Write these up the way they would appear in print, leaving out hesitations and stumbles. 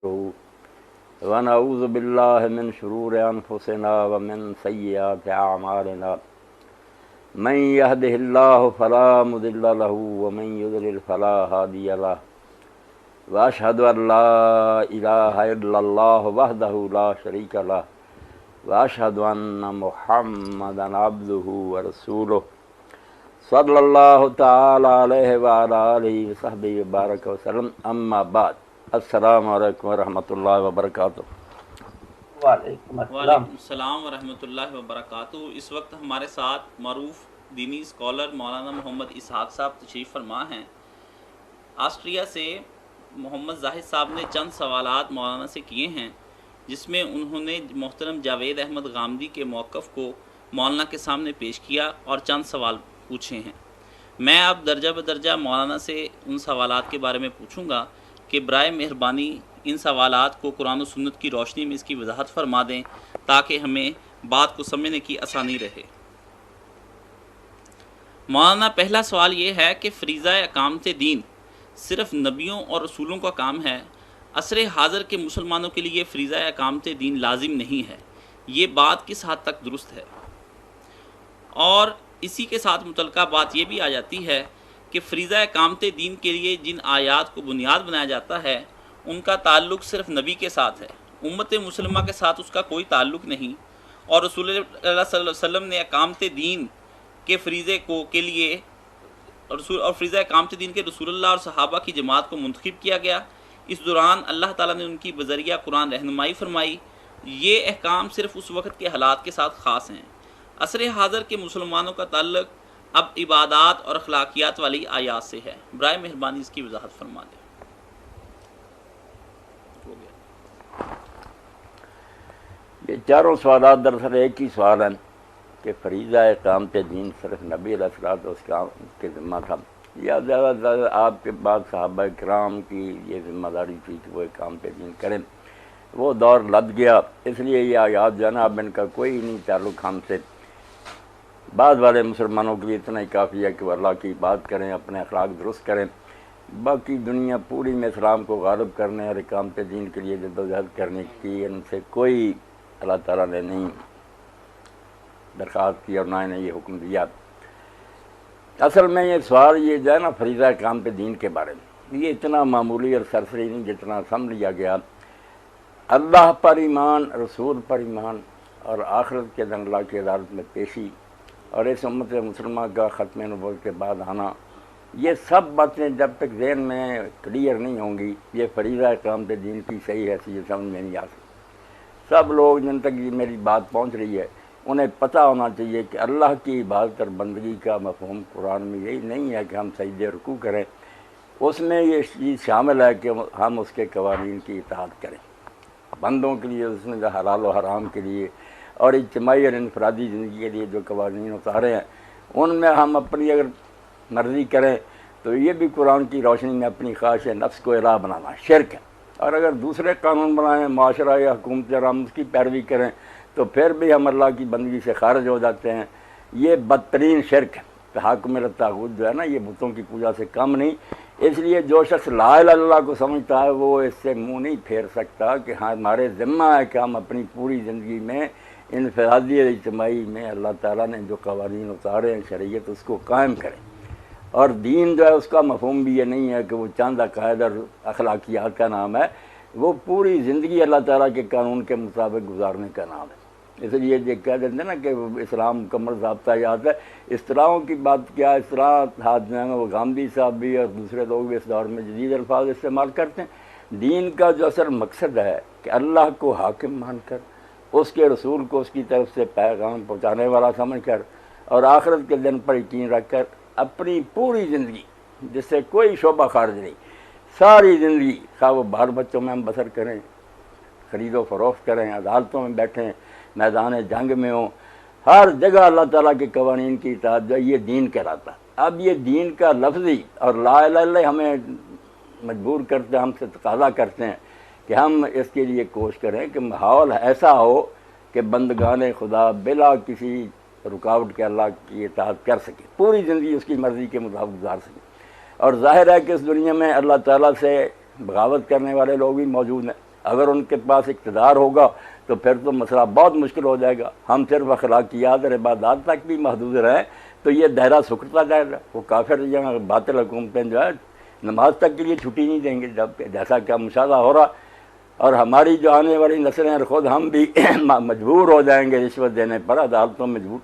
ونعوذ باللہ من شرور انفسنا ومن سیئات اعمالنا من يهده الله فلا مضل له ومن يضلل فلا هادي له واشهد ان لا اله الا الله وحده لا شريك له واشهد ان محمدا عبده ورسوله صلی اللہ تعالی علیہ وعلی آلہ وصحبہ وبارک وسلم، اما بعد، السلام علیکم ورحمۃ اللہ وبرکاتہ۔ وعلیکم السلام ورحمۃ اللہ وبرکاتہ۔ اس وقت ہمارے ساتھ معروف دینی اسکالر مولانا محمد اسحاق صاحب تشریف فرما ہیں۔ آسٹریا سے محمد زاہد صاحب نے چند سوالات مولانا سے کیے ہیں، جس میں انہوں نے محترم جاوید احمد غامدی کے موقف کو مولانا کے سامنے پیش کیا اور چند سوال پوچھے ہیں۔ میں اب درجہ بدرجہ مولانا سے ان سوالات کے بارے میں پوچھوں گا کہ برائے مہربانی ان سوالات کو قرآن و سنت کی روشنی میں اس کی وضاحت فرما دیں تاکہ ہمیں بات کو سمجھنے کی آسانی رہے۔ مولانا، پہلا سوال یہ ہے کہ فریضہ اقامت دین صرف نبیوں اور رسولوں کا کام ہے، عصر حاضر کے مسلمانوں کے لیے فریضہ اقامت دین لازم نہیں ہے، یہ بات کس حد تک درست ہے؟ اور اسی کے ساتھ متعلقہ بات یہ بھی آ جاتی ہے کہ فریضہ اقامت دین کے لیے جن آیات کو بنیاد بنایا جاتا ہے ان کا تعلق صرف نبی کے ساتھ ہے، امت مسلمہ کے ساتھ اس کا کوئی تعلق نہیں، اور رسول اللہ صلی اللہ علیہ وسلم نے اقامت دین کے فریضے کے لیے اور فریضہ اقامت دین کے رسول اللہ اور صحابہ کی جماعت کو منتخب کیا گیا۔ اس دوران اللہ تعالیٰ نے ان کی بذریعہ قرآن رہنمائی فرمائی۔ یہ احکام صرف اس وقت کے حالات کے ساتھ خاص ہیں۔ عصر حاضر کے مسلمانوں کا تعلق اب عبادات اور اخلاقیات والی آیات سے ہے۔ برائے مہربانی اس کی وضاحت فرما دیں۔ یہ چاروں سوالات دراصل ایک ہی سوال ہیں کہ فریضہ اقامت دین صرف نبی علیہ الصلوۃ والسلام کے ذمہ تھا یا زیادہ سے زیادہ آپ کے بعد صحابہ کرام کی یہ ذمہ داری تھی کہ وہ اقامت دین کریں۔ وہ دور لد گیا، اس لیے یہ آیات جو ہے نا اب ان کا کوئی نہیں تعلق ہم سے۔ بعض والے مسلمانوں کے لیے اتنا ہی کافی ہے کہ وہ اللہ کی بات کریں، اپنے اخلاق درست کریں، باقی دنیا پوری میں اسلام کو غالب کرنے اور اقامت دین کے لیے جدوجہد کرنے کی ان سے کوئی اللہ تعالیٰ نے نہیں درخواست کی اور نہ انہیں یہ حکم دیا۔ اصل میں یہ سوال یہ جو ہے نا فریضہ اقامت دین کے بارے میں، یہ اتنا معمولی اور سرسری نہیں جتنا سمجھ لیا گیا۔ اللہ پر ایمان، رسول پر ایمان اور آخرت کے دن اللہ کی عدالت میں پیشی اور اس امت مسلمہ کا ختم نبوت کے بعد آنا، یہ سب باتیں جب تک ذہن میں کلیئر نہیں ہوں گی یہ فریضہ اقامت دین کی صحیح حیثیت سمجھ میں نہیں آ سکتی۔ سب لوگ جن تک یہ میری بات پہنچ رہی ہے انہیں پتہ ہونا چاہیے کہ اللہ کی عبادت اور بندگی کا مفہوم قرآن میں یہی نہیں ہے کہ ہم سجدے رکوع کریں، اس میں یہ چیز شامل ہے کہ ہم اس کے قوانین کی اطاعت کریں، بندوں کے لیے اس میں جو حلال و حرام کے لیے اور اجتماعی اور انفرادی زندگی کے لیے جو قوانین اتارے ہیں ان میں ہم اپنی اگر مرضی کریں تو یہ بھی قرآن کی روشنی میں اپنی خواہش نفس کو الہ بنانا شرک ہے، اور اگر دوسرے قانون بنائیں معاشرہ یا حکومت اور ہم اس کی پیروی کریں تو پھر بھی ہم اللہ کی بندگی سے خارج ہو جاتے ہیں۔ یہ بدترین شرک ہے۔ حاکم الطاغوت جو ہے نا یہ بتوں کی پوجا سے کم نہیں، اس لیے جو شخص لا الہ الا اللہ کو سمجھتا ہے وہ اس سے منہ نہیں پھیر سکتا کہ ہاں ہمارے ذمہ ہے کہ ہم اپنی پوری زندگی میں انفرادی اور اجتماعی میں اللہ تعالیٰ نے جو قوانین اتارے ہیں شریعت اس کو قائم کریں، اور دین جو ہے اس کا مفہوم بھی یہ نہیں ہے کہ وہ چند عقائد اور اخلاقیات کا نام ہے، وہ پوری زندگی اللہ تعالیٰ کے قانون کے مطابق گزارنے کا نام ہے۔ اس لیے یہ کہہ دیتے ہیں نا کہ اسلام مکمل ضابطہ یاد ہے، اصطلاحوں کی بات کیا، اصطلاحات جو ہیں وہ غامدی صاحب بھی اور دوسرے لوگ بھی اس دور میں جدید الفاظ استعمال کرتے ہیں۔ دین کا جو اصل مقصد ہے کہ اللہ کو حاکم مان کر، اس کے رسول کو اس کی طرف سے پیغام پہنچانے والا سمجھ کر اور آخرت کے دن پر یقین رکھ کر اپنی پوری زندگی جس سے کوئی شعبہ خارج نہیں، ساری زندگی خواہ وہ بال بچوں میں ہم بسر کریں، خرید و فروخت کریں، عدالتوں میں بیٹھیں، میدان جنگ میں ہوں، ہر جگہ اللہ تعالیٰ کے قوانین کی اطاعت جو ہے یہ دین کہلاتا ہے۔ اب یہ دین کا لفظی اور لا الہ الا اللہ ہمیں مجبور کرتے ہیں، ہم سے تقاضا کرتے ہیں کہ ہم اس کے لیے کوشش کریں کہ ماحول ایسا ہو کہ بندگان خدا بلا کسی رکاوٹ کے اللہ کی اطاعت کر سکے، پوری زندگی اس کی مرضی کے مطابق گزار سکے۔ اور ظاہر ہے کہ اس دنیا میں اللہ تعالیٰ سے بغاوت کرنے والے لوگ بھی موجود ہیں، اگر ان کے پاس اقتدار ہوگا تو پھر تو مسئلہ بہت مشکل ہو جائے گا. ہم صرف اخلاقیات اور عبادات تک بھی محدود رہیں تو یہ دائرہ سکڑتا جائے گا. وہ کافر یا باطل حکومتیں جو ہے نماز تک کے لیے چھٹی نہیں دیں گے، جب جیسا کہ مشاہدہ ہو رہا. اور ہماری جو آنے والی نسلیں اور خود ہم بھی مجبور ہو جائیں گے رشوت دینے پر، عدالتوں میں مجبور.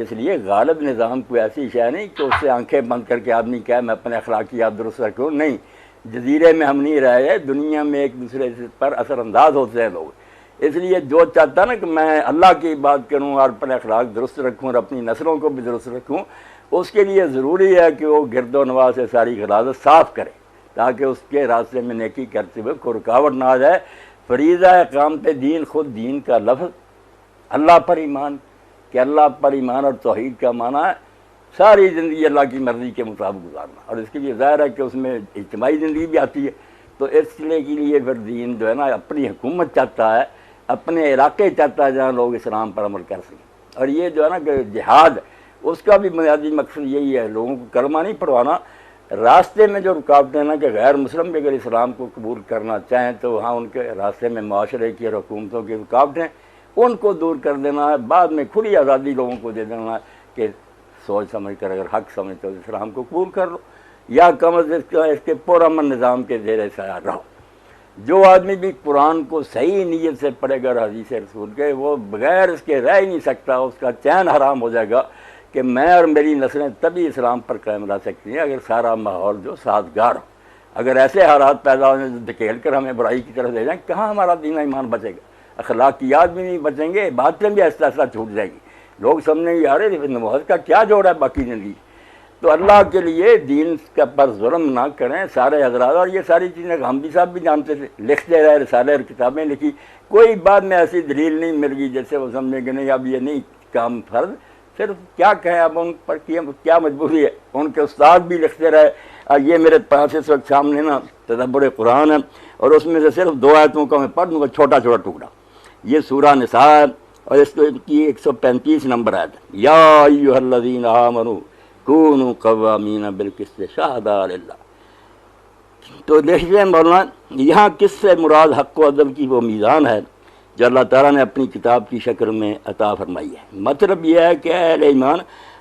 اس لیے غالب نظام کوئی ایسی شے نہیں کہ اس سے آنکھیں بند کر کے آدمی کہے میں اپنے اخلاقیات درست رکھوں. نہیں، جزیرے میں ہم نہیں رہے، دنیا میں ایک دوسرے پر اثر انداز ہوتے ہیں لوگ. اس لیے جو چاہتا نا کہ میں اللہ کی بات کروں اور اپنے اخلاق درست رکھوں اور اپنی نسلوں کو بھی درست رکھوں، اس کے لیے ضروری ہے کہ وہ گرد و نواح سے ساری غلاظت صاف کرے تاکہ اس کے راستے میں نیکی کرتے ہوئے کوئی رکاوٹ نہ آ جائے. فریضہ اقامت دین، خود دین کا لفظ اللہ پر ایمان، کہ اللہ پر ایمان اور توحید کا معنی ہے ساری زندگی اللہ کی مرضی کے مطابق گزارنا. اور اس کے لیے ظاہر ہے کہ اس میں اجتماعی زندگی بھی آتی ہے. تو اس لیے کے لیے پھر دین جو ہے نا اپنی حکومت چاہتا ہے، اپنے علاقے چاہتا ہے جہاں لوگ اسلام پر عمل کر سکیں. اور یہ جو ہے نا کہ جہاد، اس کا بھی بنیادی مقصد یہی ہے، لوگوں کو کلمہ نہیں پڑھوانا. راستے میں جو رکاوٹیں نا کہ غیر مسلم بھی اگر اسلام کو قبول کرنا چاہیں تو وہاں ان کے راستے میں معاشرے کی اور حکومتوں کی رکاوٹیں ان کو دور کر دینا ہے. بعد میں کھلی آزادی لوگوں کو دے دینا ہے کہ سوچ سمجھ کر اگر حق سمجھتے ہو اسلام کو قبول کر لو، یا کم از کم اس کے پرامن نظام کے زیر سایہ رہو. جو آدمی بھی قرآن کو صحیح نیت سے پڑھے گا حدیث رسول کے، وہ بغیر اس کے رہ ہی نہیں سکتا. اس کا چین حرام ہو جائے گا کہ میں اور میری نسلیں تبھی اسلام پر قائم رہ سکتی ہیں اگر سارا ماحول جو سازگار ہو. اگر ایسے حالات پیدا ہونے جو دھکیل کر ہمیں برائی کی طرف لے جائیں، کہاں ہمارا دین ایمان بچے گا؟ اخلاقیات بھی نہیں بچیں گے، باتیں بھی آہستہ آہستہ چھوٹ جائیں گی. لوگ سمجھیں گے یار نماز کا کیا جوڑ ہے باقی زندگی. تو اللہ کے لیے دین کا پر ظلم نہ کریں سارے حضرات. اور یہ ساری چیزیں ہم بھی صاحب بھی جانتے تھے، لکھتے رہے، رسالے اور کتابیں لکھی. کوئی بات میں ایسی دلیل نہیں مل گئی جیسے وہ سمجھیں کہ نہیں اب یہ نہیں کام فرض. صرف کیا کہیں اب ان پر کیا مجبوری ہے. ان کے استاد بھی لکھتے رہے. یہ میرے پاس اس وقت سامنے نا تدبر قرآن ہے، اور اس میں سے صرف 2 آیتوں کا میں پڑھ دوں گا، چھوٹا چھوٹا ٹکڑا. یہ سورہ نساء ہے اور اس کی 135 نمبر آیت ہے. یا ایھا الذین آمنوا کونوا قوامین بالقسط شہداء للہ. تو دیکھتے ہیں مولانا یہاں کس سے مراد حق و عدل کی وہ میزان ہے جو اللہ تعالیٰ نے اپنی کتاب کی شکل میں عطا فرمائی ہے. مطلب یہ ہے کہ اہل ایمان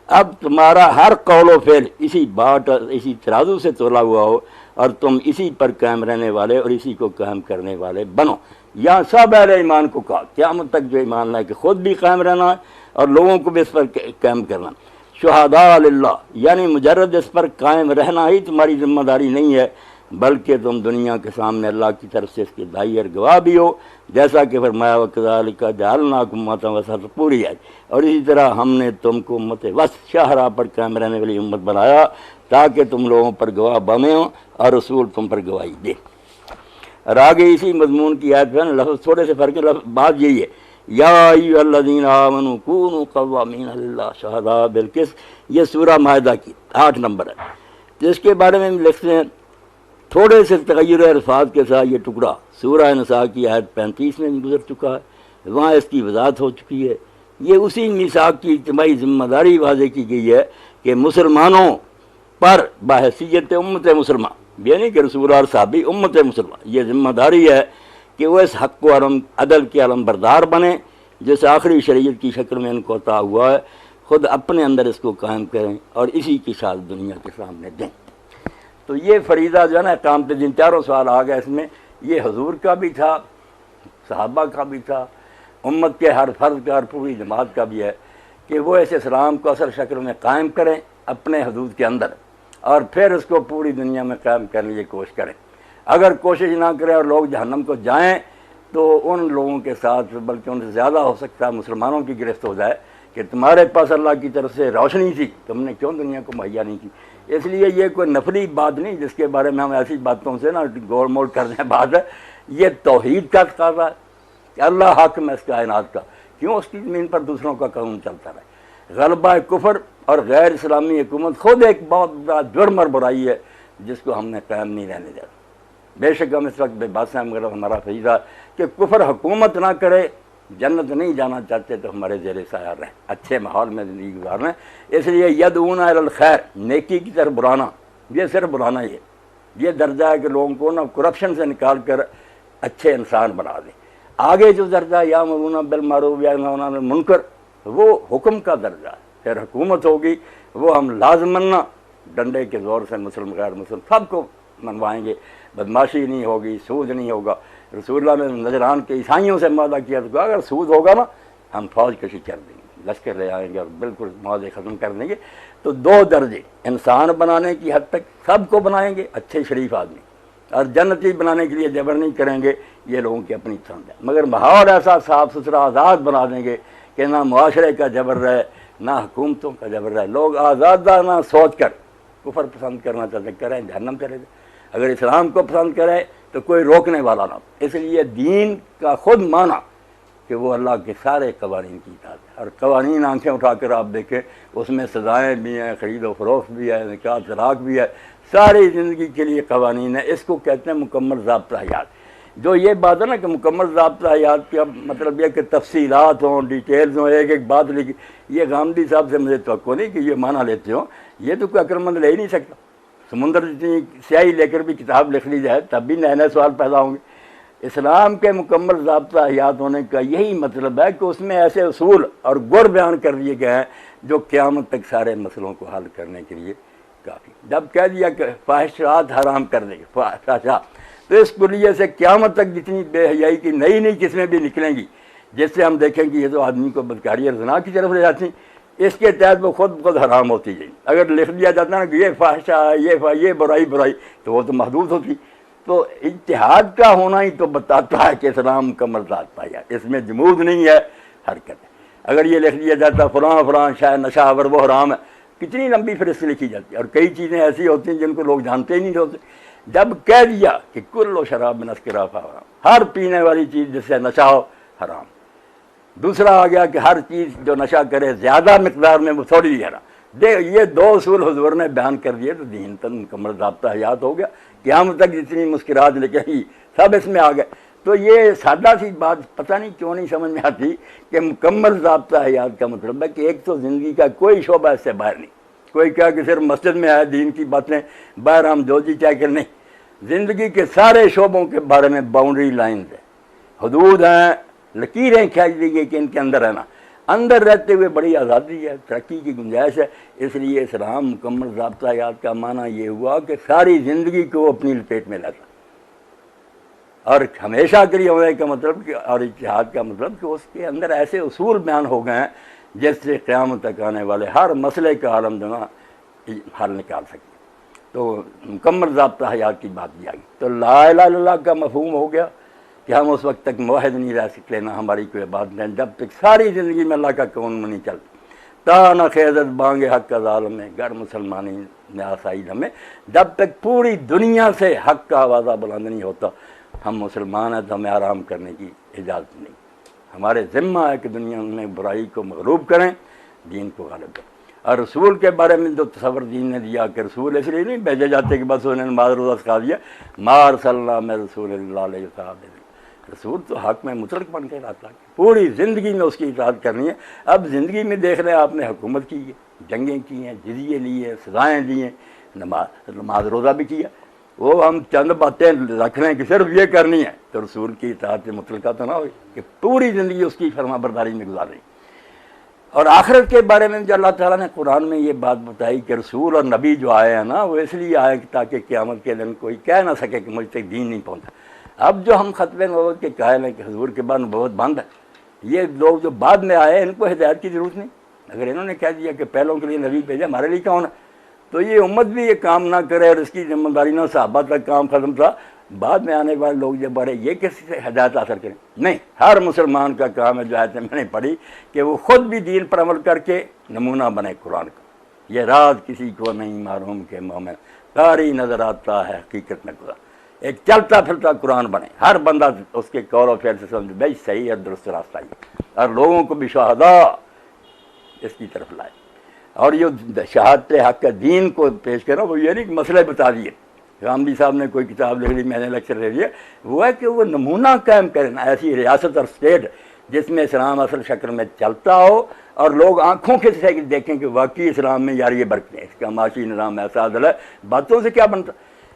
اب تمہارا ہر قول و فعل اسی باٹ اور اسی ترازو سے تولا ہوا ہو اور تم اسی پر قائم رہنے والے اور اسی کو قائم کرنے والے بنو. یہاں سب اہل ایمان کو کہا قیامت تک جو ایمان لائے کہ خود بھی قائم رہنا ہے اور لوگوں کو بھی اس پر قائم کرنا. شہداء للہ یعنی مجرد اس پر قائم رہنا ہی تمہاری ذمہ داری نہیں ہے، بلکہ تم دنیا کے سامنے اللہ کی طرف سے اس کے دائی اور گواہ بھی ہو، جیسا کہ فرمایا وَكَذَلِكَ جَعَلْنَاكُمْ أُمَّةً وَسَطًا پوری ہے. اور اسی طرح ہم نے تم کو امت وسط شاہراہ پر قائم رہنے والی امت بنایا تاکہ تم لوگوں پر گواہ بنے ہوں اور رسول تم پر گواہی دے. اور آگے اسی مضمون کی آیت میں لفظ تھوڑے سے فرق ہے، بات یہی ہے یا ایھا الذین آمنوا کونوا قوامین للہ شہداء بالقسط. یہ سورہ مائدہ کی 8 نمبر ہے. تو اس کے بارے میں لکھتے ہیں تھوڑے سے تغیر الفاظ کے ساتھ یہ ٹکڑا سورہ نساء کی آیت 35 میں گزر چکا ہے، وہاں اس کی وضاحت ہو چکی ہے. یہ اسی میثاق کی اجتماعی ذمہ داری واضح کی گئی ہے کہ مسلمانوں پر بحیثیت امت مسلمہ، یہ نہیں کہ رسول اور صحابی، امت مسلمہ یہ ذمہ داری ہے کہ وہ اس حق و عدل کے علم بردار بنیں جس آخری شریعت کی شکل میں ان کو عطا ہوا ہے. خود اپنے اندر اس کو قائم کریں اور اسی کی شہادت دنیا کے سامنے دیں. تو یہ فریضہ جو ہے نا اقامت دین، چاروں سوال آ گئے اس میں. یہ حضور کا بھی تھا، صحابہ کا بھی تھا، امت کے ہر فرد کا اور پوری جماعت کا بھی ہے کہ وہ اس اسلام کو اصل شکل میں قائم کریں اپنے حدود کے اندر اور پھر اس کو پوری دنیا میں قائم کرنے کی کوشش کریں. اگر کوشش نہ کریں اور لوگ جہنم کو جائیں تو ان لوگوں کے ساتھ بلکہ ان سے زیادہ ہو سکتا ہے مسلمانوں کی گرفت ہو جائے کہ تمہارے پاس اللہ کی طرف سے روشنی تھی، تم نے کیوں دنیا کو مہیا نہیں کی. اس لیے یہ کوئی نفلی بات نہیں جس کے بارے میں ہم ایسی باتوں سے نا گول مول کر دیں. بات ہے یہ توحید کا تقاضا ہے کہ اللہ حاکم ہے اس کائنات کا، کیوں اس کی زمین پر دوسروں کا قانون چلتا رہے. غلبہ کفر اور غیر اسلامی حکومت خود ایک بہت بڑا جرم اور برائی ہے جس کو ہم نے قائم نہیں رہنے دیا. بے شک ہم اس وقت بے بات ہیں، مگر ہمارا فریضہ کہ کفر حکومت نہ کرے، جنت نہیں جانا چاہتے تو ہمارے زیر سایہ رہیں، اچھے ماحول میں زندگی گزارنا. اس لیے یدعون الی الخیر، نیکی کی طرف بلانا، یہ صرف بلانا ہی ہے. یہ درجہ ہے کہ لوگوں کو نا کرپشن سے نکال کر اچھے انسان بنا دیں۔ آگے جو درجہ یامرون بالمعروف وینہون عن المنکر وہ حکم کا درجہ ہے، پھر حکومت ہوگی وہ ہم لازماً ڈنڈے کے زور سے مسلم غیر مسلم سب کو منوائیں گے، بدماشی نہیں ہوگی، سود نہیں ہوگا۔ رسول اللہ نے نجران کے عیسائیوں سے معاہدہ کیا تو اگر سود ہوگا نا ہم فوج کشی کر دیں گے، لشکر لے آئیں گے اور بالکل معاہدے ختم کر دیں گے۔ تو دو درجے انسان بنانے کی حد تک سب کو بنائیں گے اچھے شریف آدمی، اور جنتی بنانے کے لیے جبر نہیں کریں گے، یہ لوگوں کی اپنی پسند ہے۔ مگر ماحول ایسا صاف ستھرا آزاد بنا دیں گے کہ نہ معاشرے کا جبر رہے نہ حکومتوں کا جبر رہے، لوگ آزادانہ سوچ کر کفر پسند کرنا چاہتے کریں، جہنم کرے گا۔ اگر اسلام کو پسند کرے تو کوئی روکنے والا نہ ہو۔ اس لیے دین کا خود معنی کہ وہ اللہ کے سارے قوانین کی اطاعت ہے، اور قوانین آنکھیں اٹھا کر آپ دیکھیں اس میں سزائیں بھی ہیں، خرید و فروخت بھی ہے، نکاح طلاق بھی ہے، ساری زندگی کے لیے قوانین ہیں۔ اس کو کہتے ہیں مکمل ضابطہ حیات۔ جو یہ بات ہے نا کہ مکمل ضابطہ حیات کا مطلب یہ کہ تفصیلات ہوں، ڈیٹیلز ہوں، ایک ایک بات لکھی، یہ غامدی صاحب سے مجھے توقع نہیں کہ یہ معنی لیتے ہوں، یہ تو کوئی عقلمند لے ہی نہیں سکتا۔ سمندر جتنی سیاہی لے کر بھی کتاب لکھ لی جائے تب بھی نئے نئے سوال پیدا ہوں گے۔ اسلام کے مکمل ضابطہ حیات ہونے کا یہی مطلب ہے کہ اس میں ایسے اصول اور گر بیان کر دیے گئے ہیں جو قیامت تک سارے مسئلوں کو حل کرنے کے لیے کافی۔ جب کہہ دیا کہ فاحشات حرام کر دیں گے، فاحشات، تو اس کلیے سے قیامت تک جتنی بے حیائی کی نئی نئی قسمیں بھی نکلیں گی، جس سے ہم دیکھیں کہ یہ تو آدمی کو بدکاری اور زنا کی طرف لے جاتی ہیں، اس کے تحت وہ خود بخود حرام ہوتی جائیں۔ اگر لکھ دیا جاتا ہے نا کہ یہ فاحشہ ہے، یہ برائی تو وہ تو محدود ہوتی۔ تو اجتہاد کا ہونا ہی تو بتاتا ہے کہ اسلام کا مرضات پایا، اس میں جمود نہیں ہے، حرکت ہے۔ اگر یہ لکھ دیا جاتا فلاں شاید نشہ آور وہ حرام ہے، کتنی لمبی فہرست لکھی جاتی ہے، اور کئی چیزیں ایسی ہوتی ہیں جن کو لوگ جانتے ہی نہیں ہوتے۔ جب کہہ دیا کہ کل شراب من اسکرا فحرام، ہر پینے والی چیز جس سے نشہ ہو حرام۔ دوسرا آ گیا کہ ہر چیز جو نشہ کرے زیادہ مقدار میں وہ تھوڑی ہے نا۔ یہ دو اصول حضور نے بیان کر دیے تو دین تک مکمل ضابطہ حیات ہو گیا۔ قیامت تک جتنی مسکرات لکھیں گی سب اس میں آ گئے۔ تو یہ سادہ سی بات پتہ نہیں کیوں نہیں سمجھ میں آتی کہ مکمل ضابطہ حیات کا مطلب ہے کہ ایک تو زندگی کا کوئی شعبہ اس سے باہر نہیں۔ کوئی کہا کہ صرف مسجد میں آئے دین کی باتیں، باہر ہم جو جی چاہے کر، نہیں، زندگی کے سارے شعبوں کے بارے میں باؤنڈری لائنز ہیں، حدود ہیں، لکیریں کھینچ دی گئی کہ ان کے اندر رہنا، اندر رہتے ہوئے بڑی آزادی ہے، ترقی کی گنجائش ہے۔ اس لیے اسلام مکمل ضابطہ حیات کا معنی یہ ہوا کہ ساری زندگی کو اپنی لپیٹ میں لاتا، اور ہمیشہ کے لیے ہونے کا مطلب کہ، اور اتحاد کا مطلب کہ اس کے اندر ایسے اصول بیان ہو گئے ہیں جس سے قیامت تک آنے والے ہر مسئلے کا عالم جنا حل نکال سکتے۔ تو مکمل ضابطہ حیات کی بات بھی آ گئی۔ تو لا الہ الا اللہ کا مفہوم ہو گیا کہ ہم اس وقت تک موحد نہیں رہ سکتے، نہ ہماری کوئی عبادت نہیں، جب تک ساری زندگی میں اللہ کا قانون نہیں چلتا۔ تا نہ خیزت بانگے حق کا ظالم میں گر مسلمانی نے آسائی ہمیں، جب تک پوری دنیا سے حق کا آوازہ بلند نہیں ہوتا ہم مسلمان ہیں تو ہمیں آرام کرنے کی اجازت نہیں۔ ہمارے ذمہ ہے کہ دنیا میں برائی کو مغلوب کریں، دین کو غالب کریں۔ اور رسول کے بارے میں جو تصور دین نے دیا کہ رسول اس لیے نہیں بھیجے جاتے کہ بس انہوں نے نماز روزہ سکھا دیا، مار صلی اللہ میں رسول اللہ علیہ وسلم، رسول تو حق میں مطلق بن کے لاتا ہے، پوری زندگی میں اس کی اطاعت کرنی ہے۔ اب زندگی میں دیکھ رہے ہیں آپ نے حکومت کی ہے، جنگیں کی ہیں، جزیے لیے، سزائیں دی ہیں، نماز روزہ بھی کیا۔ وہ ہم چند باتیں رکھ رہے ہیں کہ صرف یہ کرنی ہے تو رسول کی اطاعت مطلقہ تو نہ ہوئی کہ پوری زندگی اس کی فرما برداری میں گزار رہی۔ اور آخرت کے بارے میں جو اللہ تعالیٰ نے قرآن میں یہ بات بتائی کہ رسول اور نبی جو آئے ہیں نا وہ اس لیے آئے کہ تاکہ قیامت کے دن کوئی کہہ نہ سکے کہ مجھ تک دین نہیں پہنچا۔ اب جو ہم ختم نبوت کے قائل ہیں کہ حضور کے بعد نبوت بند ہے، یہ لوگ جو بعد میں آئے ان کو ہدایت کی ضرورت نہیں۔ اگر انہوں نے کہہ دیا کہ پہلوں کے لیے نبی بھیجا، ہمارے لیے کون ہے، تو یہ امت بھی یہ کام نہ کرے، اور اس کی ذمہ داری نہ، صحابہ تک کام ختم تھا، بعد میں آنے والے لوگ جب بڑھے یہ کس سے ہدایت حاصل کریں؟ نہیں، ہر مسلمان کا کام ہے، جو آیتیں میں نے پڑھی، کہ وہ خود بھی دین پر عمل کر کے نمونہ بنے قرآن کا۔ یہ راز کسی کو نہیں معلوم کہ مومن قاری نظر آتا ہے حقیقت میں قرآن، ایک چلتا پھرتا قرآن بنے، ہر بندہ اس کے قول و فعل سے سمجھ بھائی صحیح ہے، درست راستہ ہی، اور لوگوں کو بھی شہداء اس کی طرف لائے۔ اور یہ شہادت حق کا دین کو پیش کرنا، وہ یہ نہیں کہ مسئلے بتا دیے، غامدی صاحب نے کوئی کتاب لکھ لی، میں نے لیکچر لے لیا، وہ ہے کہ وہ نمونہ قائم کرنا، ایسی ریاست اور اسٹیٹ جس میں اسلام اصل شکل میں چلتا ہو اور لوگ آنکھوں کے سے دیکھیں کہ واقعی اسلام میں یار یہ برکتیں ہیں، اس کا معاشی نظام ایسا عدل ہے، باتوں سے کیا بنتا۔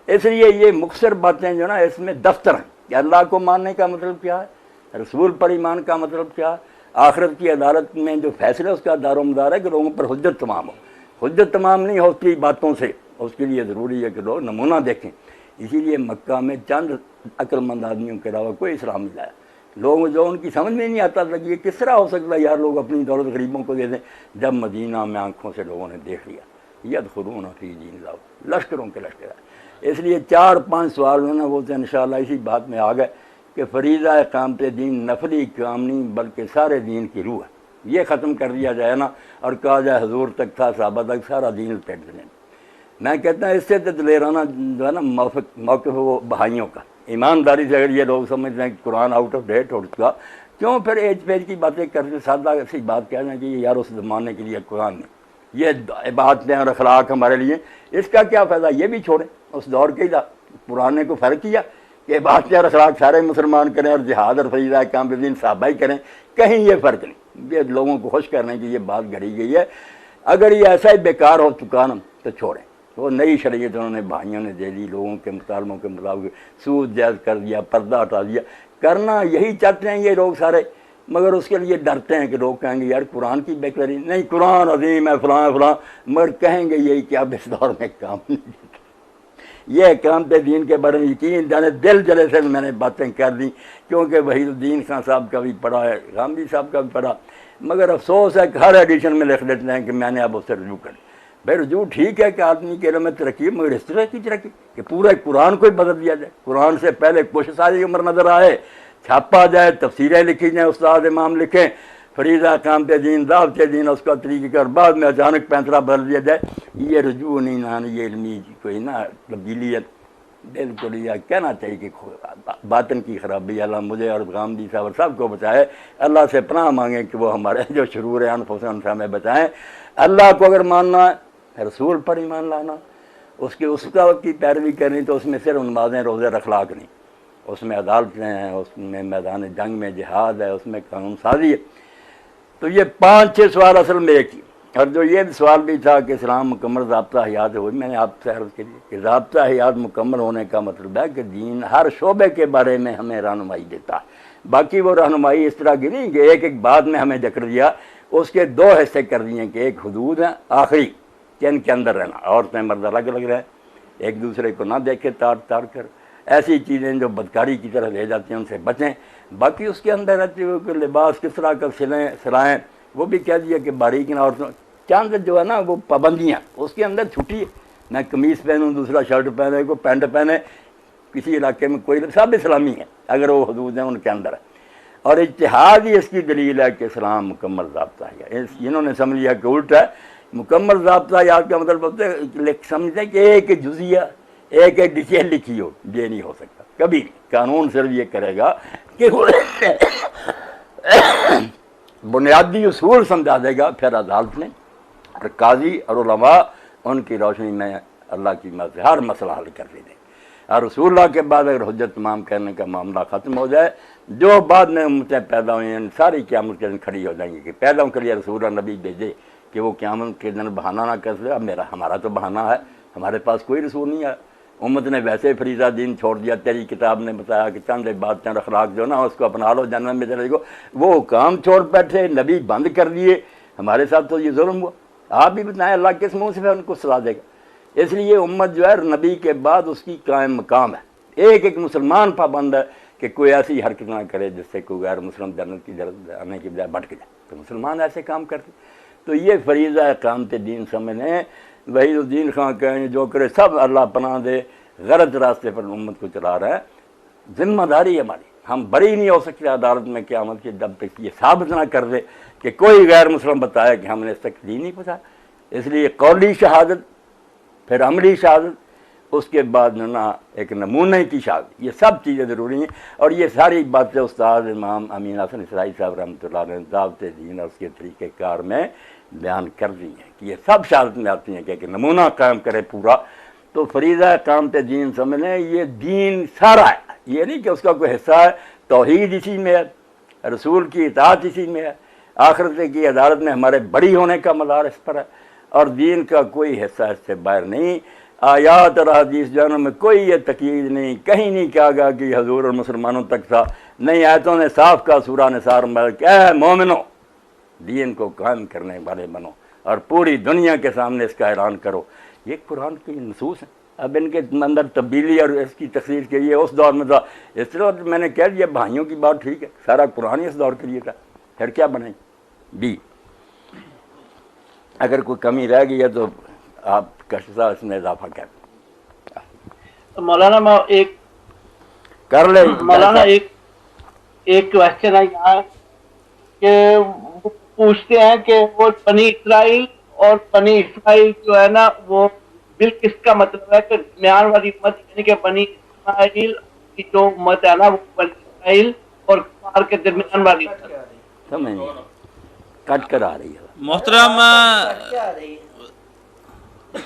اس لیے یہ مختصر باتیں جو نا اس میں دفتر ہیں، کہ اللہ کو ماننے کا مطلب کیا ہے، رسول پر ایمان کا مطلب کیا ہے، آخرت کی عدالت میں جو فیصلہ اس کا دار و مدار ہے کہ لوگوں پر حجت تمام ہو۔ حجت تمام نہیں ہوتی باتوں سے، اس کے لیے ضروری ہے کہ لوگ نمونہ دیکھیں۔ اسی لیے مکہ میں چند عقل مند آدمیوں کے علاوہ کوئی اسلام نہیں لایا۔ لوگ جو ان کی سمجھ میں نہیں آتا تھا کہ یہ کس طرح ہو سکتا ہے یار لوگ اپنی دولت غریبوں کو دے دیں، جب مدینہ میں آنکھوں سے لوگوں نے دیکھ لیا یدخلون فی دین اللہ، لشکروں کے لشکر ہے۔ اس لیے 4-5 سوال جو ہے نا وہ تو انشاءاللہ اسی بات میں آ گئے کہ فریضہ اقامت دین نفلی کام نہیں بلکہ سارے دین کی روح ہے، یہ ختم کر دیا جائے نا، اور کہا جائے حضور تک تھا صحابہ تک سارا دین پیٹ دیں۔ میں کہتا ہوں اس سے تو دلیرانہ جو ہے نا موقف وہ بہائیوں کا، ایمانداری سے اگر یہ لوگ سمجھتے ہیں کہ قرآن آؤٹ آف ڈیٹ ہو چکا، کیوں پھر ایج پیج کی باتیں کرتے، سادہ سی بات کہنا کہ یار اس زمانے کے لیے قرآن نہیں، یہ باتیں اور اخلاق ہمارے لیے، اس کا کیا فائدہ، یہ بھی چھوڑیں، اس دور کے پرانے کو فرق کیا کہ باتیں اور اخلاق سارے مسلمان کریں اور جہاد اور فریضہ اقامت دین صحابہ ہی کریں، کہیں یہ فرق نہیں، یہ لوگوں کو خوش کرنے کی یہ بات گھڑی گئی ہے۔ اگر یہ ایسا ہی بیکار ہو چکا نا تو چھوڑیں، وہ نئی شریعت انہوں نے بھائیوں نے دے دی، لوگوں کے مطالبوں کے مطابق سود جائز کر دیا، پردہ ہٹا دیا، کرنا یہی چاہتے ہیں یہ لوگ سارے، مگر اس کے لیے ڈرتے ہیں کہ لوگ کہیں گے یار قرآن کی بیکاری نہیں، قرآن عظیم ہے فلاں فلاں، مگر کہیں گے یہی کہ اب اس دور میں کام نہیں دیتا۔ یہ اقامت دین کے بارے میں یقین جانے دل جلے سے میں نے باتیں کر دیں، کیونکہ وحید الدین خان صاحب کا بھی پڑھا ہے، غامدی صاحب کا بھی پڑھا، مگر افسوس ہے کہ ہر ایڈیشن میں لکھ دیتے ہیں کہ میں نے اب اسے رجوع کر لیا۔ بھائی رجوع ٹھیک ہے کہ آدمی کے علم میں ترقی، مگر اس طرح کی ترقی کہ پورا قرآن کو ہی بدل دیا جائے، قرآن سے پہلے کچھ ساری عمر نظر آئے، چھاپا جائے، تفسیریں لکھی جائیں، استاد امام لکھیں، فریضہ اقامت دین دعوت دین اس کا طریقہ کر، بعد میں اچانک پینترا بدل دیا جائے، یہ رجوع نہیں نہ یہ علمی کوئی نہ تبدیلی ہے۔ بالکل یہ کہنا چاہیے کہ باطن کی خرابی اللہ مجھے اور غامدی صاحب اور سب کو بچائے، اللہ سے پناہ مانگیں کہ وہ ہمارے جو شرور انفسنا سے ہمیں بچائیں۔ اللہ کو اگر ماننا ہے، رسول پر ایمان لانا، اس کا کی پیروی کرنی، تو اس میں صرف نمازیں روزے اخلاق نہیں، اس میں عدالتیں ہیں، اس میں میدان جنگ میں جہاد ہے، اس میں قانون سازی ہے۔ تو یہ 5-6 سوال اصل میں ایک ہی، اور جو یہ سوال بھی تھا کہ اسلام مکمل ضابطہ حیات ہے، وہی میں نے آپ سے عرض کی کہ ضابطہ حیات مکمل ہونے کا مطلب ہے کہ دین ہر شعبے کے بارے میں ہمیں رہنمائی دیتا ہے۔ باقی وہ رہنمائی اس طرح کی نہیں کہ ایک بات میں ہمیں ذکر دیا، اس کے 2 حصے کر دیے کہ ایک حدود ہیں آخری کہ ان کے اندر رہنا، عورتیں مرد الگ الگ رہیں، ایک دوسرے کو نہ دیکھے تاڑ تاڑ کر، ایسی چیزیں جو بدکاری کی طرح لے جاتی ہیں ان سے بچیں۔ باقی اس کے اندر رہتے ہوئے کہ لباس کس طرح کا سلائیں، وہ بھی کہہ دیا کہ باریک نہ، عورتوں چاند جو ہے نا وہ پابندیاں، اس کے اندر چھٹی ہے، میں قمیص پہنوں، دوسرا شرٹ پہنے، کوئی پینٹ پہنے، کسی علاقے میں کوئی، سب اسلامی ہیں اگر وہ حدود ہیں ان کے اندر ہے۔ اور اجتہاد ہی اس کی دلیل ہے کہ اسلام مکمل ضابطہ ہے۔ انہوں نے سمجھ لیا کہ الٹا ہے، مکمل ضابطہ یاد کا مطلب ہوتا ہے سمجھتے ہیں کہ ایک جزیہ ایک ڈیٹیل لکھی ہو، یہ نہیں ہو سکتا کبھی نہیں۔ قانون صرف یہ کرے گا کہ بنیادی اصول سمجھا دے گا، پھر عدالت میں اور قاضی اور علماء ان کی روشنی میں اللہ کی مدد سے ہر مسئلہ حل کر دیں۔ اور رسول اللہ کے بعد اگر حجت تمام کرنے کا معاملہ ختم ہو جائے، جو بعد میں امتیں پیدا ہوئی ہیں ساری قیامت کے دن کھڑی ہو جائیں گی کہ پہلوں کے لیے رسول اللہ نبی بھیجے کہ وہ قیامت کے دن بہانہ نہ کر سکے۔ اب ہمارا تو بہانہ ہے، ہمارے پاس کوئی رسول نہیں ہے، امت نے ویسے فریضہ دین چھوڑ دیا، تیری کتاب نے بتایا کہ چند باتیں اور اخلاق جو نا اس کو اپنا لو جنت میں چلے گو، وہ کام چھوڑ بیٹھے، نبی بند کر دیے، ہمارے ساتھ تو یہ ظلم ہوا۔ آپ بھی بتائیں اللہ کس منہ سے ان کو سلا دے گا؟ اس لیے امت جو ہے نبی کے بعد اس کی قائم مقام ہے، ایک مسلمان پابند ہے کہ کوئی ایسی حرکت نہ کرے جس سے کوئی غیر مسلم جنت کی طرف آنے کی بجائے بھٹک جائے، تو مسلمان ایسے کام کرتے۔ تو یہ فریضہ اقامت دین سمجھیں، وحید الدین خان کہیں جو کرے سب اللہ پناہ دے، غلط راستے پر امت کو چلا رہا ہے۔ ذمہ داری ہے ہماری، ہم بری نہیں ہو سکتے عدالت میں قیامت کی جب تک یہ ثابت نہ کر دے کہ کوئی غیر مسلم بتایا کہ ہم نے اس تک دین نہیں پہنچایا۔ اس لیے قولی شہادت، پھر عملی شہادت، اس کے بعد نا ایک نمونے کی شہادت، یہ سب چیزیں ضروری ہیں۔ اور یہ ساری باتیں استاد امام امین حسن اسرائی صاحب رحمۃ اللہ علیہ نے دعوت دین اور اس کے طریقہ کار میں بیان کر دی ہیں کہ یہ سب شہادت میں آتی ہیں کہ ایک نمونہ قائم کرے پورا۔ تو فریضہ اقامت دین سمجھ لیں یہ دین سارا ہے، یہ نہیں کہ اس کا کوئی حصہ ہے، توحید اسی میں ہے، رسول کی اطاعت اسی میں ہے، آخرت کی عدالت میں ہمارے بری ہونے کا مدار اس پر ہے، اور دین کا کوئی حصہ اس سے باہر نہیں۔ آیات اور حدیث جانوں میں کوئی یہ تقید نہیں، کہیں نہیں کہا گیا کہ حضور اور مسلمانوں تک تھا، نہیں آیتوں نے صاف کہا سورہ نساء میں کہ اے مومنو دین کو قائم کرنے والے بنو اور پوری دنیا کے سامنے اس کا اعلان کرو۔ یہ قرآن کی نصوص ہیں۔ اب ان کے اندر تبدیلی اور اس کی تخصیص کے لیے اس دور میں تھا، اس طرح میں نے کہہ دیا بھائیوں کی بات ٹھیک ہے، سارا قرآن ہی اس دور کے لیے تھا، پھر کیا بنائیں بھی اگر کوئی کمی رہ گئی ہے تو آپ کشتا اس میں اضافہ کر مولانا میں ایک کر لیں۔ مولانا ایک کوشچن ہے یہاں کہ وہ پوچھتے ہیں کہ وہ بنی اسرائیل اور بنی اسرائیل جو ہے نا وہ بل کس کا مطلب ہے کہ درمیان والی امت یعنی کہ بنی اسرائیل کی جو امت ہے نا وہ بنی اسرائیل اور کفار کے درمیان والی امت سمجھ نہیں کٹ کر آ رہی ہے۔ محترم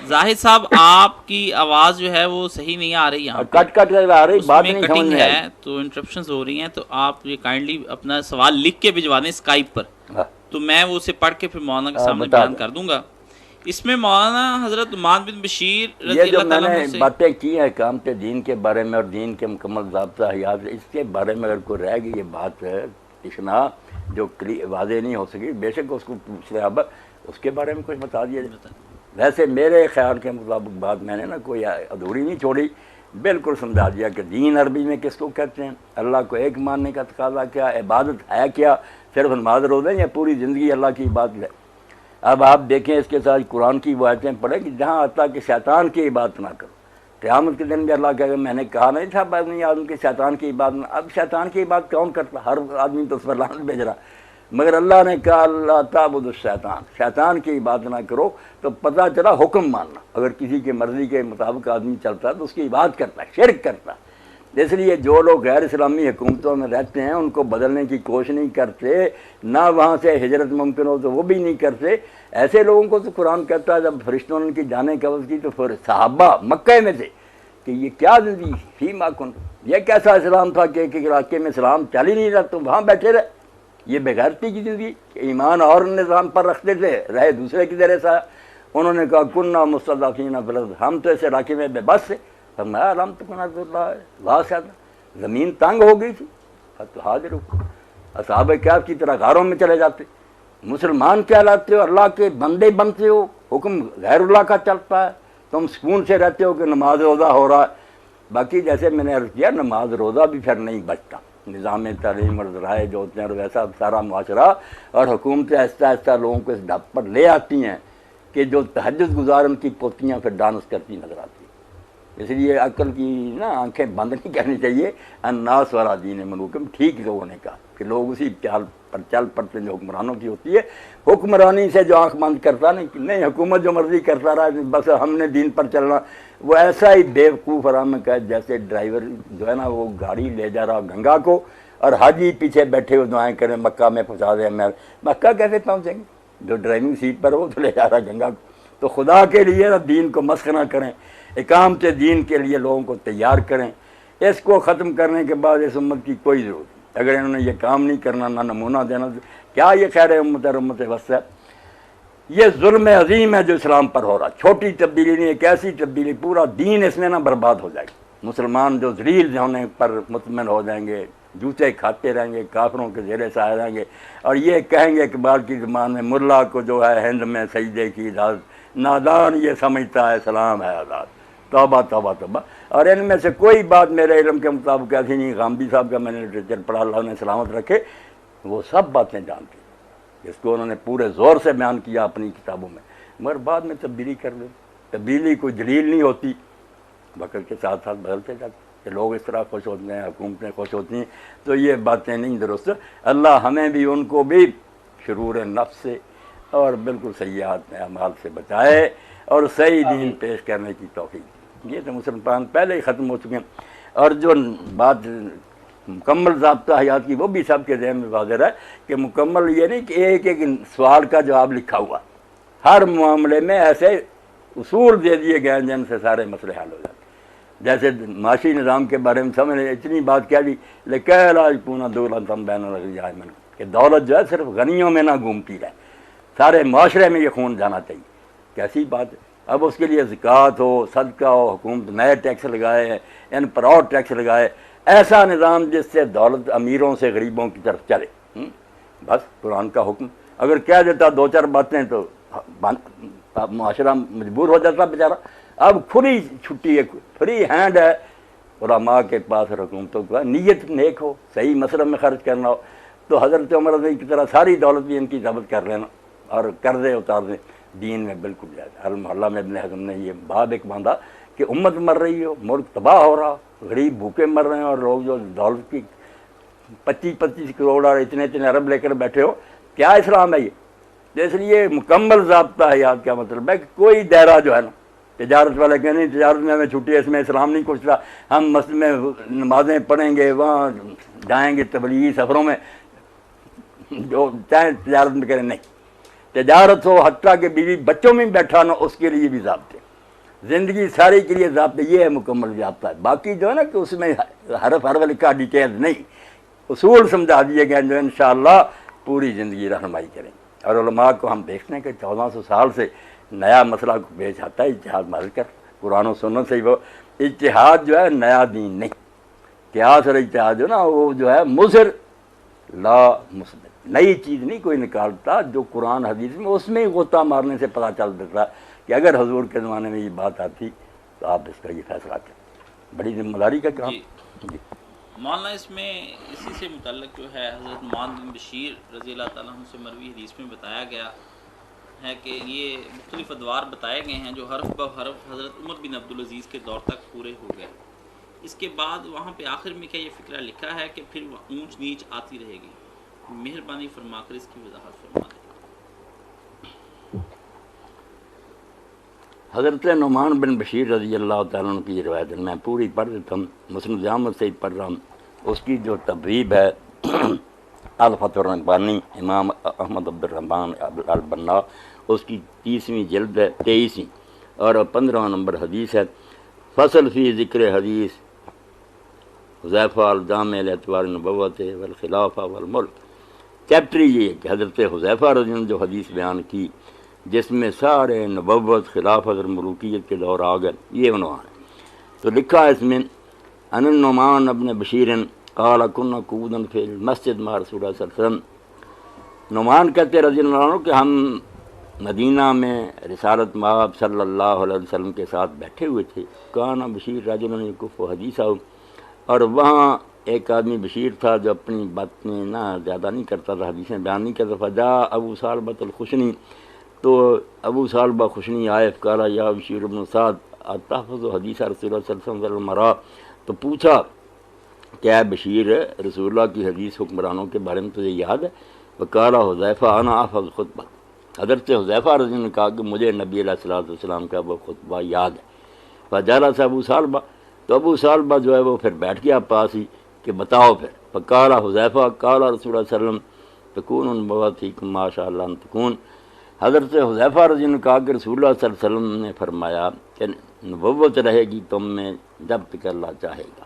زاہد صاحب آپ کی آواز جو ہے وہ صحیح نہیں آ رہی یہاں کٹ کٹ کر آ رہی، اس بات میں نہیں سمجھ کٹنگ میں ہے آئی۔ تو انٹرپشنز ہو رہی ہیں، تو آپ یہ کائنڈلی اپنا سوال لکھ کے بھجوا دیں اسکائپ پر، تو میں وہ اسے پڑھ کے پھر مولانا کے سامنے بتا بیان دیں۔ کر دوں گا۔ اس میں مولانا حضرت نعمان بن بشیر یہ رضی جو اللہ میں تعالیٰ نے عنہ سے باتیں کی ہیں اقامت دین کے بارے میں اور دین کے مکمل ضابطہ حیات، اس کے بارے میں اگر کوئی رہ گئی یہ بات ہے اتنا جو واضح نہیں ہو سکی، بے شک اس کو پوچھ رہے اب اس کے بارے میں کچھ بتا دیا جائے۔ ویسے میرے خیال کے مطابق بات میں نے نا کوئی ادھوری نہیں چھوڑی، بالکل سمجھا دیا کہ دین عربی میں کس کو کہتے ہیں، اللہ کو ایک ماننے کا تقاضا کیا، عبادت ہے کیا، صرف نماز روزہ یا پوری زندگی اللہ کی عبادت ہے۔ اب آپ دیکھیں اس کے ساتھ قرآن کی وہ آیتیں پڑھیں کہ جہاں آتا کہ شیطان کی عبادت نہ کرو، قیامت کے دن بھی اللہ کہے گا میں نے کہا نہیں تھا بنی آدم کی شیطان کی عبادت نہ۔ اب شیطان کی عبادت کون کرتا؟ ہر آدمی تو اس پر لعنت بھیج رہا، مگر اللہ نے کہا اللہ تعبدوا الشیطان، شیطان کی عبادت نہ کرو، تو پتہ چلا حکم ماننا۔ اگر کسی کی مرضی کے مطابق آدمی چلتا ہے تو اس کی عبادت کرتا ہے، شرک کرتا ہے۔ اس لیے جو لوگ غیر اسلامی حکومتوں میں رہتے ہیں ان کو بدلنے کی کوشش نہیں کرتے، نہ وہاں سے ہجرت ممکن ہو تو وہ بھی نہیں کرتے۔ ایسے لوگوں کو تو قرآن کہتا ہے جب فرشتوں نے ان کی جانیں قبض کی تو پھر صحابہ مکہ میں تھے کہ یہ کیا زندگی فیما کنتم، یہ کیسا اسلام تھا کہ ایک علاقے میں اسلام چل ہی نہیں رہا تم وہاں بیٹھے رہے، یہ بغیرتی کی زندگی کہ ایمان اور نظام پر رکھتے تھے، رہے دوسرے کی طرح سا۔ انہوں نے کہا کننا مستضعفین فی الارض، ہم تو اس علاقے میں بے بس تھے، فرمایا الم تکن ارض اللہ واسعۃ، زمین تنگ ہو گئی تھی، فتہاجروا، اصحاب کہف کی طرح غاروں میں چلے جاتے۔ مسلمان کہلاتے ہو، اللہ کے بندے بنتے ہو، حکم غیر اللہ کا چلتا ہے، تم سکون سے رہتے ہو کہ نماز روزہ ہو رہا ہے۔ باقی جیسے میں نے عرض کیا نماز روزہ بھی پھر نہیں بچتا، نظام تعلیم اور ذرائع جو ہوتے ہیں اور ویسا سارا معاشرہ اور حکومتیں آہستہ آہستہ لوگوں کو اس ڈھب پر لے آتی ہیں کہ جو تہجد گزار ان کی پوتیاں پھر ڈانس کرتی نظر آتی ہیں۔ اس لیے عقل کی نا آنکھیں بند نہیں کرنی چاہیے، الناس ولا دین ملوکم، ٹھیک لوگوں نے کہا کہ لوگ اسی چال پر چل پڑتے ہیں جو حکمرانوں کی ہوتی ہے۔ حکمرانی سے جو آنکھ بند کرتا نہیں حکومت جو مرضی کرتا رہا بس ہم نے دین پر چلنا، وہ ایسا ہی بیوقوف آرام کا جیسے ڈرائیور جو ہے نا وہ گاڑی لے جا رہا گنگا کو اور حاجی پیچھے بیٹھے ہوئے دعائیں کریں مکہ میں پہنچا دیں، میں مکہ کیسے پہنچیں گے؟ جو ڈرائیونگ سیٹ پر وہ تو لے جا رہا گنگا کو۔ تو خدا کے لیے نا دین کو مسخ نہ کریں، اقامت دین کے لیے لوگوں کو تیار کریں۔ اس کو ختم کرنے کے بعد اس امت کی کوئی ضرورت نہیں، اگر انہوں نے یہ کام نہیں کرنا، نہ نمونہ دینا، کیا یہ خیر امت اور امت وسط ہے؟ یہ ظلم عظیم ہے جو اسلام پر ہو رہا، چھوٹی تبدیلی نہیں، ایک ایسی تبدیلی پورا دین اس میں نہ برباد ہو جائے گا۔ مسلمان جو ذلیل ہونے پر مطمئن ہو جائیں گے، جوتے کھاتے رہیں گے، کافروں کے زیر سایہ رہیں گے، اور یہ کہیں گے اقبال کی زبان میں ملا کو جو ہے ہند میں سجدے کی اجازت، نادان یہ سمجھتا ہے سلام ہے آزاد، توبہ توبہ توبہ۔ اور ان میں سے کوئی بات میرے علم کے مطابق ایسی نہیں، غامدی صاحب کا میں نے لٹریچر پڑھا، اللہ نے سلامت رکھے، وہ سب باتیں جانتے ہیں، اس کو انہوں نے پورے زور سے بیان کیا اپنی کتابوں میں، مگر بعد میں تبدیلی کر دیں۔ تبدیلی کوئی جلیل نہیں ہوتی، وقت کے ساتھ ساتھ بدلتے جاتے کہ لوگ اس طرح خوش ہوتے ہیں، حکومتیں خوش ہوتی ہیں، تو یہ باتیں نہیں درست۔ اللہ ہمیں بھی ان کو بھی شرور نفس سے اور بالکل سیئات اعمال سے بچائے اور صحیح دین پیش کرنے کی توفیق۔ یہ تو مسلمان پہلے ہی ختم ہو چکے ہیں، اور جو بات مکمل ضابطہ حیات کی وہ بھی سب کے ذہن میں واضح ہے کہ مکمل یہ نہیں کہ ایک ایک سوال کا جواب لکھا ہوا، ہر معاملے میں ایسے اصول دے دیے گئے ہیں جن سے سارے مسئلے حل ہو جاتے ہیں۔ جیسے معاشی نظام کے بارے میں سمجھ اتنی بات کہہ دی لیکن پونا دولتم بین الرجال من، کہ دولت جو ہے صرف غنیوں میں نہ گھومتی رہے، سارے معاشرے میں یہ خون جانا چاہیے۔ کیسی بات ہے؟ اب اس کے لیے زکوٰۃ ہو، صدقہ ہو، حکومت نئے ٹیکس لگائے ہیں، ان پر اور ٹیکس لگائے، ایسا نظام جس سے دولت امیروں سے غریبوں کی طرف چلے۔ بس قرآن کا حکم اگر کہہ دیتا دو چار باتیں تو معاشرہ مجبور ہو جاتا بیچارہ۔ اب کھلی چھٹی ہے، فری ہینڈ ہے علماء کے پاس، حکومتوں کا نیت نیک ہو، صحیح مصرف میں خرچ کرنا ہو تو حضرت عمر رضی کی طرح ساری دولت بھی ان کی ضبط کر لینا اور قرضے اتار دیں، دین میں بالکل جائز۔ المحلہ میں ابن حزم نے یہ باب ایک باندھا کہ امت مر رہی ہو، ملک تباہ ہو رہا، غریب بھوکے مر رہے ہیں اور لوگ جو دولت کی 25 کروڑ اور اتنے ارب لے کر بیٹھے ہو، کیا اسلام ہے یہ؟ تو اس لیے مکمل ضابطہ حیات کا مطلب ہے کہ کوئی دائرہ جو ہے نا، تجارت والا کہ نہیں تجارت میں ہمیں چھٹی ہے، اس میں اسلام نہیں کچھ رہا، ہم مسجد میں نمازیں پڑھیں گے، وہاں جائیں گے تبلیغی سفروں میں، جو چاہے تجارت میں کریں، نہیں، تجارت ہو حتیٰ کہ بیوی بچوں میں بیٹھا نہ، اس کے لیے بھی ضابطے، زندگی ساری کے لیے ضابطے، یہ ہے مکمل ضابطہ ہے۔ باقی جو ہے نا کہ اس میں حرف لکھا ڈیٹیل نہیں، اصول سمجھا دیے گئے جو انشاءاللہ پوری زندگی رہنمائی کریں۔ اور علماء کو ہم دیکھتے ہیں کہ 1400 سال سے نیا مسئلہ کو پیش آتا ہے، اجتہاد مال کر قرآن و سنت سے، وہ اجتہاد جو ہے نیا دین نہیں، قیاس اور اجتہاد جو نا وہ جو ہے مضر لا مثبت، نئی چیز نہیں کوئی نکالتا، جو قرآن حدیث میں اس میں ہی غوطہ مارنے سے پتہ چل دیتا کہ اگر حضور کے زمانے میں یہ بات آتی تو آپ اس کا یہ فیصلہ کریں، بڑی ذمہ داری کا کام۔ جی مولانا اس میں اسی سے متعلق جو ہے حضرت نعمان بن بشیر رضی اللہ تعالیٰ عنہ سے مروی حدیث میں بتایا گیا ہے کہ یہ مختلف ادوار بتائے گئے ہیں جو حرف بہ حرف حضرت عمر بن عبدالعزیز کے دور تک پورے ہو گئے۔ اس کے بعد وہاں پہ آخر میں کیا یہ فقرہ لکھا ہے کہ پھر اونچ نیچ آتی رہے گی؟ مہربانی فرما کر اس کی وضاحت فرما دیں۔ حضرت نعمان بن بشیر رضی اللہ تعالیٰ عنہ کی روایت میں پوری پڑھ دیتا ہوں، مسند احمد سے ہی پڑھ رہا ہوں، اس کی جو تبویب ہے الفتح الربانی امام احمد عبد الرحمن البنا، اس کی 30ویں جلد ہے، 23ویں اور 15واں نمبر حدیث ہے، فصل فی ذکر حدیث حذیفہ الجامع الاعتبار نبوت والخلافہ والملک۔ چیپٹر یہ ہے کہ حضرت حذیفہ رضی اللہ عنہ جو حدیث بیان کی جس میں سارے نبوت، خلافت اور ملوکیت کے دور آ گئے، یہ عنوان ہے۔ تو لکھا ہے اس میں ان النعمان ابن بشیر قال كنا قعودا فی المسجد مع رسول اللہ صلی اللہ علیہ وسلم، نعمان کہتے رضی اللہ عنہ کہ ہم مدینہ میں رسالت مآب صلی اللہ علیہ وسلم کے ساتھ بیٹھے ہوئے تھے، کانا بشیر رجل یکف حدیثہ، اور وہاں ایک آدمی بشیر تھا جو اپنی باتیں نہ زیادہ نہیں کرتا تھا، حدیثیں بیان نہیں کرتا تھا۔ جا ابو ثعلبۃ الخشنی، تو ابو ثعلبہ خشنی آئے، فقال یا بشیر بن سعد اتحفظ حدیث رسول اللہ صلی اللہ علیہ وسلم مرا، تو پوچھا کیا بشیر رسول اللہ کی حدیث حکمرانوں کے بارے میں تجھے یاد ہے؟ وقال حذیفہ انا احفظ خطبہ، حضرت حذیفہ رضی اللہ عنہ نے کہا کہ مجھے نبی علیہ الصلوۃ والسلام کا وہ خطبہ یاد ہے۔ فجلس ابو ثعلبہ، تو ابو ثعلبہ جو ہے وہ پھر بیٹھ گیا پاس ہی کہ بتاؤ پھر۔ فقال حذیفہ قال رسول اللہ صلی اللہ علیہ وسلم تکون النبوۃ فیکم ما شاء اللہ ان تکون، حضرت حذیفہ رضی اللہ عنہ نے کہا کہ رسول اللہ صلی اللہ علیہ وسلم نے فرمایا کہ نبوت رہے گی تم میں جب تک اللہ چاہے گا،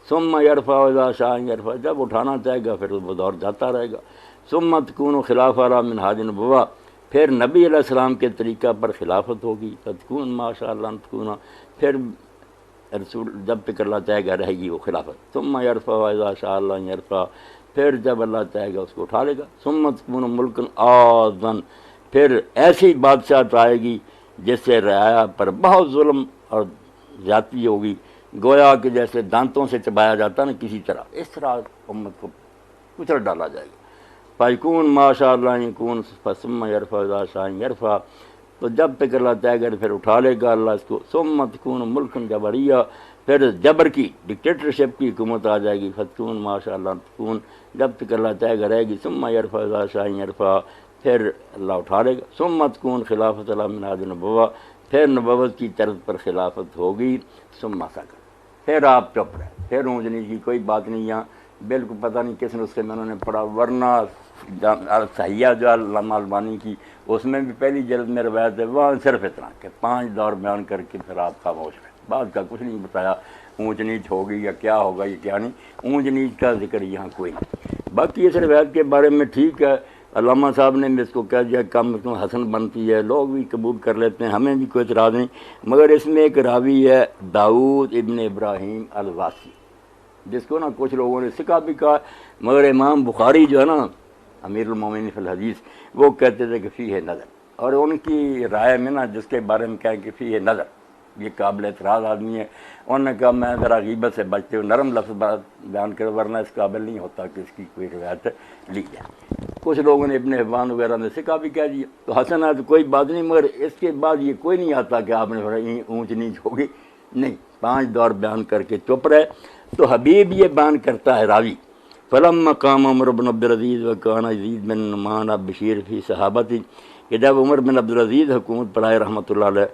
ثم یرفع اذا شاء یرفع، جب اٹھانا چاہے گا پھر وہ دور جاتا رہے گا، ثم تکون خلافہ علی منہاج نبوہ، پھر نبی علیہ السلام کے طریقہ پر خلافت ہوگی، فتکون ما شاء اللہ ان تکون، پھر رسول جب تک اللہ چاہے گا رہے گی وہ خلافت، ثم یرفع اذا شاء اللہ یرفع، پھر جب اللہ چاہے گا اس کو اٹھا لے گا، ثم تکون ملکا عاضا، پھر ایسی بادشاہت آئے گی جس سے رعایا پر بہت ظلم اور زیادتی ہوگی، گویا کہ جیسے دانتوں سے چبایا جاتا نا کسی طرح، اس طرح امت کو کچل ڈالا جائے گا۔ فیکون ما شاء اللہ یکون ثم یرفع اذا شاء یرفع، تو جب تک اللہ چاہے گا پھر اٹھا لے گا اللہ اس کو، ثم تکون ملکا جبریہ، پھر جبر کی ڈکٹیٹرشپ کی حکومت آ جائے گی، فتکون ما شاء اللہ تکون، جب تک اللہ چاہے گا رہے گی، ثم یرفع اذا شاء یرفع، پھر اللہ اٹھا لے گا، ثم تکون خلافت علی منہاج نبوہ، پھر نبوت کی طرز پر خلافت ہوگی، ثم سکت، پھر آپ چپ رہے، پھر اونچ نیچ کی کوئی بات نہیں، یہاں بالکل پتہ نہیں کس نسخے میں انہوں نے پڑھا، ورنہ صحیحہ جو علامہ البانی کی اس میں بھی پہلی جلد میں روایت ہے، وہاں صرف اتنا کہ 5 دور بیان کر کے پھر آپ خاموش رہے، بعد کا کچھ نہیں بتایا، اونچ نیچ ہوگی یا کیا ہوگا یا کیا نہیں، اونچ نیچ کا ذکر یہاں کوئی نہیں۔ باقی اس روایت کے بارے میں ٹھیک ہے علامہ صاحب نے بھی اس کو کہہ دیا کم از کم حسن بنتی ہے، لوگ بھی قبول کر لیتے ہیں، ہمیں بھی کوئی اعتراض نہیں، مگر اس میں ایک راوی ہے داؤد ابن ابراہیم الواسی، جس کو نا کچھ لوگوں نے ثقہ بھی کہا، مگر امام بخاری جو ہے نا امیر المومنین فی الحدیث، وہ کہتے تھے کہ فیہ نظر، اور ان کی رائے میں نا جس کے بارے میں کہیں کہ فیہ نظر، یہ قابل اعتراض آدمی ہے، انہوں نے کہا میں ذرا غیبت سے بچتے ہوئے نرم لفظ بیان کروں، ورنہ اس قابل نہیں ہوتا کہ اس کی کوئی روایت لی جائے۔ کچھ لوگوں نے ابن حبان وغیرہ نے ثقہ بھی کہہ دیا، تو حسن ہے تو کوئی بات نہیں، مگر اس کے بعد یہ کوئی نہیں آتا کہ آپ نے اونچ نیچ ہوگی، نہیں، 5 دور بیان کر کے چپ رہے۔ تو حبیب یہ بیان کرتا ہے راوی، فلما قام عمر بن عبدالعزیز وکان یزید بن نعمان بشیر فی صحابتی، کہ جب عمر بن عبدالعزیز حکومت پڑھائے رحمۃ اللہ علیہ،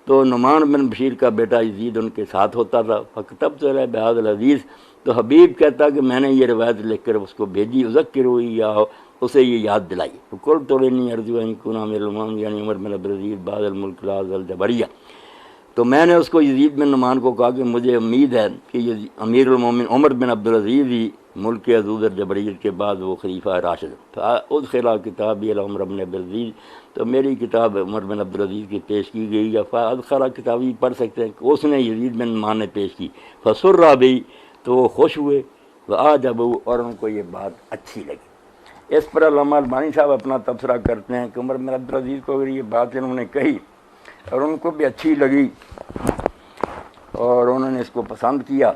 تو نعمان بن بشیر کا بیٹا یزید ان کے ساتھ ہوتا تھا، فکتبت علیہ بہذا الحدیث، تو حبیب کہتا کہ میں نے یہ روایت لکھ کر اس کو بھیجی، اذکرہ یا اسے یہ یاد دلائی، تو کل تو لینی ارجو ان کون امیر المومنین یعنی عمر بن عبدالعزیز بعد الملک لاز الجبریہ، تو میں نے اس کو یزید بن نعمان کو کہا کہ مجھے امید ہے کہ یہ امیر المومنین عمر بن عبدالعزیز ہی ملک عزوز الجبریت کے بعد وہ خلیفہ راشد، فادخلا کتابی علی عمر بن عبدالعزیز، تو میری کتاب عمر بن عبدالعزیز کی پیش کی گئی، یا فادخلا کتابی پڑھ سکتے ہیں کہ اس نے یزید بن نعمان نے پیش کی، فسر بھی، تو وہ خوش ہوئے، وعجبوا، اور ان کو یہ بات اچھی لگی۔ اس پر علامہ البانی صاحب اپنا تبصرہ کرتے ہیں کہ عمر بن عبدالعزیز کو اگر یہ بات انہوں نے کہی اور ان کو بھی اچھی لگی اور انہوں نے اس کو پسند کیا،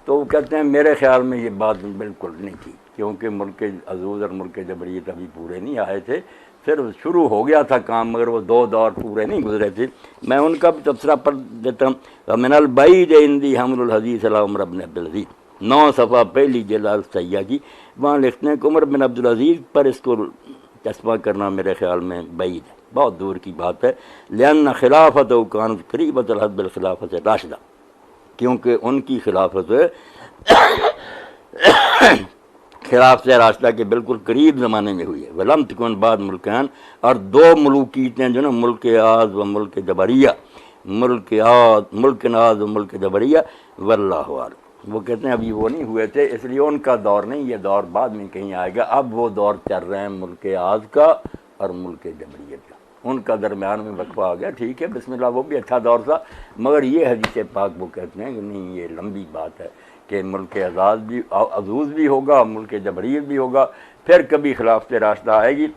تو وہ کہتے ہیں میرے خیال میں یہ بات بالکل نہیں تھی، کیونکہ ملک عزوز اور ملک جبریت ابھی پورے نہیں آئے تھے، صرف شروع ہو گیا تھا کام، مگر وہ 2 دور پورے نہیں گزرے تھے۔ میں ان کا بھی تبصرہ پڑھ دیتا ہوں، وَمِنَ الْبَعِيدِ عِنْدِي حَمْلُ الْحَدِيثِ عَلَىٰ عمر بن عبدالعزیز، 9 صفحہ پہلی جلد السیہ کی، وہاں لکھتے ہیں کہ عمر بن عبدالعزیز پر اس کو چسپاں کرنا میرے خیال میں بعید ہے، بہت دور کی بات ہے، لِأَنَّ خِلَافَتَهُ كَانَتْ قَرِيبَةَ الْعَهْدِ بِالْخِلَافَةِ الرَّاشِدَةِ، کیونکہ ان کی خلافت خلافت راشدہ کے بالکل قریب زمانے میں ہوئی ہے، وَلَمْ تَكُنْ بَعْدُ مُلْكَانِ، اور 2 ملوکیتیں جو نا ملک عاد و ملک جبریہ، ملک ناز و ملک جبریہ، واللہ اعلم، وہ کہتے ہیں ابھی وہ نہیں ہوئے تھے، اس لیے ان کا دور نہیں، یہ دور بعد میں کہیں آئے گا، اب وہ دور چل رہے ہیں ملک عاد کا اور ملک جبریت کا، ان کا درمیان میں وقفہ آ گیا، ٹھیک ہے بسم اللہ، وہ بھی اچھا دور تھا، مگر یہ حدیث پاک وہ کہتے ہیں کہ نہیں، یہ لمبی بات ہے کہ ملک عزوز بھی ہوگا، ملک جبریت بھی ہوگا، پھر کبھی خلافت راشدہ آئے گی،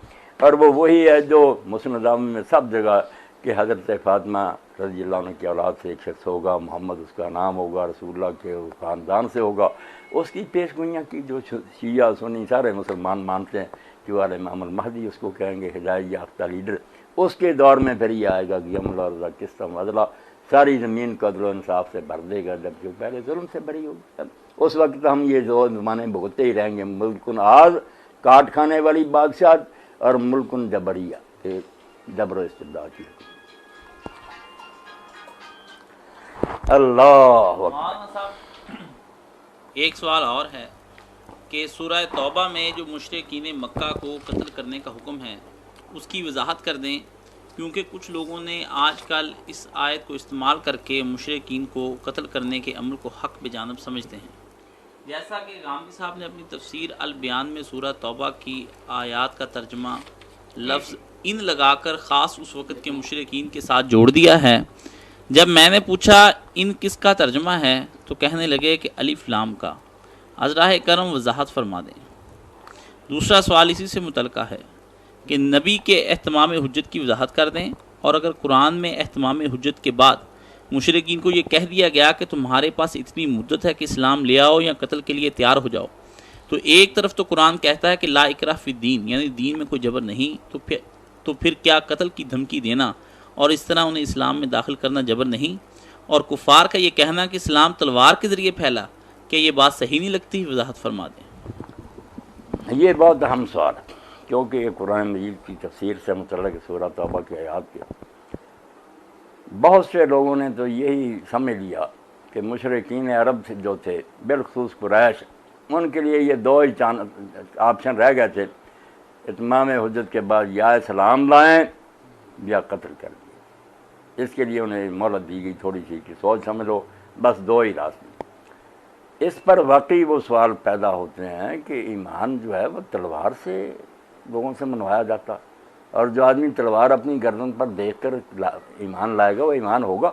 اور وہ وہی ہے جو مسند احمد میں سب جگہ کہ حضرت فاطمہ رضی اللہ عنہ کی اولاد سے ایک شخص ہوگا، محمد اس کا نام ہوگا، رسول اللہ کے خاندان سے ہوگا، اس کی پیش گوئیاں کی جو شیعہ سنی سارے مسلمان مانتے ہیں کہ وہ امام المہدی اس کو کہیں گے، ہدایت یافتہ لیڈر، اس کے دور میں پھر یہ آئے گا کہ یم اللہ رضا قسطم عدلہ، ساری زمین کو عدل و انصاف سے بھر دے گا، جبکہ پہلے ظلم سے بری ہوگی، اس وقت ہم یہ 2 زمانے بھگتتے ہی رہیں گے، ملکن عاد کاٹ کھانے والی بادشاہ اور ملکن جبریہ کہ جبر و استبداد کی۔ اللہ مولانا صاحب ایک سوال اور ہے کہ سورہ توبہ میں جو مشرکین مکہ کو قتل کرنے کا حکم ہے اس کی وضاحت کر دیں، کیونکہ کچھ لوگوں نے آج کل اس آیت کو استعمال کر کے مشرکین کو قتل کرنے کے عمل کو حق بجانب سمجھتے ہیں، جیسا کہ غامدی صاحب نے اپنی تفسیر البیان میں سورہ توبہ کی آیات کا ترجمہ لفظ ان لگا کر خاص اس وقت کے مشرکین کے ساتھ جوڑ دیا ہے۔ جب میں نے پوچھا ان کس کا ترجمہ ہے تو کہنے لگے کہ الف لام کا، ازراہ کرم وضاحت فرما دیں۔ دوسرا سوال اسی سے متعلقہ ہے کہ نبی کے اہتمام حجت کی وضاحت کر دیں، اور اگر قرآن میں اہتمام حجت کے بعد مشرکین کو یہ کہہ دیا گیا کہ تمہارے پاس اتنی مدت ہے کہ اسلام لے آؤ یا قتل کے لیے تیار ہو جاؤ، تو ایک طرف تو قرآن کہتا ہے کہ لا اکراہ فی الدین، یعنی دین میں کوئی جبر نہیں، تو پھر کیا قتل کی دھمکی دینا اور اس طرح انہیں اسلام میں داخل کرنا جبر نہیں؟ اور کفار کا یہ کہنا کہ اسلام تلوار کے ذریعے پھیلا، کہ یہ بات صحیح نہیں لگتی؟ وضاحت فرما دیں۔ یہ بہت اہم سوال ہے، کیونکہ یہ قرآن مجید کی تفسیر سے متعلق سورہ توبہ کی آیات کے بہت سے لوگوں نے تو یہی سمجھ لیا کہ مشرکین عرب جو تھے بالخصوص قریش، ان کے لیے یہ 2 ہی آپشن رہ گئے تھے، اتمام حجت کے بعد یا اسلام لائیں یا قتل کر دیں، اس کے لیے انہیں مہلت دی گئی تھوڑی سی کہ سوچ سمجھ لو، بس 2 ہی راستے۔ اس پر واقعی وہ سوال پیدا ہوتے ہیں کہ ایمان جو ہے وہ تلوار سے لوگوں سے منوایا جاتا، اور جو آدمی تلوار اپنی گردن پر دیکھ کر ایمان لائے گا وہ ایمان ہوگا،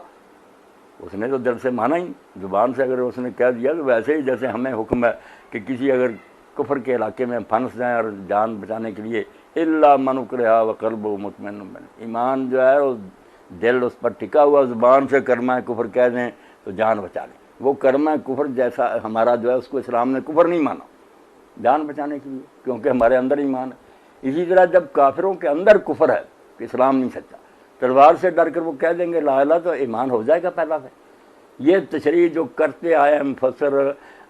اس نے تو دل سے مانا ہی، زبان سے اگر اس نے کہہ دیا تو ویسے ہی جیسے ہمیں حکم ہے کہ کسی اگر کفر کے علاقے میں پھنس جائیں اور جان بچانے کے لیے الا من اکرہ وقلبہ مطمئن بالایمان، ایمان جو ہے وہ دل اس پر ٹکا ہوا، زبان سے کلمہ کفر کہہ دیں تو جان بچا لیں، وہ کلمہ کفر جیسا ہمارا جو ہے اس کو اسلام نے کفر نہیں مانا جان بچانے کے لیے، کیونکہ ہمارے اندر ایمان ہے۔ اسی طرح جب کافروں کے اندر کفر ہے کہ اسلام نہیں سچا، تلوار سے ڈر کر وہ کہہ دیں گے لا الہ تو ایمان ہو جائے گا پہلا سے۔ یہ تشریح جو کرتے آئے ہیں مفسر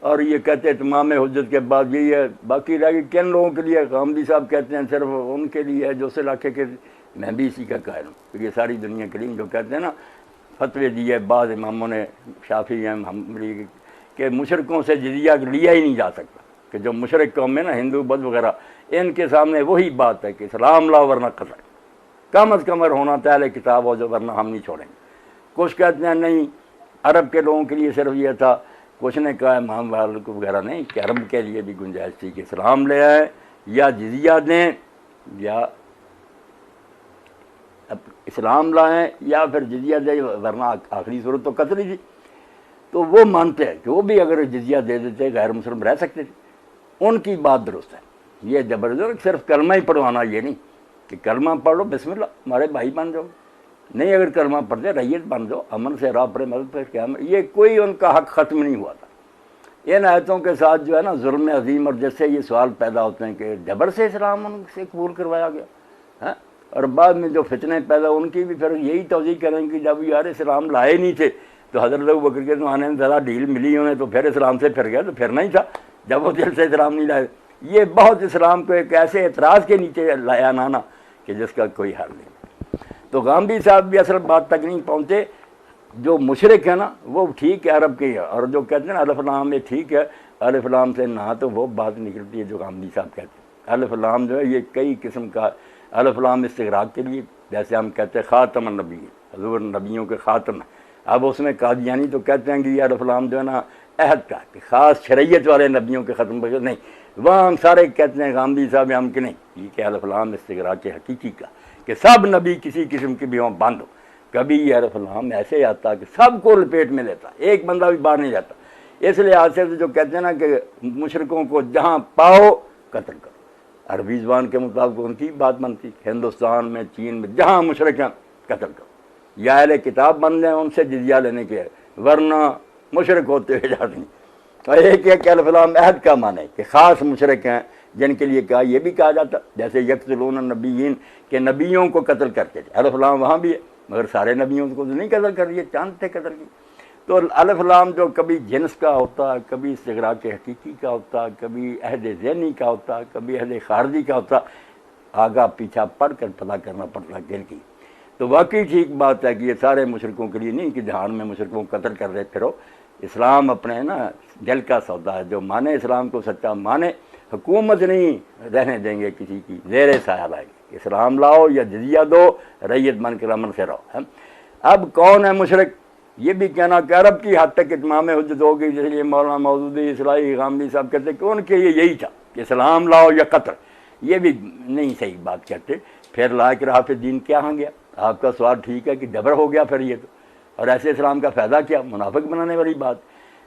اور یہ کہتے ہیں تمام حجت کے بعد یہی ہے، باقی رہ گئی کن لوگوں کے لیے؟ غامدی صاحب کہتے ہیں صرف ان کے لیے ہے جو اس علاقے کے، میں بھی اسی کا قائل ہوں، یہ ساری دنیا کے لیے جو کہتے ہیں نا فتوے دیے بعض اماموں نے، شافعی ہیں حنبلی، کہ مشرکوں سے جزیہ لیا ہی نہیں جا سکتا، کہ جو مشرک قوم میں نا ہندو بدھ وغیرہ، ان کے سامنے وہی بات ہے کہ اسلام لاؤ ورنہ قتل، کم از کم ہونا اہل کتاب ہو جو، ورنہ ہم نہیں چھوڑیں گے۔ کچھ کہتے ہیں نہیں عرب کے لوگوں کے لیے صرف یہ تھا، کچھ نے کہا امام والک وغیرہ نہیں کہ عرب کے لیے بھی گنجائش تھی کہ اسلام لے آئے یا جزیہ دیں یا اسلام لائیں یا پھر جزیہ دیں، ورنہ آخری صورت تو قتل ہی تھی۔ تو وہ مانتے ہیں کہ وہ بھی اگر جزیہ دے دیتے غیر مسلم رہ سکتے تھے، ان کی بات درست ہے۔ یہ زبردست صرف کلمہ ہی پڑھوانا یہ نہیں کہ کلمہ پڑھ لو بسم اللہ ہمارے بھائی بن جاؤ، نہیں اگر کلمہ پڑھتے ریت بن جاؤ، امن سے راہ پر مدد پر قیام، یہ کوئی ان کا حق ختم نہیں ہوا تھا۔ ان آیتوں کے ساتھ جو ہے نا ظلم عظیم، اور جیسے یہ سوال پیدا ہوتے ہیں کہ جبر سے اسلام ان سے قبول کروایا گیا ہے، اور بعد میں جو فتنے پیدا ان کی بھی پھر یہی توضیح کریں کہ جب یار اسلام لائے نہیں تھے تو حضرت ابوبکر کے زمانے میں زیادہ ڈھیل ملی انہیں تو پھر اسلام سے پھر گیا، تو پھرنا ہی تھا جب وہ دل سے اسلام نہیں لائے۔ یہ بہت اسلام کو ایک ایسے اعتراض کے نیچے لایا نانا کہ جس کا کوئی حل نہیں۔ تو غامدی صاحب بھی اصل بات تک نہیں پہنچے، جو مشرک ہے نا وہ ٹھیک ہے عرب کے، اور جو کہتے ہیں نا الف لام یہ ٹھیک ہے، الف لام سے نہ تو وہ بات نکلتی ہے جو غامدی صاحب کہتے ہیں۔ الف لام جو ہے یہ کئی قسم کا، الف لام استغراق کے لیے، جیسے ہم کہتے ہیں خاتم النبی، حضور نبیوں کے خاتم ہے، اب اس میں قادیانی تو کہتے ہیں کہ یہ الف لام جو ہے نا عہد کا کہ خاص شریعت والے نبیوں کے ختم پر نہیں، وہاں ہم سارے کہتے ہیں غامدی صاحب ہم کہ نہیں، یہ کہ الف لام استغراق کے حقیقی کا کہ سب نبی کسی قسم کی بھی ہوں بند ہو، کبھی یہ الف لام ایسے آتا کہ سب کو لپیٹ میں لیتا، ایک بندہ بھی باہر نہیں جاتا۔ اس لحاظ سے جو کہتے ہیں نا کہ مشرکوں کو جہاں پاؤ قتل کرو، عربی زبان کے مطابق ان کی بات بنتی، ہندوستان میں چین میں جہاں مشرک ہیں قتل کرو، یا اہل کتاب بن جائیں ان سے جزیہ لینے کے، ورنہ مشرک ہوتے ہوئے جاتے ہیں۔ اور ایک ہے کہ الف لام عہد کا معنی ہے کہ خاص مشرک ہیں جن کے لیے کہا، یہ بھی کہا جاتا جیسے یقتلون النبیین کہ نبیوں کو قتل کرتے تھے، الف لام وہاں بھی ہے مگر سارے نبیوں کو تو نہیں قتل کر دیے، چاند تھے قتل کی۔ تو الف لام جو کبھی جنس کا ہوتا، کبھی استغراق حقیقی کا ہوتا، کبھی عہد ذہنی کا ہوتا، کبھی عہد خارجی کا ہوتا، آگاہ پیچھا پڑھ کر پتہ کرنا پڑتا دل کی۔ تو واقعی ٹھیک بات ہے کہ یہ سارے مشرکوں کے لیے نہیں کہ جہان میں مشرکوں کو قتل کر رہے پھرو، اسلام اپنے نا دل کا سودا ہے، جو مانے اسلام کو سچا مانے، حکومت نہیں رہنے دیں گے کسی کی، زیر سایہ لائیں گے، اسلام لاؤ یا جزیہ دو، ریت بن کر امن سے رہو۔ اب کون ہے مشرک؟ یہ بھی کہنا کہ عرب کی حد تک اتمام حجت ہوگی، اس لیے مولانا مودودی اصلاحی غامدی صاحب کہتے ہیں کہ ان کے لیے یہی تھا کہ اسلام لاؤ یا قتل، یہ بھی نہیں صحیح بات کہتے۔ پھر لا کے راہ پہ دین کیا ہاں گیا؟ آپ کا سوال ٹھیک ہے کہ جبر ہو گیا پھر یہ تو، اور ایسے اسلام کا فائدہ کیا؟ منافق بنانے والی بات۔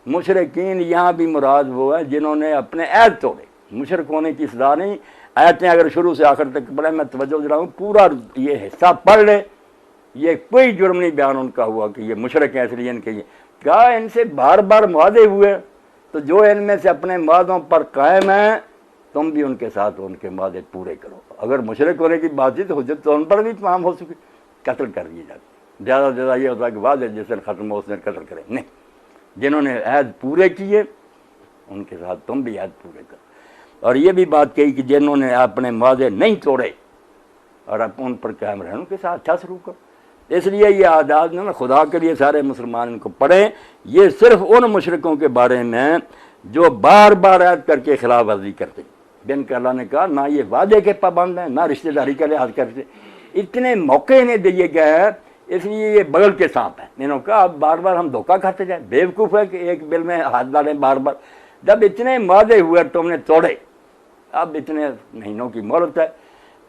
مشرکین یہاں بھی مراد وہ ہیں جنہوں نے اپنے عہد توڑے، مشرک ہونے کی صدا نہیں۔ آیتیں اگر شروع سے آخر تک پڑھیں، میں توجہ دلاؤں پورا یہ حصہ پڑھ لیں، یہ کوئی جرم نہیں بیان ان کا ہوا کہ یہ مشرک ہیں اس لیے ان کے، یہ کہا ان سے بار بار معاہدے ہوئے، تو جو ان میں سے اپنے معاہدوں پر قائم ہیں تم بھی ان کے ساتھ ان کے معاہدے پورے کرو۔ اگر مشرک ہونے کی بات تھی تو حجت تو ان پر بھی تمام ہو چکی، قتل کر دیے جاتے۔ زیادہ سے زیادہ یہ ہوتا ہے کہ واضح جس دن ختم ہو اس دن قتل کریں، نہیں، جنہوں نے عہد پورے کیے ان کے ساتھ تم بھی عہد پورے کرو۔ اور یہ بھی بات کہی کہ جنہوں نے اپنے معاہدے نہیں توڑے اور ان پر قائم رہنے ان کے ساتھ اچھا سلوک کرو۔ اس لیے یہ عادات نا خدا کے لیے سارے مسلمان ان کو پڑھیں، یہ صرف ان مشرکوں کے بارے میں جو بار بار عہد کر کے خلاف ورزی کرتے، جن کا اللہ نے کہا نہ یہ وعدے کے پابند ہیں نہ رشتہ داری کا لحاظ کرتے، اتنے موقع انہیں دیے گئے ہیں، اس لیے یہ بغل کے سانپ ہیں۔ انہوں نے کہا اب بار بار ہم دھوکہ کھاتے جائیں، بیوقوف ہے کہ ایک بل میں ہاتھ ڈالیں بار بار، جب اتنے وعدے ہوئے تم نے توڑے، اب اتنے مہینوں کی مہلت ہے.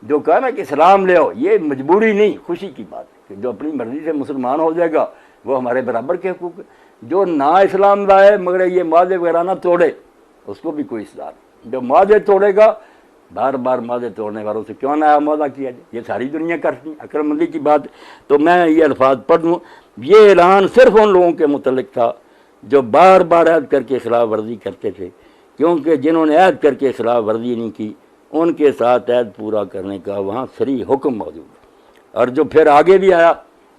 جو کہا نا کہ اسلام لے آؤ، یہ مجبوری نہیں، خوشی کی بات ہے کہ جو اپنی مرضی سے مسلمان ہو جائے گا وہ ہمارے برابر کے حقوق ہے. جو نہ اسلام لائے مگر یہ معاہدے وغیرہ نہ توڑے اس کو بھی کوئی اصلاح نہیں. جو معاہدے توڑے گا، بار بار معاہدے توڑنے والوں سے کیوں نہ معاہدہ کیا جائے؟ یہ ساری دنیا کرتی ہے، عقل مندی کی بات. تو میں یہ الفاظ پڑھ دوں، یہ اعلان صرف ان لوگوں کے متعلق تھا جو بار بار عہد کر کے خلاف ورزی کرتے تھے، کیونکہ جنہوں نے عہد کر کے خلاف ورزی نہیں کی ان کے ساتھ عہد پورا کرنے کا وہاں صریح حکم موجود ہے. اور جو پھر آگے بھی آیا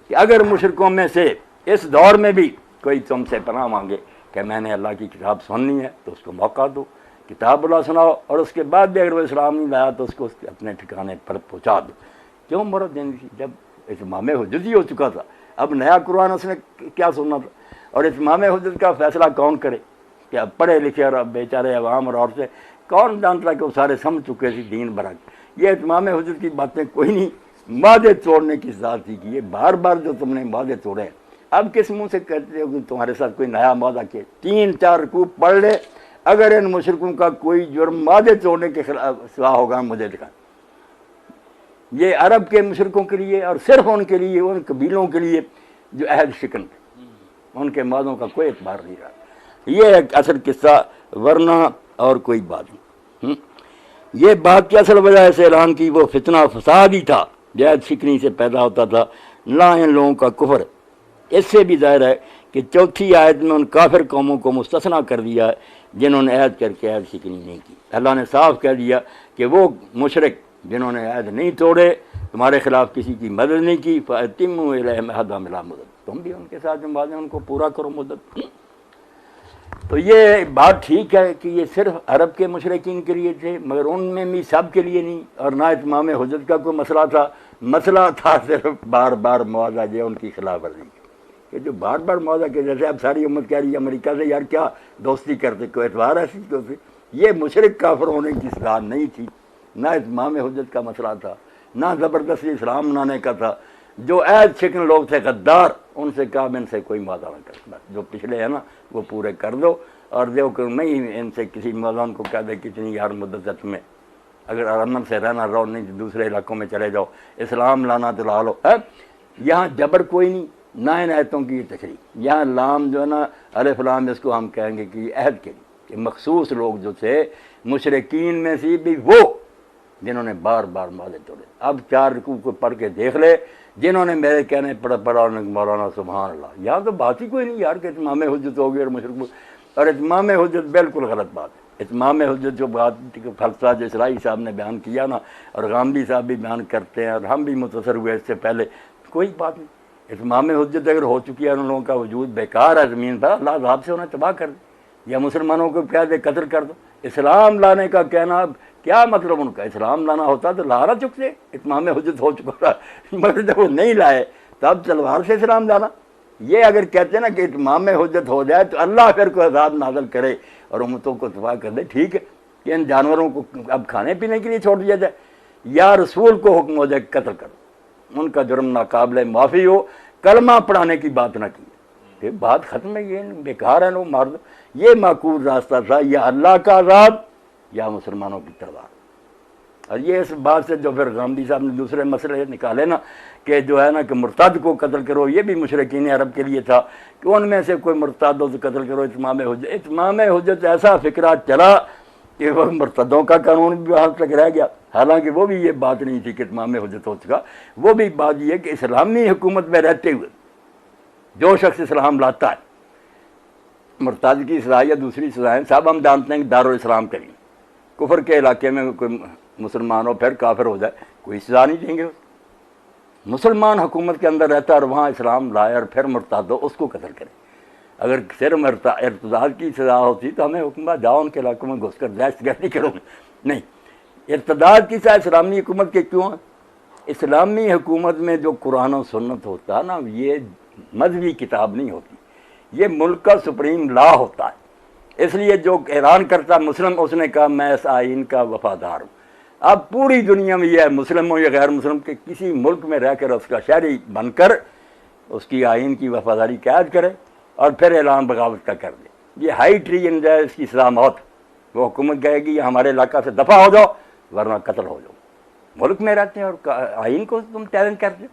کہ اگر مشرکوں میں سے اس دور میں بھی کوئی تم سے پناہ مانگے کہ میں نے اللہ کی کتاب سننی ہے تو اس کو موقع دو، کتاب اللہ سناؤ، اور اس کے بعد بھی اگر وہ اسلام نہیں لایا تو اس کو اپنے ٹھکانے پر پہنچا دو. کیوں مہلت دینی تھی جب اتمام حجت ہی ہو چکا تھا؟ اب نیا قرآن اس نے کیا سننا تھا؟ اور اتمام حجت کا فیصلہ کون کرے؟ کہ اب پڑھے لکھے اور اب بیچارے عوام اور عورتیں کون جانتا کہ وہ سارے سمجھ چکے تھے دین بھر. یہ اتمام حجت کی باتیں کوئی نہیں، معاہدے توڑنے کی ذات تھی کہ یہ بار بار جو تم نے معاہدے توڑے ہیں، اب کس منہ سے کہتے ہو کہ تمہارے ساتھ کوئی نیا معاہدہ کیا؟ 3-4 رکوع پڑھ لے، اگر ان مشرکوں کا کوئی جرم معاہدے توڑنے کے خلاف سوا ہوگا مجھے دکھائیں. یہ عرب کے مشرکوں کے لیے اور صرف ان کے لیے، ان قبیلوں کے لیے جو عہد شکن تھے، ان کے معاہدوں کا کوئی اعتبار نہیں رہا. یہ ایک اصل قصہ، ورنہ اور کوئی بات نہیں. یہ بات کی اصل وجہ سے اعلان کی وہ فتنہ فساد ہی تھا جو عہد شکنی سے پیدا ہوتا تھا، نہ ان لوگوں کا کفر. اس سے بھی ظاہر ہے کہ چوتھی آیت میں ان کافر قوموں کو مستثنیٰ کر دیا ہے جنہوں نے عہد کر کے عہد شکنی نہیں کی. اللہ نے صاف کہہ دیا کہ وہ مشرک جنہوں نے عہد نہیں توڑے، تمہارے خلاف کسی کی مدد نہیں کی، فَأَتِمُّوا إِلَيْهِمْ عَهْدَهُمْ بِلَا مُدَّۃٍ، تم بھی ان کے ساتھ جو وعدے ان کو پورا کرو مدت. تو یہ بات ٹھیک ہے کہ یہ صرف عرب کے مشرکین کے لیے تھے، مگر ان میں بھی سب کے لیے نہیں، اور نہ اتمام حجت کا کوئی مسئلہ تھا. مسئلہ تھا صرف بار بار معاہدہ جو ان کی خلاف ورزی کہ جو بار بار معاہدہ کہ جیسے اب ساری امت کہہ رہی ہے امریکہ سے یار کیا دوستی کرتے، کوئی اعتبار ایسی تو یہ مشرک کافر ہونے کی صلاح نہیں تھی، نہ اتمام حجت کا مسئلہ تھا، نہ زبردستی اسلام لانے کا تھا. جو عہد شکن لوگ تھے غدار، ان سے کہا ان سے کوئی معاہدہ نہ کرنا، جو پچھلے ہیں نا وہ پورے کر دو، اور دیو کہ نہیں ان سے کسی مولانا کو کہہ دے کتنی یار مدت ہے تمہیں، اگر امن سے رہنا رہو، نہیں دوسرے علاقوں میں چلے جاؤ، اسلام لانا تو لا لو. یہاں جبر کوئی نہیں، نہ ان آیتوں کی تشریح. یہاں لام جو ہے نا الف لام، اس کو ہم کہیں گے کہ عہد کے لیے کہ مخصوص لوگ جو تھے مشرکین میں سے بھی وہ جنہوں نے بار بار معاہدے توڑے. اب 4 رکوع کو پڑھ کے دیکھ لے جنہوں نے میرے کہنے پڑھا مولانا سبحان اللہ. یہاں تو بات ہی کوئی نہیں یار کہ اتمام حجت ہو گئی اور مشرک، اور اتمام حجت بالکل غلط بات ہے. اتمام حجت جو بات فلسفہ جو اسرائیل صاحب نے بیان کیا نا، اور غامدی صاحب بھی بیان کرتے ہیں اور ہم بھی متاثر ہوئے اس سے پہلے، کوئی بات نہیں. اتمام حجت اگر ہو چکی ہے ان لوگوں کا وجود بیکار ہے زمین پر، اللہ عذاب سے انہیں تباہ کر دے، یا مسلمانوں کو کہہ دے قتل کر دو. اسلام لانے کا کہنا کیا مطلب؟ ان کا اسلام لانا ہوتا تو لا نہ چکتے، اتمام حجت ہو چکا تھا، مگر جب وہ نہیں لائے تب تلوار سے اسلام لانا. یہ اگر کہتے ہیں نا کہ اتمام حجت ہو جائے تو اللہ پھر کوئی عذاب نازل کرے اور امتوں کو تباہ کر دے، ٹھیک ہے کہ ان جانوروں کو اب کھانے پینے کے لیے چھوڑ دیا جائے، یا رسول کو حکم ہو جائے قتل کرو، ان کا جرم ناقابل معافی ہو، کلمہ پڑھانے کی بات نہ کی، کہ بات ختم ہے، یہ بیکار ہے، لوگ مار دو. یہ معقول راستہ تھا، یا اللہ کا عذاب یا مسلمانوں کی تلوار. اور یہ اس بات سے جو پھر غامدی صاحب نے دوسرے مسئلے نکالے نا کہ جو ہے نا کہ مرتد کو قتل کرو، یہ بھی مشرکین عرب کے لیے تھا کہ ان میں سے کوئی مرتد ہو تو قتل کرو. اتمام حجت، اتمام حجت ایسا فکرہ چلا کہ وہ مرتدوں کا قانون بھی وہاں تک رہ گیا، حالانکہ وہ بھی یہ بات نہیں تھی کہ اتمام حجت ہو چکا. وہ بھی بات یہ ہے کہ اسلامی حکومت میں رہتے ہوئے جو شخص اسلام لاتا ہے، مرتد کی سزا یا دوسری سزائیں صاحب ہم جانتے ہیں کہ دارالاسلام کریں، کفر کے علاقے میں کوئی مسلمان ہو پھر کافر ہو جائے کوئی سزا نہیں دیں گے. مسلمان حکومت کے اندر رہتا ہے اور وہاں اسلام لائے اور پھر مرتد ہو اس کو قتل کرے. اگر صرف ارتداد کی سزا ہوتی تو ہمیں حکم جاؤ ان کے علاقوں میں گھس کر دہشت گردی کرو گے، نہیں. ارتداد کی سزا اسلامی حکومت کے کیوں ہے؟ اسلامی حکومت میں جو قرآن و سنت ہوتا ہے نا، یہ مذہبی کتاب نہیں ہوتی، یہ ملک کا سپریم لا ہوتا ہے. اس لیے جو اعلان کرتا مسلم، اس نے کہا میں اس آئین کا وفادار ہوں. اب پوری دنیا میں یہ ہے، مسلم ہو یا غیر مسلم، کے کسی ملک میں رہ کر اس کا شہری بن کر اس کی آئین کی وفاداری قید کرے اور پھر اعلان بغاوت کا کر دے. یہ ہائی ٹریجن جو ہے اس کی سزا موت، وہ حکومت کہے گی ہمارے علاقہ سے دفع ہو جاؤ ورنہ قتل ہو جاؤ. ملک میں رہتے ہیں اور آئین کو تم چیلنج کرتے ہو.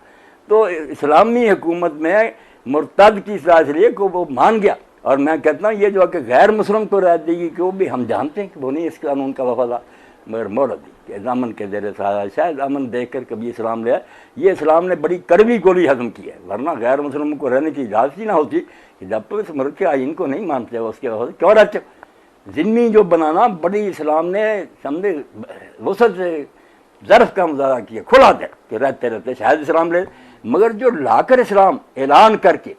تو اسلامی حکومت میں مرتد کی سزا اس لیے کہ وہ مان گیا. اور میں کہتا ہوں یہ جو کہ غیر مسلم کو رعایت دے گی کہ وہ بھی ہم جانتے ہیں کہ وہ نہیں اس قانون کا وفادار, مگر مولوی کہ امن کے زیر سایہ شاید امن دیکھ کر کبھی اسلام لیا. یہ اسلام نے بڑی کڑوی گولی ہضم کی ہے, ورنہ غیر مسلموں کو رہنے کی اجازت ہی نہ ہوتی کہ جب تک اس ملک کے آئین کو نہیں مانتے اس کے وجہ سے کیوں رہتے. ذمہ جو بنانا بڑی اسلام نے سمجھے وسعت سے ظرف کا مظاہرہ کیا, کھلا دے کہ رہتے رہتے شاید اسلام لے. مگر جو لا کر اسلام اعلان کر کے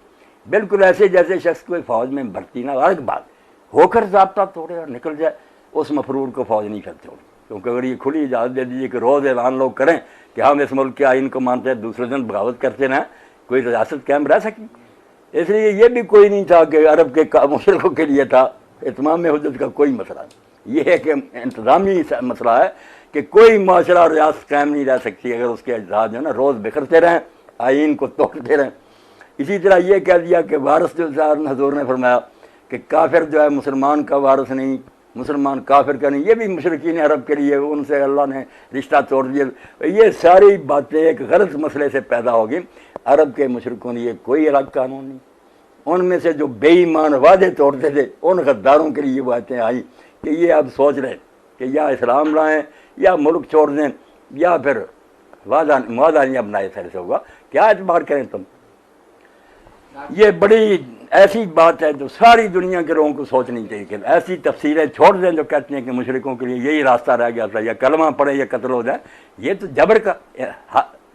بالکل ایسے جیسے شخص کوئی فوج میں بھرتی نہ الگ بات ہو کر ضابطہ توڑے اور نکل جائے, اس مفرور کو فوج نہیں کرتے ہوگی. کیونکہ اگر یہ کھلی اجازت دے دیجیے کہ روز اعلان لوگ کریں کہ ہم اس ملک کے آئین کو مانتے ہیں, دوسرے دن بغاوت کرتے رہیں, کوئی ریاست قائم رہ سکی. اس لیے یہ بھی کوئی نہیں تھا کہ عرب کے مشرقوں کے لیے تھا اتمام حجت کا کوئی مسئلہ نہیں. یہ ہے کہ انتظامی مسئلہ ہے کہ کوئی معاشرہ اور ریاست قائم نہیں رہ سکتی اگر اس کے اجزاء جو ہے نا روز بکھرتے رہیں, آئین کو توڑتے رہیں. اسی طرح یہ کہہ دیا کہ وارث جو حضور نے فرمایا کہ کافر جو ہے مسلمان کا وارث نہیں, مسلمان کافر کا نہیں, یہ بھی مشرکین عرب کے لیے ان سے اللہ نے رشتہ توڑ دیا. یہ ساری باتیں ایک غلط مسئلے سے پیدا ہوگی. عرب کے مشرکوں نے یہ کوئی الگ قانون نہیں. ان میں سے جو بے ایمان وعدے توڑتے تھے ان غداروں کے لیے یہ باتیں آئیں کہ یہ اب سوچ رہے کہ یا اسلام لائیں یا ملک چھوڑ دیں یا پھر وعدہ نہیں اپنائے سر سے ہوگا, کیا اعتبار کریں تم. یہ بڑی ایسی بات ہے جو ساری دنیا کے لوگوں کو سوچنی چاہیے کہ ایسی تفسیریں چھوڑ دیں جو کہتے ہیں کہ مشرکوں کے لیے یہی راستہ رہ گیا تھا, یا کلمہ پڑھے یا قتل ہو جائے. یہ تو جبر کا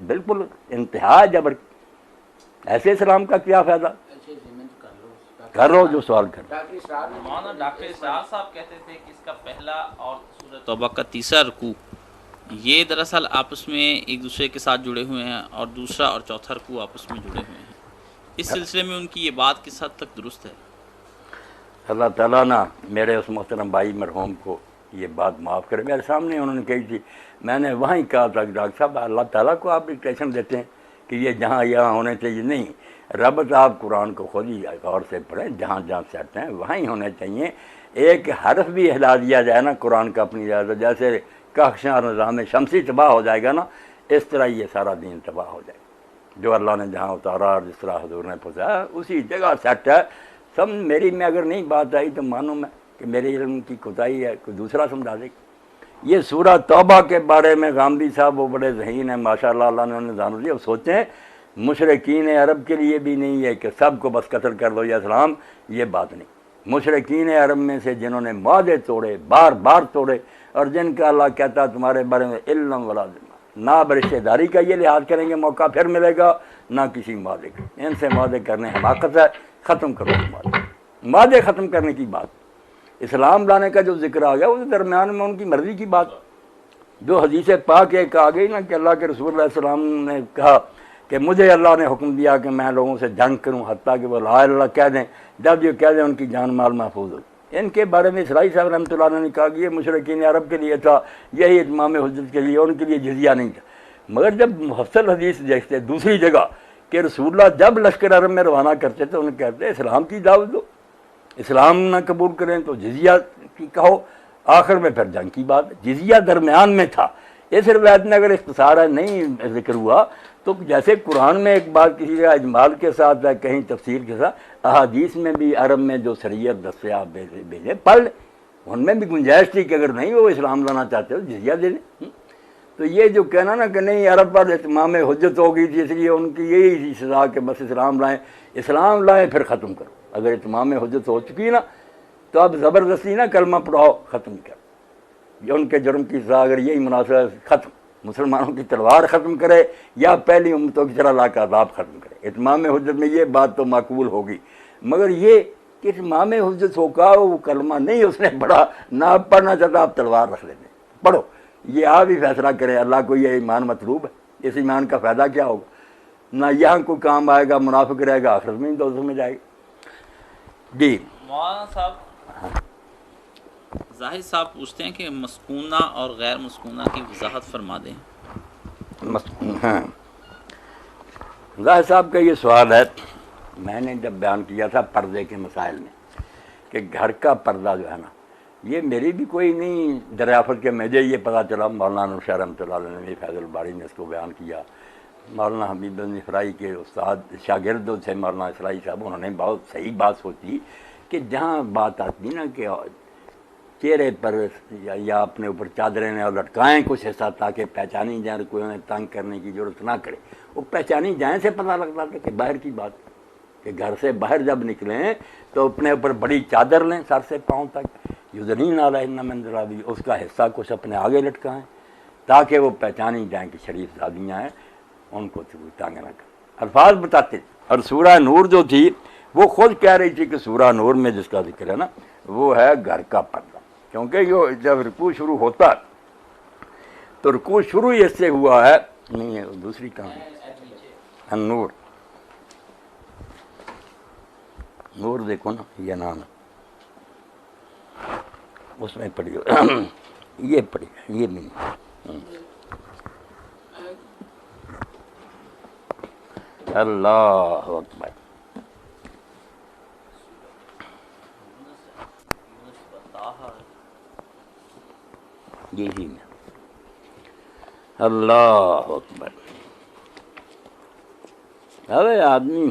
بالکل انتہا جبر. ایسے اسلام کا کیا فائدہ. کر لو جو سوال کر. مولانا ڈاکٹر اسرار صاحب کہتے تھے کہ اس کا پہلا اور سورہ توبہ کا تیسرا رکوع یہ دراصل آپس میں ایک دوسرے کے ساتھ جڑے ہوئے ہیں اور دوسرا اور چوتھا رکوع آپس میں جڑے ہوئے ہیں. اس سلسلے میں ان کی یہ بات کس حد تک درست ہے؟ اللہ تعالیٰ نا میرے اس محترم بھائی مرحوم کو یہ بات معاف کرے. میرے سامنے انہوں نے کہی تھی, میں نے وہیں کہا تھا کہ ڈاکٹر صاحب اللہ تعالیٰ کو آپ ڈکٹیشن دیتے ہیں کہ یہ جہاں یہاں ہونے چاہیے. نہیں, رب آپ قرآن کو خود ہی غور سے پڑھیں, جہاں جہاں چاہتے ہیں وہیں ہونے چاہیے. ایک حرف بھی ہلا دیا جائے نا قرآن کا اپنی اجازت, جیسے کہکشاں نظام شمسی تباہ ہو جائے گا نا, اس طرح یہ سارا دین تباہ ہو جائے گا. جو اللہ نے جہاں اتارا اور جس طرح حضور نے پہنچایا اسی جگہ سیٹ ہے. سب میری میں اگر نہیں بات آئی تو مانوں میں کہ میرے علم کی کوتاہی ہے, کوئی دوسرا سمجھا دے. یہ سورہ توبہ کے بارے میں غامدی صاحب وہ بڑے ذہین ہیں ماشاء اللہ, اللہ نے انہیں جان دیا. سوچیں مشرکین عرب کے لیے بھی نہیں ہے کہ سب کو بس قتل کر دو یا اسلام, یہ بات نہیں. مشرکین عرب میں سے جنہوں نے معاہدے توڑے, بار بار توڑے, اور جن کا اللہ کہتا تمہارے بارے میں علم ولا ذمہ, نہ برشتہ داری کا یہ لحاظ کریں گے موقع پھر ملے گا, نہ کسی معاہدے کا. ان سے معاہدے کرنے حماقت ہے, ختم کرو معاہدے ختم کرنے کی بات. اسلام لانے کا جو ذکر آ گیا وہ درمیان میں ان کی مرضی کی بات. جو حدیث پاک ایک آ گئی نا کہ اللہ کے رسول علیہ السلام نے کہا کہ مجھے اللہ نے حکم دیا کہ میں لوگوں سے جنگ کروں حتیٰ کہ وہ لا الہ الا اللہ کہہ دیں, جب یہ کہہ دیں ان کی جان مال محفوظ ہو. ان کے بارے میں اسرائی صاحب رحمۃ اللہ نے کہا کہ یہ مشرکین عرب کے لیے تھا, یہی اتمام حجت کے لیے, ان کے لیے جزیہ نہیں تھا. مگر جب مفصل حدیث دیکھتے دوسری جگہ کہ رسول اللہ جب لشکر عرب میں روانہ کرتے تھے انہیں کہتے اسلام کی دعوت دو, اسلام نہ قبول کریں تو جزیہ کی کہو. آخر میں پھر جنگ کی بات, جزیہ درمیان میں تھا. اس روایت میں اگر اختصار ہے نہیں ذکر ہوا تو جیسے قرآن میں ایک بات کسی جگہ اجمال کے ساتھ ہے, کہیں تفسیر کے ساتھ, احادیث میں بھی عرب میں جو شریعت دستے آپ بھیجے پڑھ لیں, ان میں بھی گنجائش تھی کہ اگر نہیں وہ اسلام لانا چاہتے ہو جزیہ دے دیں. تو یہ جو کہنا نا کہ نہیں عرب پر اتمام حجت ہو گئی تھی اس لیے ان کی یہی سزا کہ بس اسلام لائیں پھر ختم کرو. اگر اتمام حجت ہو چکی نا تو اب زبردستی نہ کلمہ پڑھاؤ ختم کرو. یہ ان کے جرم کی سزا اگر یہی مناسب ہے ختم, مسلمانوں کی تلوار ختم کرے یا پہلی امتوں کی طرح لا کا عذاب ختم کرے. اتمام حجت میں یہ بات تو معقول ہوگی, مگر یہ کہ اتمام حجت ہوگا وہ کلمہ نہیں اس نے پڑھا, نہ پڑھنا چاہتا آپ تلوار رکھ لیتے پڑھو. یہ آپ ہی فیصلہ کریں, اللہ کو یہ ایمان مطلوب ہے, اس ایمان کا فائدہ کیا ہوگا, نہ یہاں کوئی کام آئے گا, منافق رہے گا, آخرت میں دوزخ میں جائے گا. جی مولانا صاحب, زاہد صاحب پوچھتے ہیں کہ مسکونہ اور غیر مسکونہ کی وضاحت فرما دیں. ہاں, زاہد صاحب کا یہ سوال ہے. میں نے جب بیان کیا تھا پردے کے مسائل میں کہ گھر کا پردہ جو ہے نا یہ میری بھی کوئی نہیں دریافت کہ مجھے یہ پتہ چلا، مولانا نور شاہ رحمۃ اللہ علیہ نے فیض الباری نے اس کو بیان کیا، مولانا حمید بن اسرائی کے استاد شاگرد تھے مولانا اسرائی صاحب، انہوں نے بہت صحیح بات سوچی کہ جہاں بات آتی نا کہ چہرے پر یا اپنے اوپر چادریں اور لٹکائیں کچھ ایسا تاکہ پہچانی جائیں، کوئی انہیں تنگ کرنے کی ضرورت نہ کرے، وہ پہچانی جائیں سے پتہ لگتا تھا کہ باہر کی بات، کہ گھر سے باہر جب نکلیں تو اپنے اوپر بڑی چادر لیں سر سے پاؤں تک، یدنین علیہن من جلابیبہن، اس کا حصہ کچھ اپنے آگے لٹکائیں تاکہ وہ پہچانی جائیں کہ شریف زادیاں ہیں، ان کو تنگ نہ کریں۔ الفاظ بتاتے تھے۔ اور سورہ نور جو تھی وہ خود کہہ رہی تھی کہ سورہ نور میں جس کا ذکر ہے نا وہ ہے گھر کا پردہ، کیونکہ یہ جب رکوع شروع ہوتا تو رکوع شروع اس سے ہوا ہے، نہیں ہے دوسری کہاں نور، نور دیکھو نا یہ نام ہے، اس میں پڑھی یہ پڑھی یہ بھی اللہ اکبر، یہی میں اللہ اکبر۔ ارے آدمی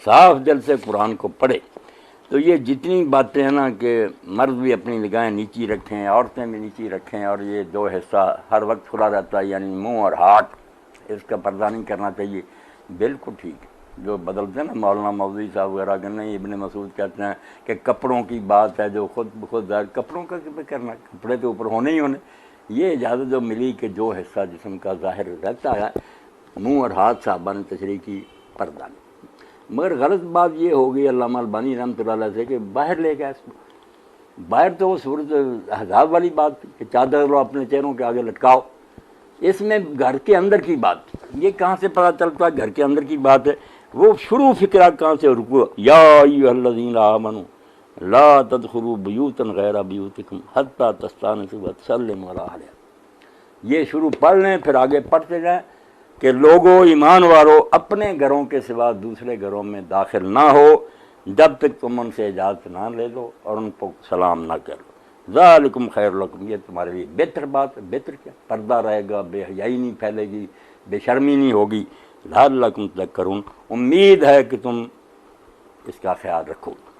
صاف دل سے قرآن کو پڑھے تو یہ جتنی باتیں ہیں نا کہ مرد بھی اپنی نگاہیں نیچی رکھیں، عورتیں بھی نیچی رکھیں، اور یہ دو حصہ ہر وقت کھلا رہتا ہے یعنی منہ اور ہاتھ، اس کا پردہ نہیں کرنا چاہیے، بالکل ٹھیک ہے۔ جو بدلتے ہیں نا مولانا مودودی صاحب وغیرہ کے، نہیں ابن مسعود کہتے ہیں کہ کپڑوں کی بات ہے جو خود بخود ظاہر، کپڑوں کا کرنا، کپڑے تو اوپر ہونے ہی ہونے، یہ اجازت جو ملی کہ جو حصہ جسم کا ظاہر رہتا ہے منہ اور ہاتھ صحابہ نے تشریح کی پردہ نہیں، مگر غلط بات یہ ہو گئی علامہ البانی رحمۃ اللہ علیہ سے کہ باہر لے گیا اس کو، باہر تو وہ صورت احزاب والی بات تھی کہ چادر لو اپنے چہروں کے آگے لٹکاؤ، اس میں گھر کے اندر کی بات تھی، یہ کہاں سے پتہ چلتا ہے گھر کے اندر کی بات ہے؟ وہ شروع فکرہ کہاں سے رکو، یا ایھا الذین آمنوا لا تدخلوا بیوتا غیر بیوتکم حتی تستأنسوا وتسلموا علی اہلہا، یہ شروع پڑھ لیں پھر آگے پڑھتے جائیں کہ لوگوں ایمان والو اپنے گھروں کے سوا دوسرے گھروں میں داخل نہ ہو جب تک تم ان سے اجازت نہ لے لو اور ان کو سلام نہ کر لو، ذالکم خیر لکم، یہ تمہارے لیے بہتر بات ہے، بہتر کیا، پردہ رہے گا، بے حیائی نہیں پھیلے گی، بے شرمی نہیں ہوگی، لعلکم تذکرون، امید ہے کہ تم اس کا خیال رکھو گے۔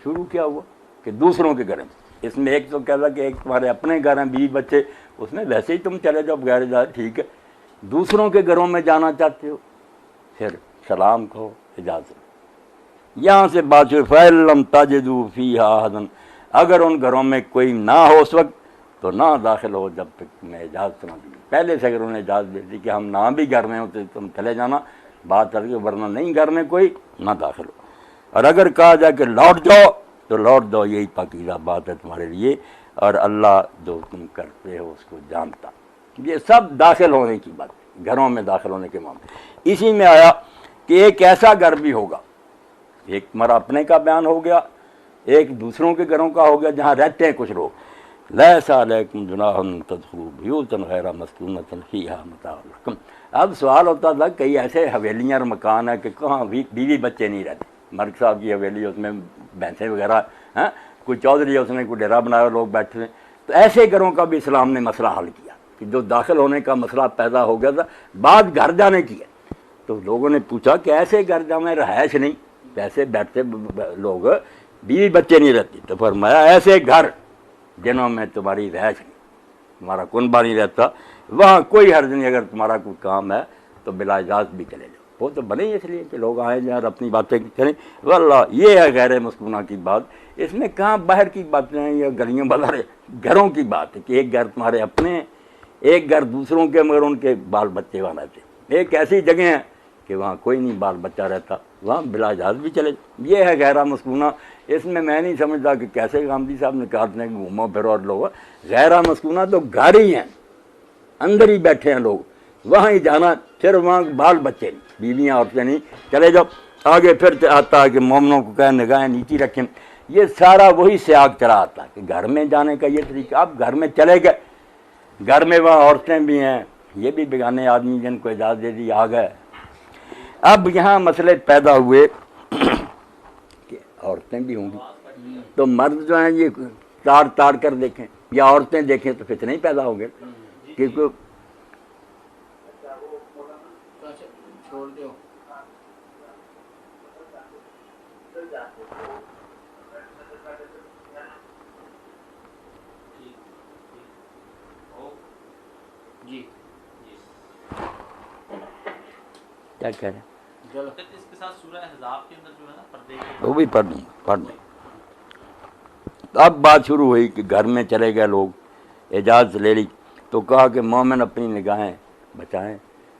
شروع کیا ہوا کہ دوسروں کے گھر میں، اس میں ایک تو کہتا کہ ایک تمہارے اپنے گھر ہیں بیوی بچے، اس میں ویسے ہی تم چلے جاؤ غیر جا، ٹھیک ہے، دوسروں کے گھروں میں جانا چاہتے ہو پھر سلام کہو، اجازت۔ یہاں سے بات ہوئی فَإِن لَّمْ تَجِدُوا فِيهَا أَحَدًا، اگر ان گھروں میں کوئی نہ ہو اس وقت تو نہ داخل ہو جب تک تمہیں اجازت نہ دی، پہلے سے اگر انہیں اجازت دے دی کہ ہم نہ بھی گھر میں ہوں تو تم چلے جانا، بات کر کے، ورنہ نہیں گھر میں کوئی نہ داخل ہو، اور اگر کہا جائے کہ لوٹ جاؤ تو لوٹ دو، یہی پاکیزہ بات ہے تمہارے لیے، اور اللہ جو تم کرتے ہو اس کو جانتا۔ یہ سب داخل ہونے کی بات، گھروں میں داخل ہونے کے معاملے۔ اسی میں آیا کہ ایک ایسا گھر بھی ہوگا، ایک تمہارا اپنے کا بیان ہو گیا، ایک دوسروں کے گھروں کا ہو گیا جہاں رہتے ہیں کچھ لوگ، لیس علیکم جناح ان تدخلوا بیوتا غیر مسکونۃ فیہا متاع لکم۔ اب سوال ہوتا تھا کئی ایسے حویلیاں اور مکان ہیں کہ کہاں بیوی بچے نہیں رہتے، مرگ صاحب کی حویلی، اس میں بھینسیں وغیرہ ہیں، کوئی چودھری ہے اس نے کوئی ڈیرا بنایا لوگ بیٹھے ہیں، تو ایسے گھروں کا بھی اسلام نے مسئلہ حل کیا کہ جو داخل ہونے کا مسئلہ پیدا ہو گیا تھا، بات گھر جانے کی ہے، تو لوگوں نے پوچھا کہ ایسے گھر جہاں میں رہائش نہیں، ایسے بیٹھتے لوگ بیوی بچے نہیں رہتے، تو فرمایا ایسے گھر جنہوں میں تمہاری رہائش نہیں، تمہارا کنبہ نہیں رہتا، وہاں کوئی حرج نہیں، اگر تمہارا کوئی کام ہے تو بلا اجازت بھی چلے جاؤ، وہ تو بنے ہی اس لیے کہ لوگ آئیں جائیں اور اپنی باتیں کریں، واللہ یہ ہے غیر مسکونہ کی بات، اس میں کہاں باہر کی باتیں ہیں یا گلیوں بازاریں، گھروں کی بات ہے کہ ایک گھر تمہارے اپنے ہیں، ایک گھر دوسروں کے مگر ان کے بال بچے وہاں رہتے، ایک ایسی جگہ ہے کہ وہاں کوئی نہیں بال بچہ رہتا، وہاں بلا اجازت بھی چلے، یہ ہے غیر مسکونہ۔ اس میں نہیں سمجھتا کہ کیسے گاندھی صاحب نے کہا کہ گھومو پھرو اور لوگ، غیر مسکونہ تو گھر ہی ہیں، اندر ہی بیٹھے ہیں لوگ، وہاں ہی جانا، پھر وہاں بال بچے نہیں، بیویاں عورتیں نہیں، چلے جاؤ۔ آگے پھر آتا ہے کہ مومنوں کو کہیں نگاہیں نیچی رکھیں، یہ سارا وہی سیاق چلا آتا ہے کہ گھر میں جانے کا یہ طریقہ، اب گھر میں چلے گئے، گھر میں وہاں عورتیں بھی ہیں، یہ بھی بیگانے آدمی جن کو اجازت دے دی آ گئے۔ اب یہاں مسئلے پیدا ہوئے کہ عورتیں بھی ہوں گی تو مرد جو ہیں یہ تار تار کر دیکھیں یا عورتیں دیکھیں تو فتنے ہی پیدا ہوں گے، کیونکہ چھوڑ دو۔ جی کیا کہہ رہے ہیں؟ اس کے ساتھ سورہ احزاب کے اندر جو ہے نا پردے وہ بھی پڑھ دیں۔ اب بات شروع ہوئی کہ گھر میں چلے گئے لوگ، اجازت لے لی تو کہا کہ مومن اپنی نگاہیں بچائیں،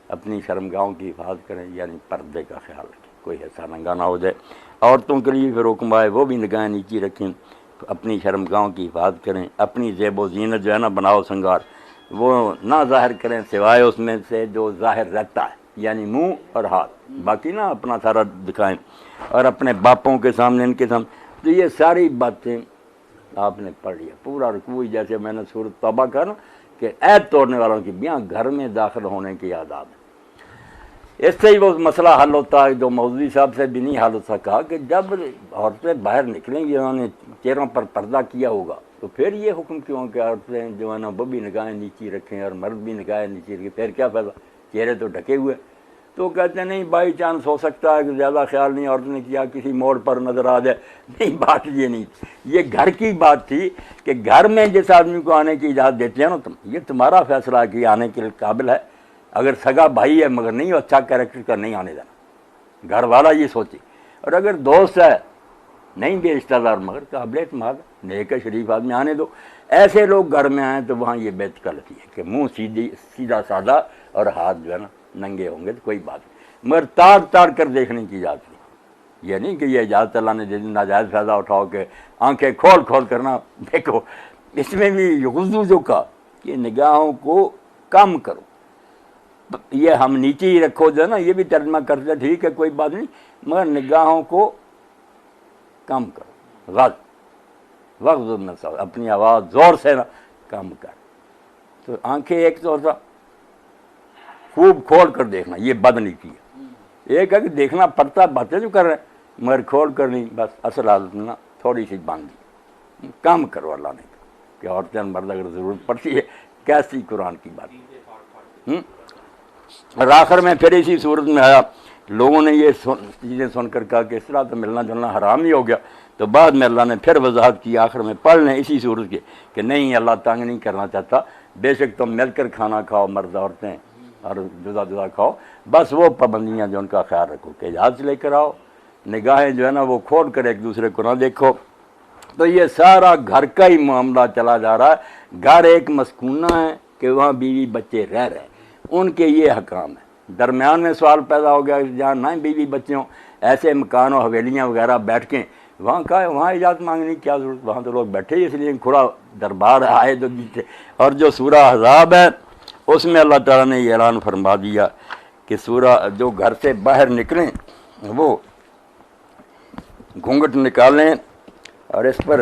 اپنی شرمگاہوں کی حفاظت کریں، یعنی پردے کا خیال رکھیں، کوئی ایسا ننگا نہ ہو جائے۔ عورتوں کے لیے پھر حکم آئے وہ بھی نگاہیں نیچی رکھیں، اپنی شرمگاہوں کی حفاظت کریں، اپنی زیب و زینت جو ہے نا بناؤ سنگار وہ نہ ظاہر کریں سوائے اس میں سے جو ظاہر رہتا ہے، یعنی منہ اور ہاتھ، باقی نہ اپنا سارا دکھائیں، اور اپنے باپوں کے سامنے، ان کے سامنے۔ تو یہ ساری باتیں آپ نے پڑھ لیا پورا رکوع، جیسے میں نے سورۃ توبہ کہا نا کہ عہد توڑنے والوں کی بیاں گھر میں داخل ہونے کی آداب ہے۔ اس سے ہی وہ مسئلہ حل ہوتا ہے جو مودودی صاحب سے بھی نہیں حل ہوتا، کہا کہ جب عورتیں باہر نکلیں گی، انہوں نے چہروں پر پردہ کیا ہوگا، تو پھر یہ حکم کیوں کہ عورتیں جو ہے نا وہ بھی نگاہیں نیچی رکھیں اور مرد بھی نگاہیں نیچی رکھیں، پھر کیا فائدہ، چہرے تو ڈھکے ہوئے۔ تو کہتے ہیں نہیں بائی چانس ہو سکتا ہے کہ زیادہ خیال نہیں عورت نے کیا، کسی موڑ پر نظر آ جائے، نہیں بات یہ نہیں، یہ گھر کی بات تھی کہ گھر میں جس آدمی کو آنے کی اجازت دیتے ہیں نا تم، یہ تمہارا فیصلہ ہے کہ آنے کے قابل ہے، اگر سگا بھائی ہے مگر نہیں اچھا کیریکٹر کا نہیں آنے دینا، گھر والا یہ سوچے، اور اگر دوست ہے نہیں بھی رشتہ دار مگر قابل اعتماد نیک شریف آدمی آنے دو۔ ایسے لوگ گھر میں آئیں تو وہاں یہ بیت غلطی ہے کہ منہ سیدھا سادہ اور ہاتھ جو ہے نا ننگے ہوں گے تو کوئی بات نہیں، مگر تار تار کر دیکھنے کی اجازت نہیں، یہ نہیں کہ یہ اجازت اللہ نے دے دی ناجائز فائدہ اٹھاؤ کہ آنکھیں کھول کھول کرنا دیکھو۔ اس میں بھی یغضوا جو کہا کہ نگاہوں کو کم کرو، یہ ہم نیچے ہی رکھو جو ہے نا، یہ بھی ترجمہ کرتے ٹھیک ہے کوئی بات نہیں، مگر نگاہوں کو کم کرو، وغض من صوت، اپنی آواز زور سے نہ کم کر۔ تو آنکھیں ایک تو ہوتا خوب کھول کر دیکھنا، یہ بد نہیں کیا، ایک ہے کہ دیکھنا پڑتا باتیں جو کر رہے ہیں مگر کھول کر نہیں، بس اصل حالت میں تھوڑی سی باندھی، کم کرو اللہ نے کہ عورتیں مرد اگر ضرورت پڑتی ہے، کیسی قرآن کی بات۔ اور آخر میں پھر اسی صورت میں آیا، لوگوں نے یہ چیزیں سن کر کہا کہ اس طرح تو ملنا جلنا حرام ہی ہو گیا، تو بعد میں اللہ نے پھر وضاحت کی آخر میں پڑھ لیں اسی صورت کے کہ نہیں اللہ تنگ نہیں کرنا چاہتا، بے شک تم مل کر کھانا کھاؤ مرد عورتیں اور جدا جدا کھاؤ، بس وہ پابندیاں جو ان کا خیال رکھو کہ اجازت لے کر آؤ، نگاہیں جو ہے نا وہ کھول کر ایک دوسرے کو نہ دیکھو۔ تو یہ سارا گھر کا ہی معاملہ چلا جا رہا ہے، گھر ایک مسکونہ ہے کہ وہاں بیوی بچے رہ رہے ہیں، ان کے یہ حکام ہے۔ درمیان میں سوال پیدا ہو گیا جہاں نہ بیوی بچے ہوں، ایسے مکان و حویلیاں وغیرہ بیٹھ کے وہاں کا وہاں اجازت مانگنے کی کیا ضرورت، وہاں تو لوگ بیٹھے ہی اس لیے کھلا دربار آئے تو جیتے۔ اور جو سورہ احزاب ہے اس میں اللہ تعالیٰ نے یہ اعلان فرما دیا کہ سورہ جو گھر سے باہر نکلیں وہ گھونگھٹ نکالیں، اور اس پر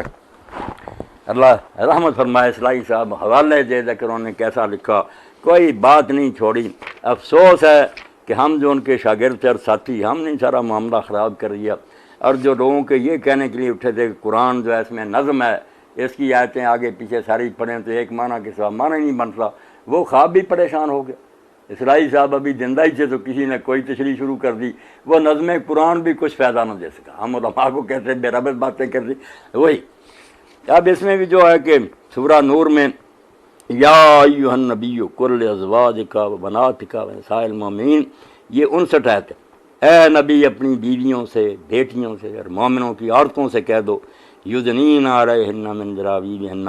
اللہ رحمت فرمائے اصلاحی صاحب حوالے دے دے کر انہوں نے کیسا لکھا، کوئی بات نہیں چھوڑی۔ افسوس ہے کہ ہم جو ان کے شاگرد تھے اور ساتھی، ہم نے سارا معاملہ خراب کر دیا، اور جو لوگوں کے یہ کہنے کے لیے اٹھے تھے کہ قرآن جو ہے اس میں نظم ہے، اس کی آیتیں آگے پیچھے ساری پڑھیں تو ایک معنی کے سوا معنی نہیں بنتا، وہ خواب بھی پریشان ہو گیا۔ اصلاحی صاحب ابھی زندہ ہی تھے تو کسی نے کوئی تشریح شروع کر دی، وہ نظم قرآن بھی کچھ فائدہ نہ دے سکا، ہم علماء کو کہتے بے ربط باتیں کر دی وہی۔ اب اس میں بھی جو ہے کہ سورہ نور میں یا ایھا النبی قل لازواجک و بناتک و نساء المؤمنین، یہ 59 آیت ہے۔ اے نبی اپنی بیویوں سے، بیٹیوں سے اور مومنوں کی عورتوں سے کہہ دو یدنین علیہن من جلابیبہن،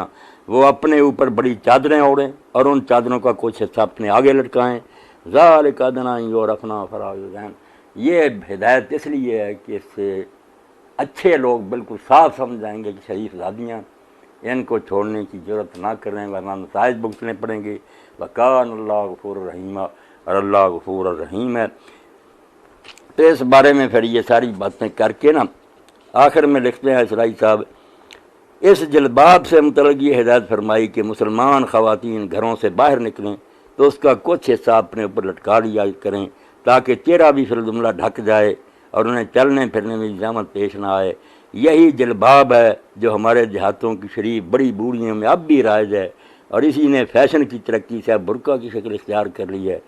وہ اپنے اوپر بڑی چادریں اوڑھیں اور ان چادروں کا کچھ حصہ اپنے آگے لٹکائیں، ذالک ادنیٰ ان یعرفن فلا یؤذین۔ یہ ہدایت اس لیے ہے کہ اس سے اچھے لوگ بالکل صاف سمجھ جائیں گے کہ شریف زادیاں ان کو چھوڑنے کی ضرورت نہ کریں ورنہ نتائج بھگتنے پڑیں گے۔ وکان اللہ غفور الرحیم، اور اللہ غفور الرحیم ہے۔ تو اس بارے میں پھر یہ ساری باتیں کر کے نا آخر میں لکھتے ہیں اصلاحی صاحب، اس جلباب سے متعلق یہ ہدایت فرمائی کہ مسلمان خواتین گھروں سے باہر نکلیں تو اس کا کچھ حصہ اپنے اوپر لٹکا لیا کریں تاکہ چہرہ بھی فی الجملہ ڈھک جائے اور انہیں چلنے پھرنے میں زحمت پیش نہ آئے، یہی جلباب ہے جو ہمارے دیہاتوں کی شریف بڑی بوڑھیوں میں اب بھی رائج ہے، اور اسی نے فیشن کی ترقی سے اب برقع کی شکل اختیار کر لی ہے۔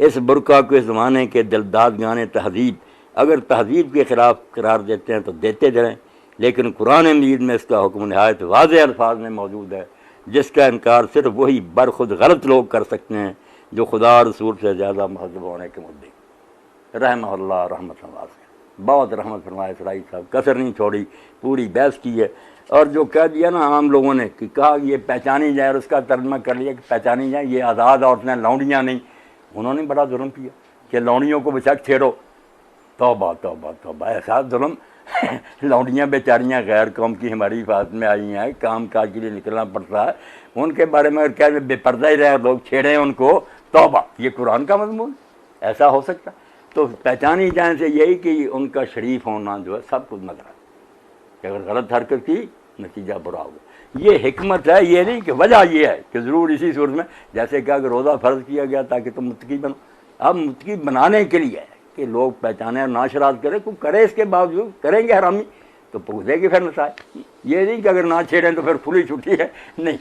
اس برقع کو اس زمانے کے دلداد گانے تہذیب اگر تہذیب کے خلاف قرار دیتے ہیں تو دیتے جائیں، لیکن قرآن مجید میں اس کا حکم نہایت واضح الفاظ میں موجود ہے، جس کا انکار صرف وہی برخود غلط لوگ کر سکتے ہیں جو خدا رسول سے زیادہ مہذب ہونے کے مدعی۔ رحمہ اللہ رحمت اللہ سے بہت رحمت فرمائے اسرائیل صاحب، کسر نہیں چھوڑی، پوری بحث کی ہے، اور جو کہہ دیا نا عام لوگوں نے کہ کہا یہ پہچانی جائے، اور اس کا ترجمہ کر لیا کہ پہچانی جائیں، یہ آزاد عورتیں لونڈیاں نہیں، انہوں نے بڑا ظلم کیا کہ لونڈیوں کو بچک چھیڑو۔ توبہ توبہ توبہ، ایسا ظلم لونڈیاں بیچاریاں غیر قوم کی ہماری حفاظت میں آئی ہیں، کام کاج کے لیے نکلنا پڑتا ہے، ان کے بارے میں اگر کہہ بے پردہ ہی رہے لوگ چھیڑیں ان کو، توبہ، یہ قرآن کا مضمون ایسا ہو سکتا؟ تو پہچانی جائیں سے یہی کہ ان کا شریف ہونا جو ہے سب کچھ نظر آئے کہ اگر غلط حرکت کی نتیجہ برا ہوگا۔ یہ حکمت ہے، یہ نہیں کہ وجہ یہ ہے کہ ضرور اسی صورت میں جیسے کہ اگر روزہ فرض کیا گیا تاکہ تم متقی بنو، اب متقی بنانے کے لیے ہے کہ لوگ پہچانے اور ناشرات کرے، کوئی کرے اس کے باوجود کریں گے حرامی تو پہنچے گی پھر نتائج۔ یہ نہیں کہ اگر نہ چھیڑیں تو پھر کھلی چھٹی ہے، نہیں،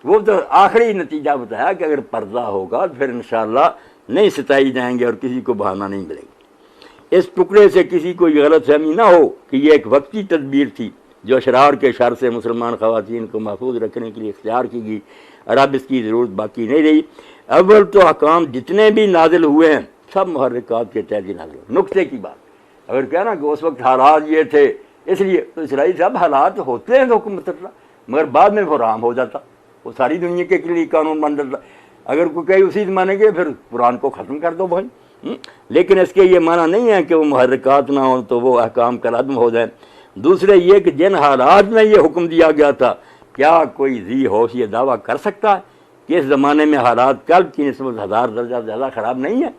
وہ تو آخری نتیجہ بتایا کہ اگر پردہ ہوگا پھر انشاءاللہ نہیں ستائی جائیں گے اور کسی کو بہانہ نہیں ملے گی۔ اس ٹکڑے سے کسی کو یہ غلط فہمی نہ ہو کہ یہ ایک وقتی تدبیر تھی جو اشرار کے شر سے مسلمان خواتین کو محفوظ رکھنے کے لیے اختیار کی گئی، اور اب اس کی ضرورت باقی نہیں رہی۔ اول تو احکام جتنے بھی نازل ہوئے ہیں سب محرکات کے تحت نازل ہوئے۔ نقطے کی بات اگر کہنا کہ اس وقت حالات یہ تھے اس لیے، تو اسرائیل صاحب حالات ہوتے ہیں تو حکومت اللہ، مگر بعد میں وہ رام ہو جاتا، وہ ساری دنیا کے لیے قانون بن جاتا۔ اگر کوئی کہیں اسی زمانے کے پھر قرآن کو ختم کر دو بھائی، لیکن اس کے یہ معنی نہیں ہے کہ وہ محرکات نہ ہوں تو وہ احکام کل عدم ہو جائیں۔ دوسرے یہ کہ جن حالات میں یہ حکم دیا گیا تھا، کیا کوئی ذی ہوش یہ دعویٰ کر سکتا ہے کہ اس زمانے میں حالات کل کی نسبت 1000 درجہ زیادہ خراب نہیں ہے؟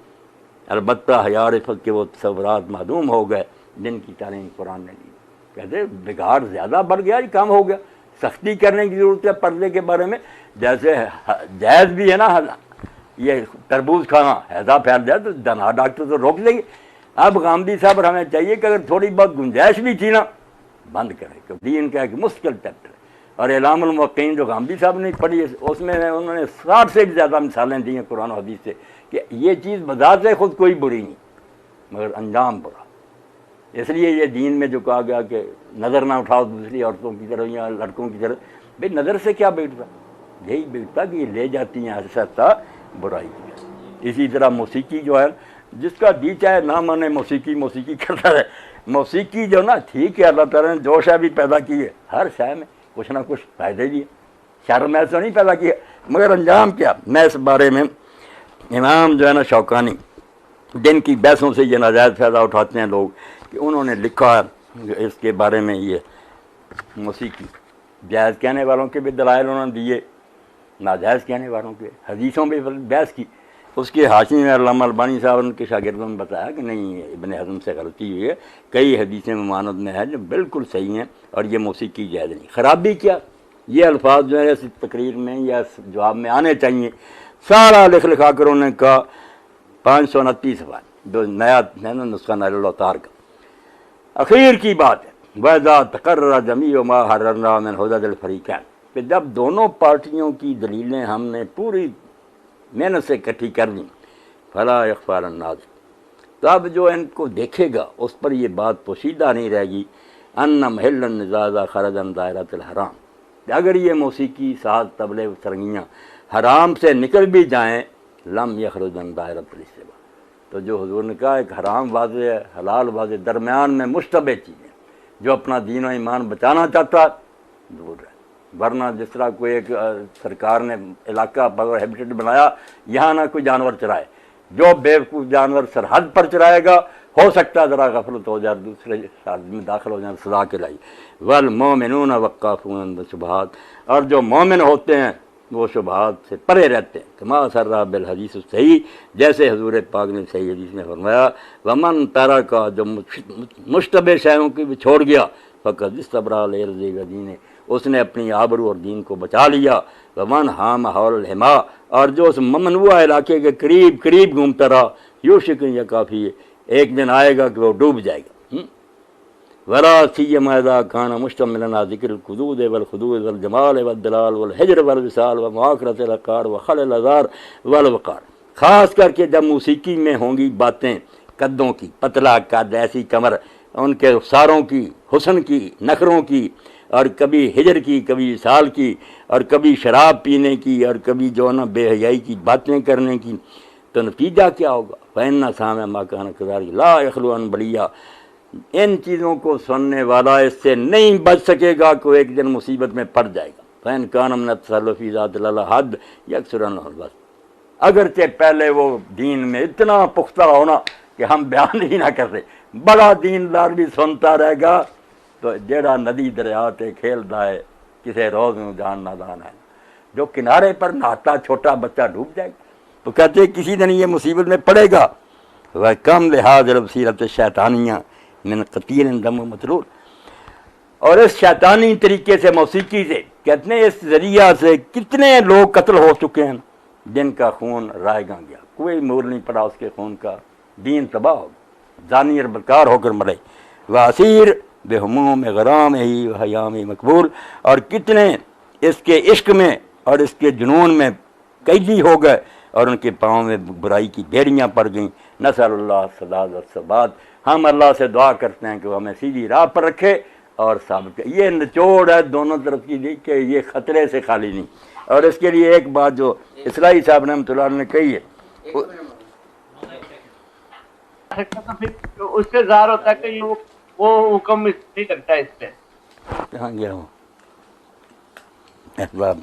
البتہ حیا اور عفت کے وہ تصورات معدوم ہو گئے جن کی تعلیم قرآن نے دی۔ کہتے بگاڑ زیادہ بڑھ گیا، کم ہو گیا، سختی کرنے کی ضرورت ہے پردے کے بارے میں۔ جیسے جائز بھی ہے نا یہ تربوز کھانا، ہیضہ پھیل جائے تو دنا ڈاکٹر تو روک دیں گے۔ اب غامدی صاحب ہمیں چاہیے کہ اگر تھوڑی بہت گنجائش بھی تھی نا بند کرے، کہ دین کا ایک مشکل چیپٹر ہے۔ اور اعلام الموقعین جو غامدی صاحب نے پڑھی اس میں انہوں نے 60 سے بھی زیادہ مثالیں دی ہیں قرآن و حدیث سے کہ یہ چیز بذات سے خود کوئی بری نہیں مگر انجام برا۔ اس لیے یہ دین میں جو کہا گیا کہ نظر نہ اٹھاؤ دوسری عورتوں کی طرف یا لڑکوں کی طرف، بھائی نظر سے کیا بیٹھتا؟ یہی بیٹھتا کہ یہ لے جاتی ہیں ایسا برائی کی۔ اسی طرح موسیقی جو ہے جس کا جی چاہے نہ مانے موسیقی کرتا رہے، موسیقی جو نا ٹھیک ہے، اللہ تعالیٰ نے جو شے بھی پیدا کی ہے ہر شے میں کچھ نہ کچھ فائدے بھی ہے، شر میں ایسا نہیں پیدا کیا، مگر انجام کیا؟ میں اس بارے میں امام جو ہے نا شوکانی جن کی بحثوں سے یہ ناجائز فائدہ اٹھاتے ہیں لوگ، کہ انہوں نے لکھا ہے اس کے بارے میں، یہ موسیقی جائز کہنے والوں کے بھی دلائل انہوں نے دیے، ناجائز کہنے والوں کے حدیثوں پہ بحث کی۔ اس کے حاشی میں علامہ البانی صاحب ان کے شاگردوں نے بتایا کہ نہیں، ابن حزم سے غلطی ہوئی ہے، کئی حدیثیں ممانعت میں ہیں جو بالکل صحیح ہیں، اور یہ موسیقی جائز نہیں۔ خرابی کیا؟ یہ الفاظ جو ہے اس تقریر میں یا اس جواب میں آنے چاہیے، سارا لکھا کر انہوں نے کہا 529 صفحات جو نیا ہے نا نسخہ نائل الاوتار کا، اخیر کی بات ہے وَإِذَا تَقَرَّرَ جَمِيعُ مَا حَرَّرْنَا مِنْ حُجَجِ الْفَرِيقَيْنِ، کہ جب دونوں پارٹیوں کی دلیلیں ہم نے پوری محنت سے اکٹھی کر دیں، فَلَا يَخْفَى عَلَى النَّاظِرِ، تب جو ان کو دیکھے گا اس پر یہ بات پوشیدہ نہیں رہے گی، أَنَّ مَحِلَّ النِّزَاعِ خَرَجَ عَنْ دَائِرَةِ الْحَرَامِ، کہ اگر یہ موسیقی ساز طبلے سرنگیاں حرام سے نکل بھی جائیں، لم يخرج عن دائرۃ الاستواء، تو جو حضور نے کہا ایک حرام واضح ہے، حلال واضح، درمیان میں مشتبہ چیزیں، جو اپنا دین و ایمان بچانا چاہتا دور ہے۔ ورنہ جس طرح کوئی ایک سرکار نے علاقہ ہیبیٹیٹ بنایا، یہاں نہ کوئی جانور چرائے، جو بیوقوف جانور سرحد پر چرائے گا ہو سکتا ہے ذرا غفلت ہو جائے دوسرے آدمی میں داخل ہو جائیں سزا کے لائی۔ والمومنون وقافون عند الشبہات، اور جو مومن ہوتے ہیں وہ شبہات سے پرے رہتے ہیں، کما سرہ بالحدیث الصحیح، جیسے حضور پاک نے صحیح حدیث میں فرمایا، ومن ترک، جو مشتبہ شیوں کی بھی چھوڑ گیا، فقد استبرأ لعرضہ ودینہ، اس نے اپنی آبرو اور دین کو بچا لیا۔ ومن حام حول الحما، اور جو اس ممنوع علاقے کے قریب گھومتا رہا، یوشک یا کافی ہے، ایک دن آئے گا کہ وہ ڈوب جائے گا۔ ولا سیما اذا کان مشتملا علی ذکر القدود والخدود والجمال والدلال والحجر والوصال ومعاکرۃ العقار وخل الازار والوقار، خاص کر کے جب موسیقی میں ہوں گی باتیں قدوں کی، پتلا قد، ایسی کمر، ان کے رخساروں کی، حسن کی، نخروں کی، اور کبھی ہجر کی، کبھی وصال کی، اور کبھی شراب پینے کی، اور کبھی جو نا بے حیائی کی باتیں کرنے کی، تو نتیجہ کیا ہوگا؟ فَإِنَّ سَامِعَ مَا كَانَ كَذَلِكَ لَا يَخْلُو عَنْ بَلِيَّةٍ، ان چیزوں کو سننے والا اس سے نہیں بچ سکے گا کہ ایک دن مصیبت میں پڑ جائے گا۔ فَإِنْ كَانَ مِنَ التَّسَلُّفِ فِي ذَاتِ الْحَدِّ يَكْثُرُ عَنْهُ الْبَثُ، اگرچہ پہلے وہ دین میں اتنا پختہ ہونا کہ ہم بیان ہی نہ کرتے، بڑا دیندار بھی سنتا رہے گا تو جیڑا ندی دریا تے کھیلتا ہے کسے روز میں جان نادان ہے، جو کنارے پر نہاتا چھوٹا بچہ ڈوب جائے گا۔ تو کہتے ہیں کسی دن یہ مصیبت میں پڑے گا۔ وَكَمْ لِهَٰذِهِ الْوَسِيلَةِ الشَّيْطَانِيَّةِ مِنْ قَتِيلٍ دَمُ مَطْرُودٍ، اور اس شیطانی طریقے سے، موسیقی سے، کہتے ہیں اس ذریعہ سے کتنے لوگ قتل ہو چکے ہیں جن کا خون رائے گاں گیا، کوئی مول نہیں پڑا اس کے خون کا، دین تباہ ہو گیا، زانی اور بدکار ہو کر مرے۔ وَأَسِيرٌ بِهُمُومِ غَرَامِهِ وَحَيَامِ مقبول، اور کتنے اس کے عشق میں اور اس کے جنون میں قیدی ہو گئے اور ان کے پاؤں میں برائی کی بیڑیاں پڑ گئیں۔ نسأل اللہ السداد والثبات، ہم اللہ سے دعا کرتے ہیں کہ وہ ہمیں سیدھی راہ پر رکھے اور ثابت کرے۔ یہ نچوڑ ہے دونوں طرف کی دی کہ یہ خطرے سے خالی نہیں، اور اس کے لیے ایک بات جو اصلاحی صاحب رحمۃ اللہ علیہ نے کہی ہے، اس سے ظاہر ہوتا ہے کہ وہ حکم نہیں لگتا ہے اس پہ۔ کہاں گیا ہوں احباب،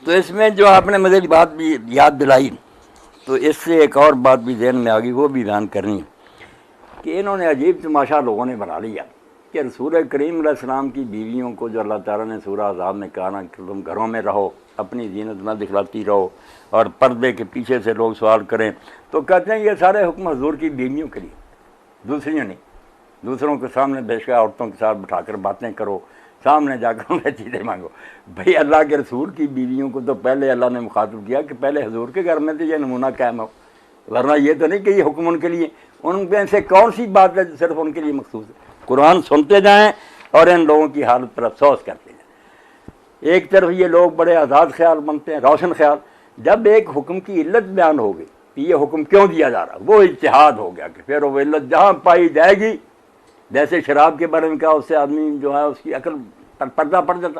تو اس میں جو آپ نے مجھے بات بھی یاد دلائی، تو اس سے ایک اور بات بھی ذہن میں آ گئی، وہ بھی بیان کرنی ہے کہ انہوں نے عجیب تماشا لوگوں نے بنا لیا کہ رسول کریم علیہ السلام کی بیویوں کو جو اللہ تعالیٰ نے سورہ احزاب میں کہا نا کہ تم گھروں میں رہو، اپنی زینت نہ دکھلاتی رہو، اور پردے کے پیچھے سے لوگ سوال کریں، تو کہتے ہیں یہ سارے حکم حضور کی بیویوں کے لیے، دوسریوں نہیں۔ دوسروں کے سامنے بیشک عورتوں کے ساتھ بٹھا کر باتیں کرو، سامنے جا کر انہیں چیزیں مانگو۔ بھئی اللہ کے رسول کی بیویوں کو تو پہلے اللہ نے مخاطب کیا کہ پہلے حضور کے گھر میں تو یہ نمونہ قائم ہو، ورنہ یہ تو نہیں کہ یہ حکم ان کے لیے، ان میں سے کون سی بات ہے جو صرف ان کے لیے مخصوص ہے؟ قرآن سنتے جائیں اور ان لوگوں کی حالت پر افسوس کرتے جائیں۔ ایک طرف یہ لوگ بڑے آزاد خیال بنتے ہیں، روشن خیال، جب ایک حکم کی علت بیان ہو گئی کہ یہ حکم کیوں دیا جا رہا، وہ اجتہاد ہو گیا کہ پھر وہ علت جہاں پائی جائے گی، جیسے شراب کے بارے میں کہا اس سے آدمی جو ہے اس کی عقل پر پردہ پڑ جاتا،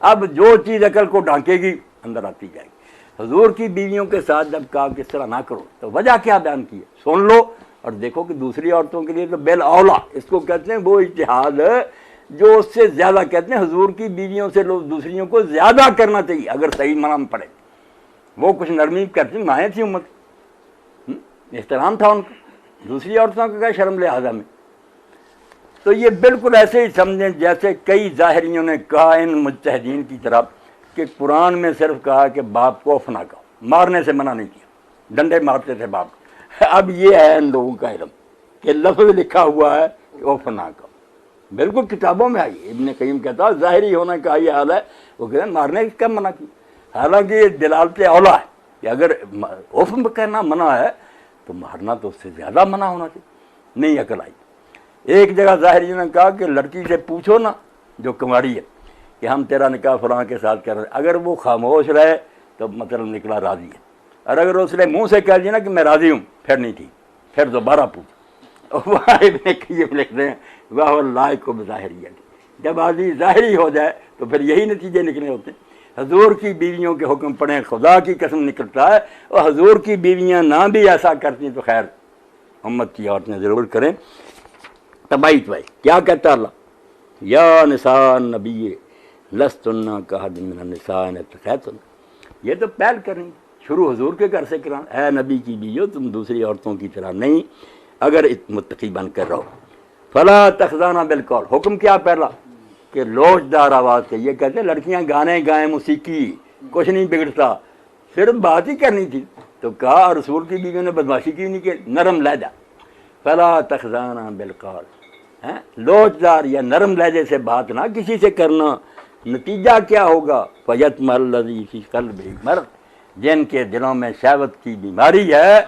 اب جو چیز عقل کو ڈھانکے گی اندر آتی جائے گی۔ حضور کی بیویوں کے ساتھ جب کہا کہ اس طرح نہ کرو تو وجہ کیا بیان کی ہے، سن لو اور دیکھو کہ دوسری عورتوں کے لیے تو بالاولا، اس کو کہتے ہیں وہ اجتہاد جو اس سے زیادہ، کہتے ہیں حضور کی بیویوں سے لوگ دوسریوں کو زیادہ کرنا چاہیے اگر صحیح منع میں پڑے۔ وہ کچھ نرمی کرتی، مائیں تھی امت، احترام تھا ان کا، دوسری عورتوں کا کیا شرم لحاظہ میں۔ تو یہ بالکل ایسے ہی سمجھیں جیسے کئی ظاہریوں نے کہا ان مجتہدین کی طرف کہ قرآن میں صرف کہا کہ باپ کو اف نہ کہو، مارنے سے منع نہیں کیا، ڈنڈے مارتے تھے باپ۔ اب یہ ہے ان لوگوں کا علم کہ لفظ لکھا ہوا ہے کہ اف نہ کہو، بالکل کتابوں میں آئی۔ ابن قیم کہتا ہے ظاہری ہونے کا یہ حال ہے، وہ کہتے ہیں مارنے کی کم منع کی، حالانکہ یہ دلالت اولا ہے کہ اگر اف کہنا منع ہے تو مارنا تو اس سے زیادہ منع ہونا چاہیے، نہیں عقل آئی۔ ایک جگہ ظاہریوں نے کہا کہ لڑکی سے پوچھو نا جو کنواری ہے کہ ہم تیرا نکاح فلاں کے ساتھ کر رہے ہیں، اگر وہ خاموش رہے تو مطلب نکلا راضی ہے، اور اگر اس نے منہ سے کہہ دیا نا کہ میں راضی ہوں، پھر نہیں تھی، پھر دوبارہ پوچھ۔ وہاں ابن قیم لکھتے ہیں واہ اللہ کو بظاہری، جب آدمی ظاہری ہو جائے تو پھر یہی نتیجے نکلے ہوتے ہیں۔ حضور کی بیویوں کے حکم پڑھیں، خدا کی قسم نکلتا ہے، اور حضور کی بیویاں نہ بھی ایسا کرتی تو خیر امت کی عورتیں ضرور کریں۔ تباہی کیا کہتا اللہ، یا نساء النبی لستن کاحد من النساء ان اتقیتن، یہ تو پہل کریں، شروع حضور کے گھر سے کرانا، اے نبی کی بیویو تم دوسری عورتوں کی طرح نہیں اگر متقی بن کر رہو۔ فلا تخضعن بالقول، حکم کیا پہلا کہ لوچدار آواز سے، یہ کہتے ہیں لڑکیاں گانے گائیں، موسیقی کچھ نہیں بگڑتا، صرف بات ہی کرنی تھی، تو کہا رسول کی بیویوں نے بدماشی کی نہیں، کہ نرم لہجہ، فلا تخضعن بالقول، لوچدار یا نرم لہجے سے بات نہ کسی سے کرنا، نتیجہ کیا ہوگا، فیطمع الذی فی قلبہ مرض، جن کے دلوں میں شہوت کی بیماری ہے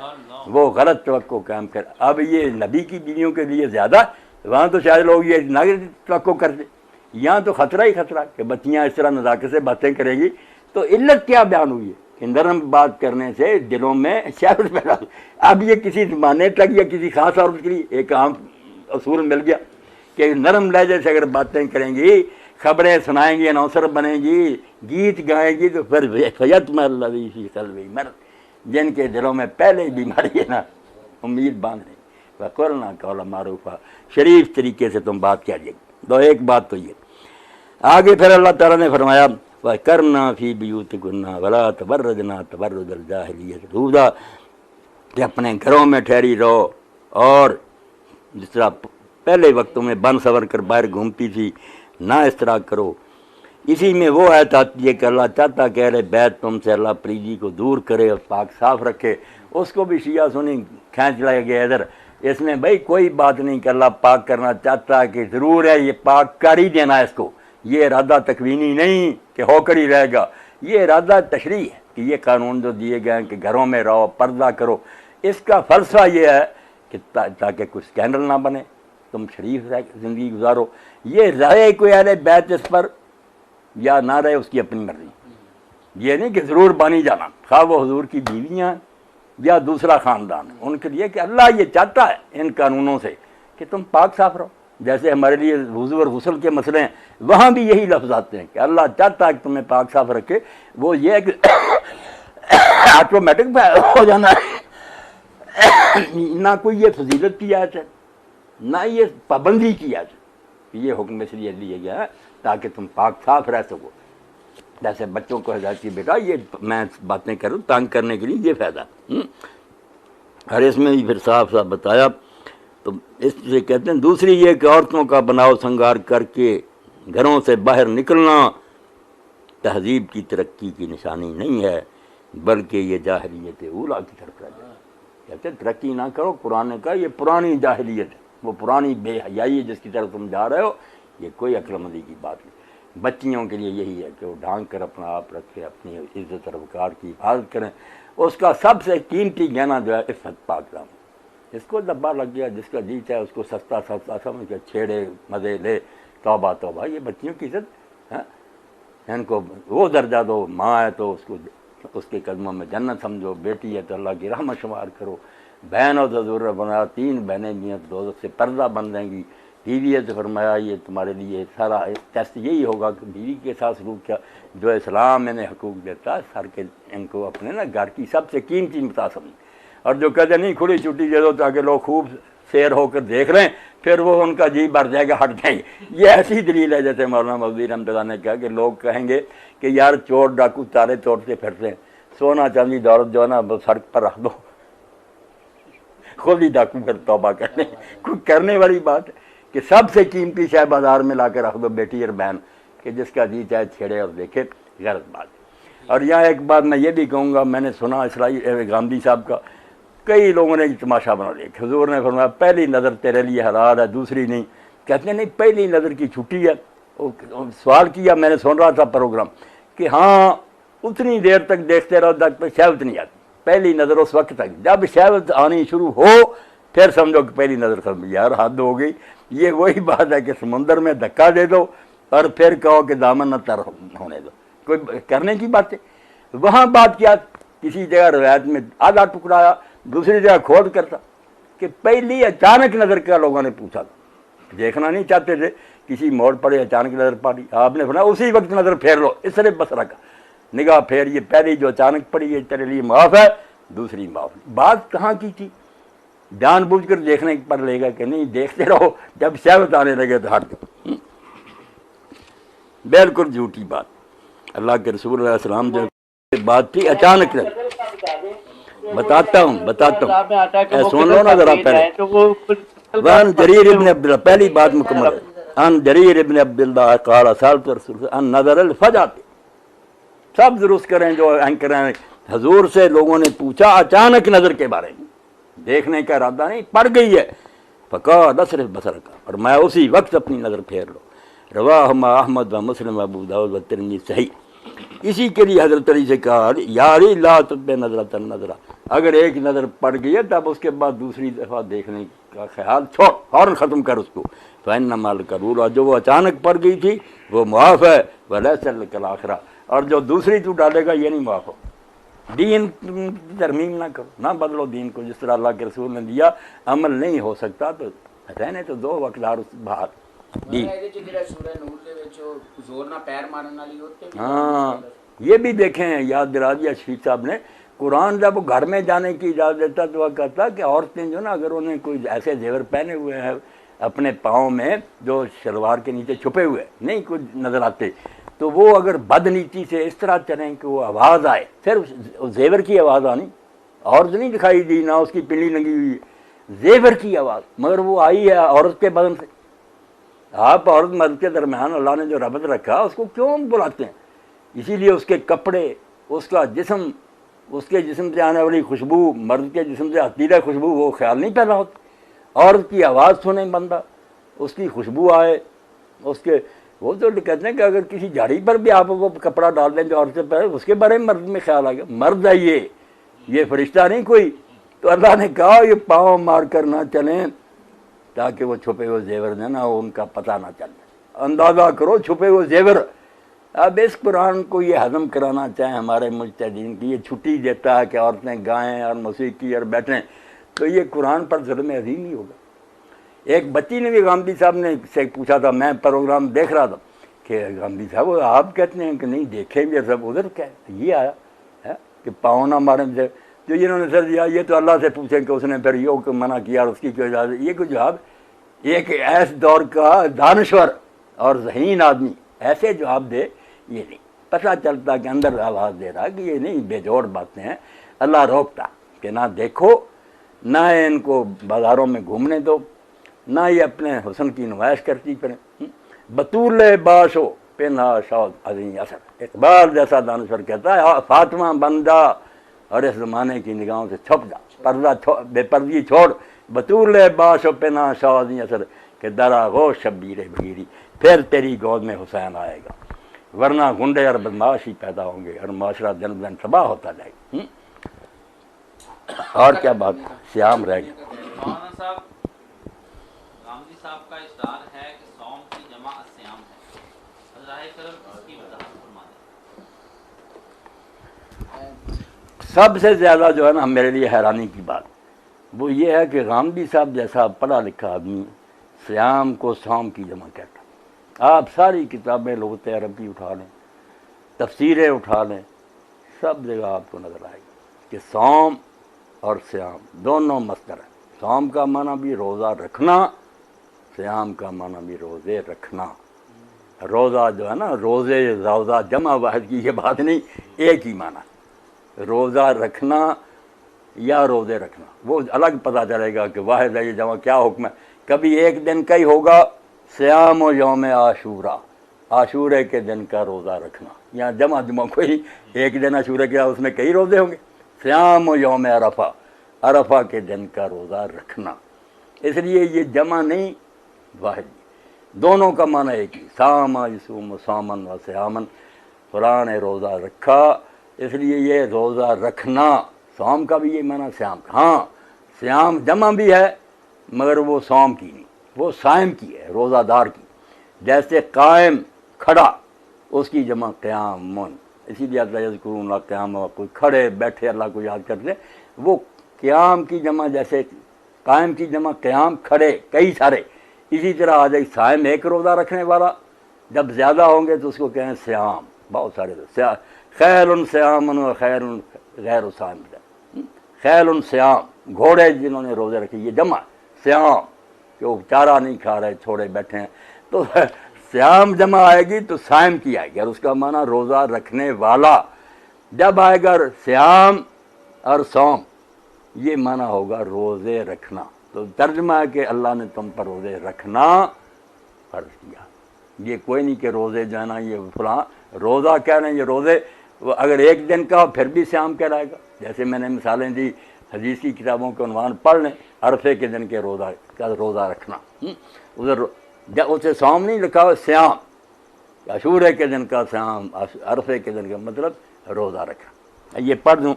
وہ غلط توقع قائم کر۔ اب یہ نبی کی بیویوں کے لیے زیادہ، وہاں تو شاید لوگ یہ نہ توقع کرتے، یہاں تو خطرہ ہی خطرہ کہ بچیاں اس طرح نزاکت سے باتیں کریں گی، تو علت کیا بیان ہوئی ہے کہ نرم بات کرنے سے دلوں میں شہوت پیدا ہوئی۔ اب یہ کسی زمانے تک یا کسی خاص عورت کے لیے ایک عام اصول مل گیا کہ نرم لہجے سے اگر باتیں کریں گی، خبریں سنائیں گی، اناؤنسر بنیں گی، گیت گائیں گی، تو پھر فیطمع الذی فی قلبہ مرض، جن کے دلوں میں پہلے ہی بیماری ہے نا، امید باندھ رہی، وَقُلْنَا قَوْلًا مَعْرُوفًا، شریف طریقے سے تم بات کیجیے۔ تو ایک بات تو یہ آگے پھر اللہ تعالیٰ نے فرمایا وَقَرْنَا فِي بِيُوتِكُنَّ وَلَا تَبَرَّجْنَا تَبَرُّجَ الْجَاهِلِيَّةِ الْأُولَىٰ، کہ اپنے گھروں میں ٹھہری رہو، اور جس طرح پہلے وقتوں میں بن سور کر باہر گھومتی تھی نہ اس طرح کرو۔ اسی میں وہ آیت آتی ہے کہ اللہ چاہتا کہ اہل بیت تم سے اللہ پریدی کو دور کرے اور پاک صاف رکھے، اس کو بھی شیعہ سنی کھینچ لائے گئے ادھر۔ اس میں بھائی کوئی بات نہیں کہ اللہ پاک کرنا چاہتا ہے کہ ضرور ہے یہ پاک کر ہی دینا ہے اس کو، یہ ارادہ تکوینی نہیں کہ ہو کر ہی رہے گا، یہ ارادہ تشریع ہے کہ یہ قانون جو دیے گئے ہیں کہ گھروں میں رہو، پردہ کرو، اس کا فلسفہ یہ ہے کہ تاکہ کوئی اسکینڈل نہ بنے، تم شریف زندگی گزارو۔ یہ رہے کوئی اہل بیت اس پر یا نہ رہے اس کی اپنی مرضی، یہ نہیں کہ ضرور بانی جانا، خواہ وہ حضور کی بیویاں یا دوسرا خاندان، ان کے لیے کہ اللہ یہ چاہتا ہے ان قانونوں سے کہ تم پاک صاف رہو۔ جیسے ہمارے لیے وضو اور غسل کے مسئلے ہیں، وہاں بھی یہی لفظ آتے ہیں کہ اللہ چاہتا ہے کہ تمہیں پاک صاف رکھے، وہ یہ ہے کہ آٹومیٹک ہو جانا ہے، نہ کوئی یہ فضیلت کی آیت ہے نہ یہ پابندی کی آیت ہے، یہ حکم اس لیے لیا گیا ہے تاکہ تم پاک صاف رہ سکو۔ جیسے بچوں کو ہدایت کی بیٹا یہ میں باتیں کروں تنگ کرنے کے لیے یہ فائدہ، اور اس میں بھی پھر صاف صاف بتایا۔ تو اس سے کہتے ہیں دوسری یہ کہ عورتوں کا بناؤ سنگار کر کے گھروں سے باہر نکلنا تہذیب کی ترقی کی نشانی نہیں ہے، بلکہ یہ جاہلیت اولیٰ کی طرف رہ جائے۔ کہتے ہیں ترقی نہ کرو، قرآن نے کہا یہ پرانی جاہلیت ہے، وہ پرانی بے حیائی ہے جس کی طرف تم جا رہے ہو، یہ کوئی عقل مندی کی بات نہیں۔ بچیوں کے لیے یہی ہے کہ وہ ڈھانگ کر اپنا آپ رکھے، اپنی عزت اور وقار کی حفاظت کریں۔ اس کا سب سے قیمتی گہنا جو ہے عفت پاک دامن، اس کو ڈبہ لگ گیا، جس کا جی چاہے اس کو سستا سستا سمجھ کے چھیڑے، مزے لے، توبہ توبہ، یہ بچیوں کی عزت ہے، ان کو وہ درجہ دو، ماں ہے تو اس کے قدموں میں جنت سمجھو، بیٹی ہے تو اللہ کی رحمت شمار کرو، بہن ہو تو ضرور بنا، 3 بہنیں بھی ہیں تو دوزخ سے پردہ بن جائیں گی، بیوی ہے تو فرمایا یہ تمہارے لیے سارا ٹیسٹ یہی ہوگا کہ بیوی کے ساتھ سلوک کیا، جو اسلام انہیں حقوق دیتا ہے سر کے ان کو اپنے نا گھر کی سب سے قیمتی متاع سمجھیں، اور جو کہتے نہیں کھلی چھٹی دے دو تاکہ لوگ خوب سیر ہو کر دیکھ رہے ہیں، پھر وہ ان کا جی بھر جائے گا، ہٹ جائیں گے۔ یہ ایسی دلیل ہے جیسے مولانا مودودی رحمۃ اللہ نے کہا کہ لوگ کہیں گے کہ یار چور ڈاکو تارے توڑتے پھرتے ہیں، سونا چاندی دولت جو ہے نا سڑک پر رکھ دو، خود ہی ڈاکو پھر توبہ کرنے، کوئی کرنے والی بات ہے کہ سب سے قیمتی شے بازار میں لا کے رکھ دو بیٹی اور بہن، کہ جس کا جی چاہے چھیڑے اور دیکھے، غلط بات ہے۔ اور یہاں ایک بات میں یہ بھی کہوں گا، میں نے سنا اسرائیل گاندھی صاحب کا، کئی لوگوں نے یہ تماشا بنا لیا، حضور نے فرمایا پہلی نظر تیرے لیے حلال ہے، دوسری نہیں۔ کہتے ہیں نہیں پہلی نظر کی چھٹی ہے۔ سوال کیا، میں نے سن رہا تھا پروگرام، کہ ہاں اتنی دیر تک دیکھتے رہو جب تک شہوت نہیں آتی، پہلی نظر اس وقت تک، جب شہوت آنی شروع ہو پھر سمجھو کہ پہلی نظر ختم۔ یار حد ہو گئی، یہ وہی بات ہے کہ سمندر میں دھکا دے دو اور پھر کہو کہ دامن نہ تر ہونے دو، کوئی کرنے کی بات ہے۔ وہاں بات کیا، کسی جگہ روایت میں آدھا ٹکڑایا، دوسری جگہ کھود کرتا کہ پہلی اچانک نظر کا لوگوں نے پوچھا تھا، دیکھنا نہیں چاہتے تھے، کسی موڑ پڑے اچانک نظر پڑی، آپ نے فرمایا اسی وقت نظر پھیر لو، اس طرح بس رکھا، نگاہ پھیر، یہ پہلی جو اچانک پڑی ہے تیرے لیے معاف ہے، دوسری معاف نہیں۔ بات کہاں کی تھی؟ جان بوجھ کر دیکھنے پر لے گا کہ نہیں دیکھتے رہو، جب شہوت آنے لگے تو ہٹ دو، بالکل جھوٹی بات۔ اللہ کے رسول علیہ السلام جو بات تھی اچانک بتاتا ہوں سن لو نا ذرا پہلے۔ وان جریر ابن عبداللہ، پہلی بات مکمل ہے، ان جریر ابن عبداللہ قال سألت رسول ان نظر الفجأة، سب درست کریں جو اینکر ہیں، حضور سے لوگوں نے پوچھا اچانک نظر کے بارے میں، دیکھنے کا ارادہ نہیں، پڑ گئی ہے، فقال اصرف بصرک، اور میں اسی وقت اپنی نظر پھیر لو۔ رواہما احمد و مسلم ابو داؤد و ترمذی صحیح۔ اسی کے لیے حضرت علی سے کہا یاری لا تب نظرۃ نظرہ، اگر ایک نظر پڑ گئی ہے تب اس کے بعد دوسری دفعہ دیکھنے کا خیال چھوڑ، فوراً ختم کر اس کو. فإنما القبول، جو وہ اچانک پڑ گئی تھی وہ معاف ہے، ولیس لک الآخرہ، اور جو دوسری تو ڈالے گا یہ نہیں معاف ہو. دین ترمیم نہ کرو، نہ بدلو دین کو جس طرح اللہ کے رسول نے دیا. عمل نہیں ہو سکتا تو رہنے تو دو وقتدار اس باہر. ہاں یہ بھی دیکھیں، یاد دلا دیا شفیق صاحب نے، قرآن جب گھر میں جانے کی اجازت دیتا تو وہ کہتا کہ عورتیں جو نا اگر انہیں کوئی ایسے زیور پہنے ہوئے ہیں اپنے پاؤں میں جو شلوار کے نیچے چھپے ہوئے نہیں کچھ نظر آتے، تو وہ اگر بد نیتی سے اس طرح چلیں کہ وہ آواز آئے، پھر زیور کی آواز آنی، عورت نہیں دکھائی دی، نہ اس کی پنڈلی لگی ہوئی، زیور کی آواز، مگر وہ آئی ہے عورت کے بدن سے. آپ عورت مرد کے درمیان اللہ نے جو ربط رکھا اس کو کیوں بلاتے ہیں؟ اسی لیے اس کے کپڑے، اس کا جسم، اس کے جسم سے آنے والی خوشبو، مرد کے جسم سے آتی ہے خوشبو، وہ خیال نہیں پیدا ہوتا. عورت کی آواز سنے بندہ، اس کی خوشبو آئے، اس کے وہ تو کہتے ہیں کہ اگر کسی جھاڑی پر بھی آپ وہ کپڑا ڈال دیں جو عورت سے پہلے، اس کے بارے میں مرد میں خیال آ گیا، مرد ہے یہ فرشتہ نہیں کوئی. تو اللہ نے کہا یہ پاؤں مار کر نہ چلیں تاکہ وہ چھپے ہوئے زیور جو نا ان کا پتہ نہ چلے. اندازہ کرو چھپے ہوئے زیور. اب اس قرآن کو یہ ہضم کرانا چاہیں ہمارے مجتہدین کی، یہ چھٹی دیتا ہے کہ عورتیں گائیں اور موسیقی اور بیٹھیں، تو یہ قرآن پر ظلم عظیم ہی ہوگا. ایک بچی نے بھی گاندھی صاحب نے سے پوچھا تھا، میں پروگرام دیکھ رہا تھا کہ گاندھی صاحب آپ کہتے ہیں کہ نہیں دیکھیں گے سب، ادھر کیا ہے یہ آیا ہے کہ پاؤں نہ ماریں سے، جو انہوں نے سر دیا یہ تو اللہ سے پوچھیں کہ اس نے پھر یہ منع کیا اور اس کی کیوں اجازت. یہ کوئی جواب، ایک ایس دور کا دانشور اور ذہین آدمی ایسے جواب دے، یہ نہیں پتہ چلتا کہ اندر آواز دے رہا کہ یہ نہیں بے جوڑ باتیں ہیں. اللہ روکتا کہ نہ دیکھو، نہ ان کو بازاروں میں گھومنے دو، نہ یہ اپنے حسن کی نمائش کرتی پھریں. بطول باشو پنہا شود عظیم اثر. اقبال جیسا دانشور کہتا ہے فاطمہ بن جا اور اس زمانے کی نگاہوں سے چھپ جا، پردہ بے پردگی چھوڑ. بطول باشو پنہا شود عظیم اثر کہ درا گوش شبیر بگیری، پھر تیری گود میں حسین آئے گا، ورنہ گنڈے اور بدماش ہی پیدا ہوں گے اور معاشرہ دن بدن تباہ ہوتا جائے گا. اور کیا بات سیام رہ گیا. مولانا صاحب، گاندھی صاحب کا اصرار ہے کہ صوم کی جمع الصیام ہے، حضرات کرم اس کی وضاحت فرما دیں. سب سے زیادہ جو ہے نا میرے لیے حیرانی کی بات وہ یہ ہے کہ گاندھی صاحب جیسا پڑھا لکھا آدمی سیام کو صوم کی جمع کہتا. آپ ساری کتابیں لغت عربی اٹھا لیں، تفسیریں اٹھا لیں، سب جگہ آپ کو نظر آئے گی کہ صوم اور سیام دونوں مصدر ہیں. صوم کا معنی بھی روزہ رکھنا، سیام کا معنی بھی روزے رکھنا. روزہ جو ہے نا روزے روزہ جمع واحد کی یہ بات نہیں، ایک ہی معنی، روزہ رکھنا یا روزے رکھنا وہ الگ پتہ چلے گا کہ واحد ہے یہ جمع کیا حکم ہے. کبھی ایک دن کا ہی ہوگا سیام و یوم عاشورہ، عاشورے کے دن کا روزہ رکھنا، یا جمع کوئی ایک دن عاشورے کا اس میں کئی روزے ہوں گے. سیام و یوم عرفہ، عرفہ کے دن کا روزہ رکھنا. اس لیے یہ جمع نہیں واحد، دونوں کا معنی ایک ہی. سام یصوم سامن و سیامن، قرآن نے روزہ رکھا، اس لیے یہ روزہ رکھنا. صوم کا بھی یہ معنی سیام کا. ہاں سیام جمع بھی ہے مگر وہ صوم کی نہیں، وہ صائم کی ہے، روزہ دار کی. جیسے قائم کھڑا اس کی جمع قیامن، اسی لیے اللہ یذکرون اللہ قیام، کوئی کھڑے بیٹھے اللہ کو یاد کرتے، وہ قیام کی جمع جیسے قائم کی جمع قیام، کھڑے کئی سارے. اسی طرح آ جائے صائم ایک روزہ رکھنے والا، جب زیادہ ہوں گے تو اس کو کہیں سیام، بہت سارے خیل سیامن و خیر غیر صائم. خیل سیام گھوڑے جنہوں نے روزے رکھے، یہ جمع سیام کہ وہ چارہ نہیں کھا رہے چھوڑے بیٹھے ہیں. تو سیام جمع آئے گی تو صائم کی آئے گی اور اس کا معنی روزہ رکھنے والا. جب آئے گا سیام اور صوم یہ معنی ہوگا روزے رکھنا. تو ترجمہ ہے کہ اللہ نے تم پر روزے رکھنا فرض کیا. یہ کوئی نہیں کہ روزے جو ہے نا یہ فلاں روزہ کہہ رہے ہیں، یہ روزے اگر ایک دن کا ہو پھر بھی سیام کہلائے گا. جیسے میں نے مثالیں دی، حدیث کی کتابوں کے عنوان پڑھ لیں، عرفے کے دن کے روزہ کا روزہ رکھنا، ادھر اسے صوم نہیں لکھا ہوا سیام. عاشورے کے دن کا صیام، عرفے کے دن کا مطلب روزہ رکھنا۔ یہ پڑھ دوں،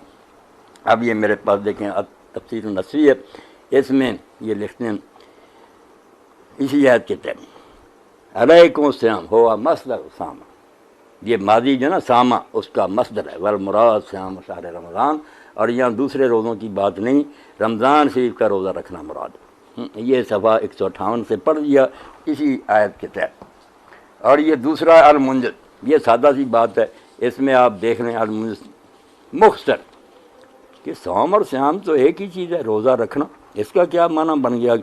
اب یہ میرے پاس دیکھیں، اب تفسیر نصوی ہے، اس میں یہ لکھتے ہیں اسی آیت کے تحت علیکم الصیام ہوا مصدر سامہ، یہ ماضی جو نا سامہ اس کا مصدر ہے، والمراد صیام شہر رمضان، اور یہاں دوسرے روزوں کی بات نہیں، رمضان شریف کا روزہ رکھنا مراد ہے۔ یہ صفحہ 158 سے پڑھ لیا اسی آیت کے تحت۔ اور یہ دوسرا المنجد، یہ سادہ سی بات ہے، اس میں آپ دیکھ لیں المنجد مختصر کہ صوم اور صیام تو ایک ہی چیز ہے، روزہ رکھنا، اس کا کیا معنی بن گیا؟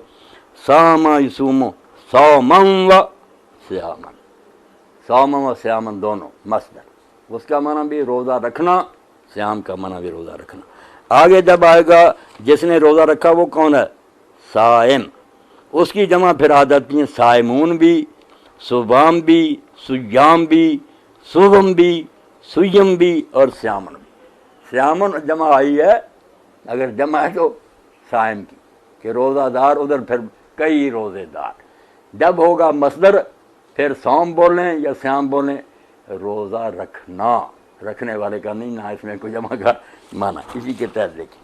صام یصوم صومن و صیامن، صومن و صیامن دونوں مصدر، اس کا معنی بھی روزہ رکھنا، صیام کا معنی بھی روزہ رکھنا۔ آگے جب آئے گا جس نے روزہ رکھا وہ کون ہے؟ صائم، اس کی جمع پھر آ جاتی ہیں صائمون بھی، صوام بھی، سیام بھی، صوم بھی، سیم بھی، اور صیامن بھی۔ صیامن جمع آئی ہے، اگر جمع ہے تو صائم کی، کہ روزہ دار، ادھر پھر کئی روزے دار۔ جب ہوگا مصدر پھر صوم بولیں یا صیام بولیں، روزہ رکھنا، رکھنے والے کا نہیں، نہ اس میں کوئی جمع کا معنی۔ اسی کے تحت دیکھیں،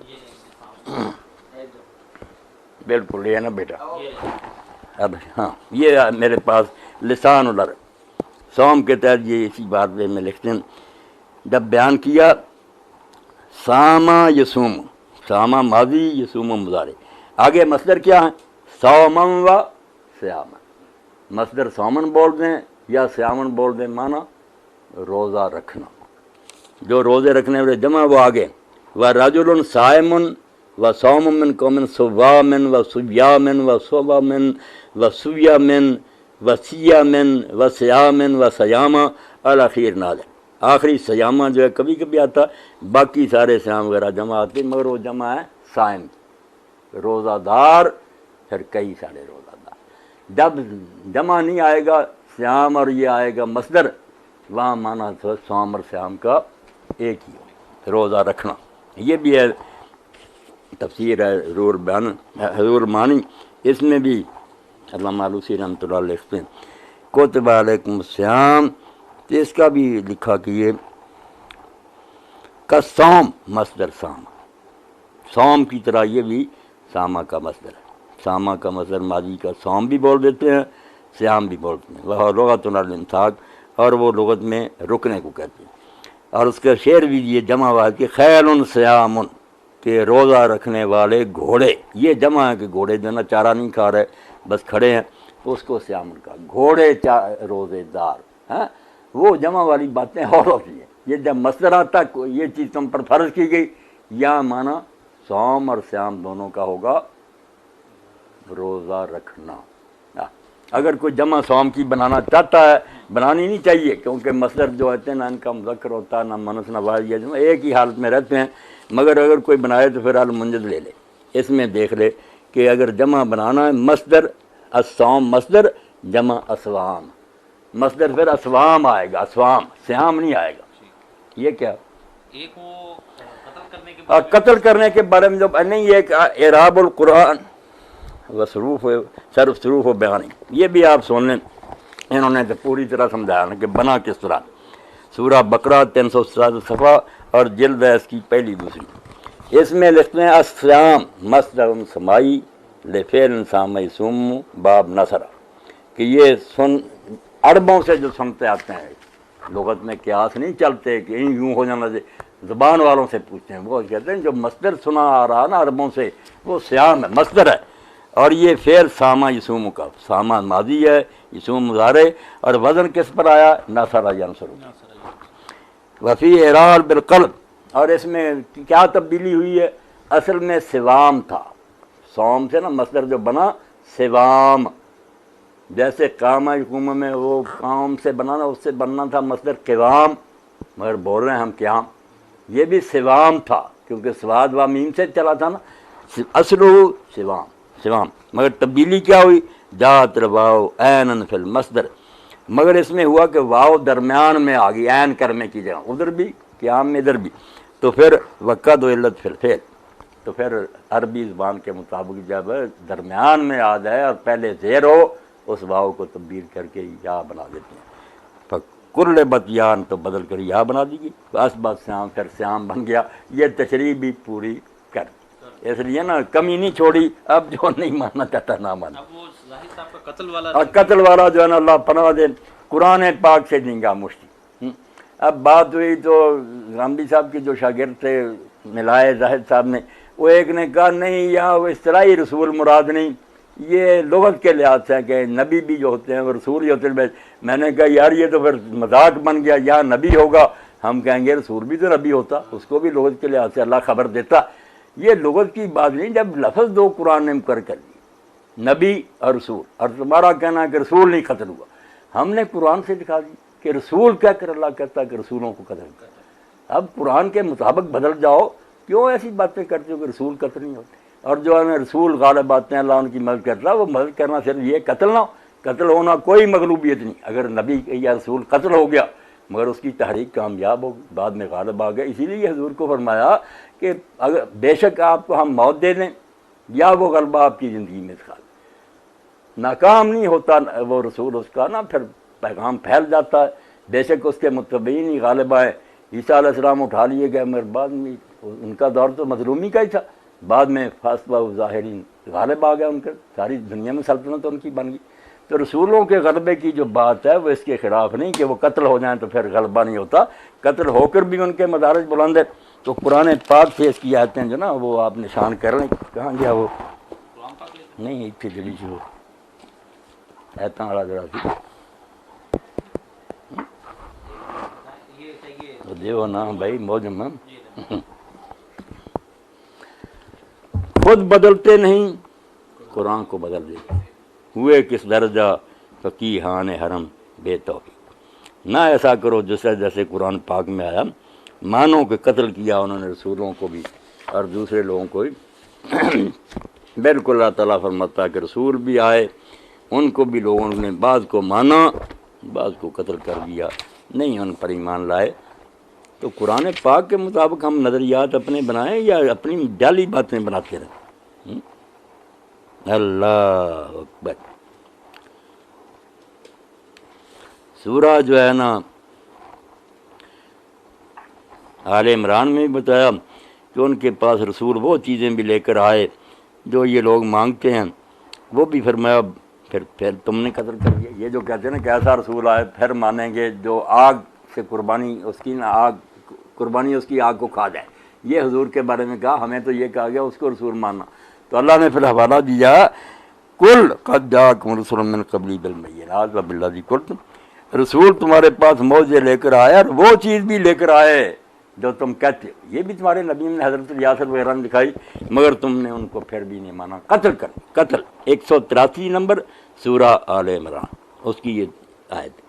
بالکل یہ ہے نا بیٹا۔ اب ہاں یہ میرے پاس لسان العرب صوم کے تحت یہ اسی بات میں لکھتے ہیں، جب بیان کیا ساما یصوم، ساما ماضی، یصوم مضارع، آگے مصدر کیا ہے؟ صومن و صیامن، مصدر صومن بول دیں یا صیامن بول دیں، معنی روزہ رکھنا، جو روزے رکھنے والے جمع وہ آگے، ورجل صائم و صوم من قوم صوام و صیام و صوم و صیام و صیام و صیام و صیامہ الاخیر نازل، آخری صیامہ جو ہے کبھی کبھی آتا، باقی سارے صیام وغیرہ جمع آتے، مگر وہ جمع ہے صائم، روزہ دار، پھر کئی سارے روزہ دار۔ جب جمع نہیں آئے گا صیام اور یہ آئے گا مصدر، وہاں معنی تو صوم اور صیام کا ایک ہی ہو، روزہ رکھنا۔ یہ بھی ہے تفسیر ہے حضور مانی، اس میں بھی علامہ آلوسی رحمۃ اللہ علیہ لکھتے ہیں کتب علیکم الصیام، تو اس کا بھی لکھا کہ یہ کالصوم مصدر سامہ، صوم کی طرح یہ بھی سامہ کا مصدر ہے، سامہ کا مصدر ماضی کا صوم بھی بول دیتے ہیں، صیام بھی بولتے ہیں، وہ لغت الامساک، اور وہ لغت میں رکنے کو کہتے ہیں۔ اور اس کا شعر بھی یہ جمع ہوا کہ خیل صیام، کہ روزہ رکھنے والے گھوڑے، یہ جمع ہے کہ گھوڑے جو نا چارہ نہیں کھا رہے بس کھڑے ہیں، اس کو صیام کا، گھوڑے روزے دار، ہاں وہ جمع والی باتیں اور ہوتی ہیں۔ یہ جب مصدر آتا یہ چیز تم پر فرض کی گئی، یا معنی صوم اور صیام دونوں کا ہوگا روزہ رکھنا۔ اگر کوئی جمع صوم کی بنانا چاہتا ہے، بنانی نہیں چاہیے، کیونکہ مصدر جو ہوتے ہیں نہ ان کا مذکر ہوتا ہے نہ مؤنث نہ واحد، یہ جمع ایک ہی حالت میں رہتے ہیں، مگر اگر کوئی بنائے تو پھر المنجد لے لے، اس میں دیکھ لے کہ اگر جمع بنانا ہے مصدر الصوم، مصدر جمع اسوام، مصدر پھر اسوام آئے گا، اسوام، صیام نہیں آئے گا۔ یہ کیا ایک وہ قتل کرنے کے بارے میں جب نہیں، یہ ایک اعراب القرآن و صرف صروف و بیانی، یہ بھی آپ سن لیں، انہوں نے تو پوری طرح سمجھایا نا کہ بنا کس طرح۔ سورہ بقرہ 367 صفحہ اور جلد ہے اس کی پہلی دوسری، اس میں لکھتے ہیں الصیام مصدر سمائی لفعل صام یصوم باب نصر، کہ یہ سن عربوں سے جو سنتے آتے ہیں، لغت میں قیاس نہیں چلتے کہ یوں ہو جانا، زبان والوں سے پوچھتے ہیں، وہ کہتے ہیں جو مصدر سنا آ رہا نا عربوں سے وہ صیام ہے، مصدر ہے، اور یہ فعل صامہ یصوم کا، صامہ ماضی ہے، یصوم مضارع، اور وزن کس پر آیا؟ نصر ینصر۔ وفی اعراب بالقلب، اور اس میں کیا تبدیلی ہوئی ہے؟ اصل میں سوام تھا، صوم سے نا مصدر جو بنا سوام، جیسے قام یقوم میں وہ قام سے بنانا، اس سے بننا تھا مصدر قوام، مگر بول رہے ہیں ہم قیام، یہ بھی سوام تھا کیونکہ سواد و میم سے چلا تھا نا، اصل سوام، سوام، مگر تبدیلی کیا ہوئی؟ جات الواو عینن فی المصدر، مگر اس میں ہوا کہ واو درمیان میں آ گئی عین کرنے کی جگہ، ادھر بھی قیام میں ادھر بھی، تو پھر وقت و علت فی الفعل، تو پھر عربی زبان کے مطابق جب درمیان میں آ جائے اور پہلے زیر ہو، اس واو کو تبدیل کر کے یا بنا دیتے ہیں۔ قربت یان تو بدل کر یا بنا دی گئی، بس بس سیام پھر سیام بن گیا۔ یہ تشریح بھی پوری کر دی، اس لیے نا کمی نہیں چھوڑی۔ اب جو نہیں ماننا چاہتا نہ مانا۔ اب وہ ظاہر صاحب کا قتل والا اور قتل والا جو ہے نا اللہ پناہ دے، قرآن پاک سے نگاہ مشتی۔ اب بات ہوئی تو غامدی صاحب کے جو شاگرد تھے ملائے زاہد صاحب نے، وہ ایک نے کہا نہیں یہاں وہ اصطلاحی رسول مراد نہیں، یہ لغت کے لحاظ سے کہ نبی بھی جو ہوتے ہیں وہ رسول ہی ہوتے ہیں۔ میں نے کہا یار یہ تو پھر مذاق بن گیا، یہاں نبی ہوگا ہم کہیں گے رسول بھی تو نبی ہوتا، اس کو بھی لغت کے لحاظ سے اللہ خبر دیتا۔ یہ لغت کی بات نہیں، جب لفظ دو قرآن نے مقرر کر دی، نبی اور رسول، اور تمہارا کہنا ہے کہ رسول نہیں قتل ہوا، ہم نے قرآن سے دکھا دی کہ رسول کہہ کر اللہ کہتا ہے کہ رسولوں کو قتل کر۔ اب قرآن کے مطابق بدل جاؤ، کیوں ایسی باتیں کرتے ہو کہ رسول قتل نہیں ہوتے؟ اور جو ہے رسول غالب آتے ہیں اللہ ان کی مدد کرتا ہے، وہ مدد کرنا صرف یہ قتل نہ ہو، قتل ہونا کوئی مغلوبیت نہیں۔ اگر نبی یا رسول قتل ہو گیا مگر اس کی تحریک کامیاب ہوگی، بعد میں غالب آ گیا۔ اسی لیے حضور کو فرمایا کہ اگر بے شک آپ کو ہم موت دے دیں یا وہ غلبہ آپ کی زندگی میں دکھا دیں، ناکام نہیں ہوتا وہ رسول اس کا نا، پھر پیغام پھیل جاتا ہے۔ بے شک اس کے متبعین ہی غالب آئے، عیسیٰ علیہ السلام اٹھا لیے گئے مگر بعد میں ان کا دور تو مظلومی کا ہی تھا، بعد میں فاصلہ ظاہرین غالب آ گیا، ان کے ساری دنیا میں سلطنت ان کی بن گئی۔ تو رسولوں کے غلبے کی جو بات ہے وہ اس کے خلاف نہیں کہ وہ قتل ہو جائیں تو پھر غلبہ نہیں ہوتا، قتل ہو کر بھی ان کے مدارج بلند ہے۔ تو قرآن پاک سے اس کی آیتیں جو نا وہ آپ نشان کر لیں، کہاں گیا وہ؟ نہیں اتنے جڑی جو ایتاں والا جڑا سی دیو نا بھائی موجم خود بدلتے نہیں قرآن کو بدل دیتے، ہوئے کس درجہ فقیہان حرم بے توفیق۔ نہ ایسا کرو جیسے قرآن پاک میں آیا، مانو کہ قتل کیا انہوں نے رسولوں کو بھی اور دوسرے لوگوں کو بھی۔ بالکل اللہ تعالیٰ فرماتا ہے کہ رسول بھی آئے، ان کو بھی لوگوں نے بعض کو مانا بعض کو قتل کر دیا، نہیں ان پر ایمان لائے۔ تو قرآن پاک کے مطابق ہم نظریات اپنے بنائیں یا اپنی جعلی باتیں بناتے رہیں؟ اللہ اکبر۔ سورہ جو ہے نا آل عمران میں بھی بتایا کہ ان کے پاس رسول وہ چیزیں بھی لے کر آئے جو یہ لوگ مانگتے ہیں، وہ بھی فرمایا پھر تم نے قتل کر دیا۔ یہ جو کہتے ہیں نا کہ ایسا رسول آئے پھر مانیں گے جو آگ سے قربانی اس کی نا آگ قربانی اس کی آگ کو کھا جائے، یہ حضور کے بارے میں کہا، ہمیں تو یہ کہا گیا اس کو رسول ماننا۔ تو اللہ نے پھر حوالہ دیا کل قد جاءکم رسول من قبلی بالبینات وبالذی قلتم، رسول تمہارے پاس موجزے لے کر آیا اور وہ چیز بھی لے کر آئے جو تم کہتے ہو، یہ بھی تمہارے نبی نے حضرت یاسر وغیرہ نے دکھائی مگر تم نے ان کو پھر بھی نہیں مانا، قتل کر قتل۔ 183 نمبر سورہ آل عمران اس کی یہ آیت۔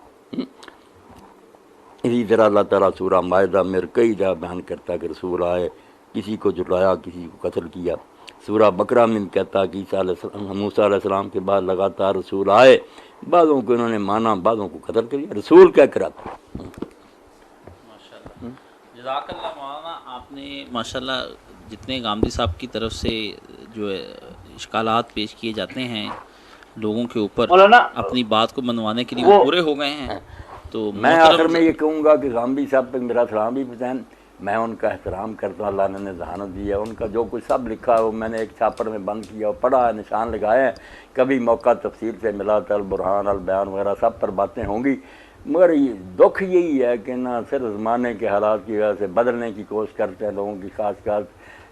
اسی طرح اللہ تعالیٰ سورہ مائدہ میں کئی جگہ بیان کرتا ہے کہ رسول آئے، کسی کو جھٹلایا کسی کو قتل کیا۔ سورہ بقرہ میں کہتا ہے کہ موسیٰ علیہ السلام کے بعد لگاتار رسول آئے، بعضوں کو انہوں نے مانا بعضوں کو قتل کیا، رسول کیا کرا تھا۔ جزاک اللہ مولانا، آپ نے ماشاءاللہ جتنے غامدی صاحب کی طرف سے جو اشکالات پیش کیے جاتے ہیں لوگوں کے اوپر مولانا اپنی بات کو منوانے کے لیے وہ پورے ہو گئے ہیں۔ تو میں آخر میں یہ کہوں گا کہ غامدی صاحب پہ میرا سلام بھی بتائیں، میں ان کا احترام کرتا ہوں، اللہ نے ذہانت دی ہے، ان کا جو کچھ سب لکھا ہے وہ میں نے ایک چھاپڑ میں بند کیا اور پڑھا ہے، نشان لگائے ہیں، کبھی موقع تفسیر سے ملا تو البرہان البیان وغیرہ سب پر باتیں ہوں گی، مگر یہ دکھ یہی ہے کہ نہ صرف زمانے کے حالات کی وجہ سے بدلنے کی کوشش کرتے ہیں لوگوں کی خاص،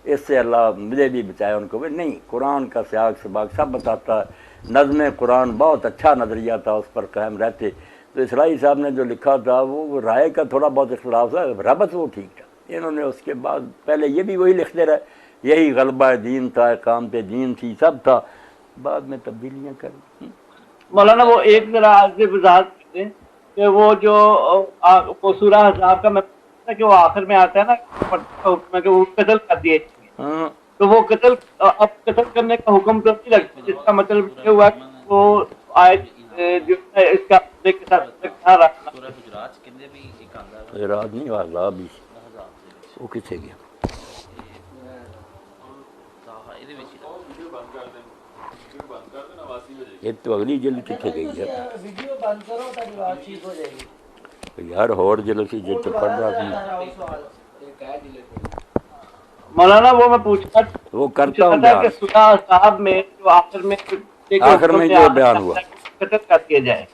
اس سے اللہ مجھے بھی بچائے ان کو بھی نہیں۔ قرآن کا سیاق سباق سب بتاتا ہے، نظم قرآن بہت اچھا نظریہ تھا، اس پر قائم رہتے۔ تو اسرائیل صاحب نے جو لکھا تھا وہ رائے کا تھوڑا بہت اختلاف تھا، ربط وہ ٹھیک تھا، انہوں نے اس کے بعد پہلے یہ بھی وہی لکھتے رہے، یہی غلبہ دین تھا، اقامت دین تھی، سب تھا، بعد میں تبدیلیاں کر۔ مولانا وہ ایک ذرا سے وضاحت کرتے ہیں کہ وہ جو وہ سورہ احزاب کا میں کہ وہ آخر میں آتا ہے نا کہ وہ قتل کر دیے، تو وہ قتل اب قتل کرنے کا حکم تو نہیں لگتا، جس کا مطلب یہ ہوا کہ وہ آیت جو ہے اس کا کے ساتھ کہاں رکھنا رات نہیں والا بھی وہ کتنے گیا یہ تو اگلی جلد کتنے گئی ہے۔ یار اور جلسی جت پڑھا مولانا وہ میں پوچھا وہ کرتا ہوں تھا کہ سورہ صاحب میں جو آخر میں جو بیان ہوا قتل کر دیا جائے،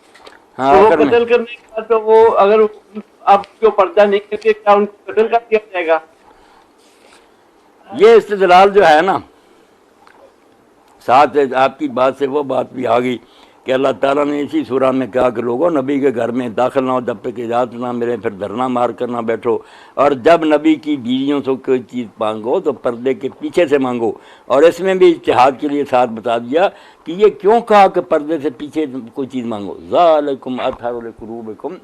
ہاں تو وہ آخر میں قتل کرنے کے بعد تو وہ اگر اب جو پردہ نہیں کرتے کیا ان کو قتل کر دیا جائے گا؟ یہ استدلال جو ہے نا، ساتھ آپ کی بات سے وہ بات بھی آ گئی کہ اللہ تعالیٰ نے اسی سورہ میں کہا کہ لوگوں نبی کے گھر میں داخل نہ ہو جب تک اجازت نہ ملے، پھر دھرنا مار کر نہ بیٹھو، اور جب نبی کی بیویوں سے کوئی چیز مانگو تو پردے کے پیچھے سے مانگو۔ اور اس میں بھی اجتہاد کے لیے ساتھ بتا دیا کہ یہ کیوں کہا کہ پردے سے پیچھے کوئی چیز مانگو، ذالکم اطہر لقلوبکم،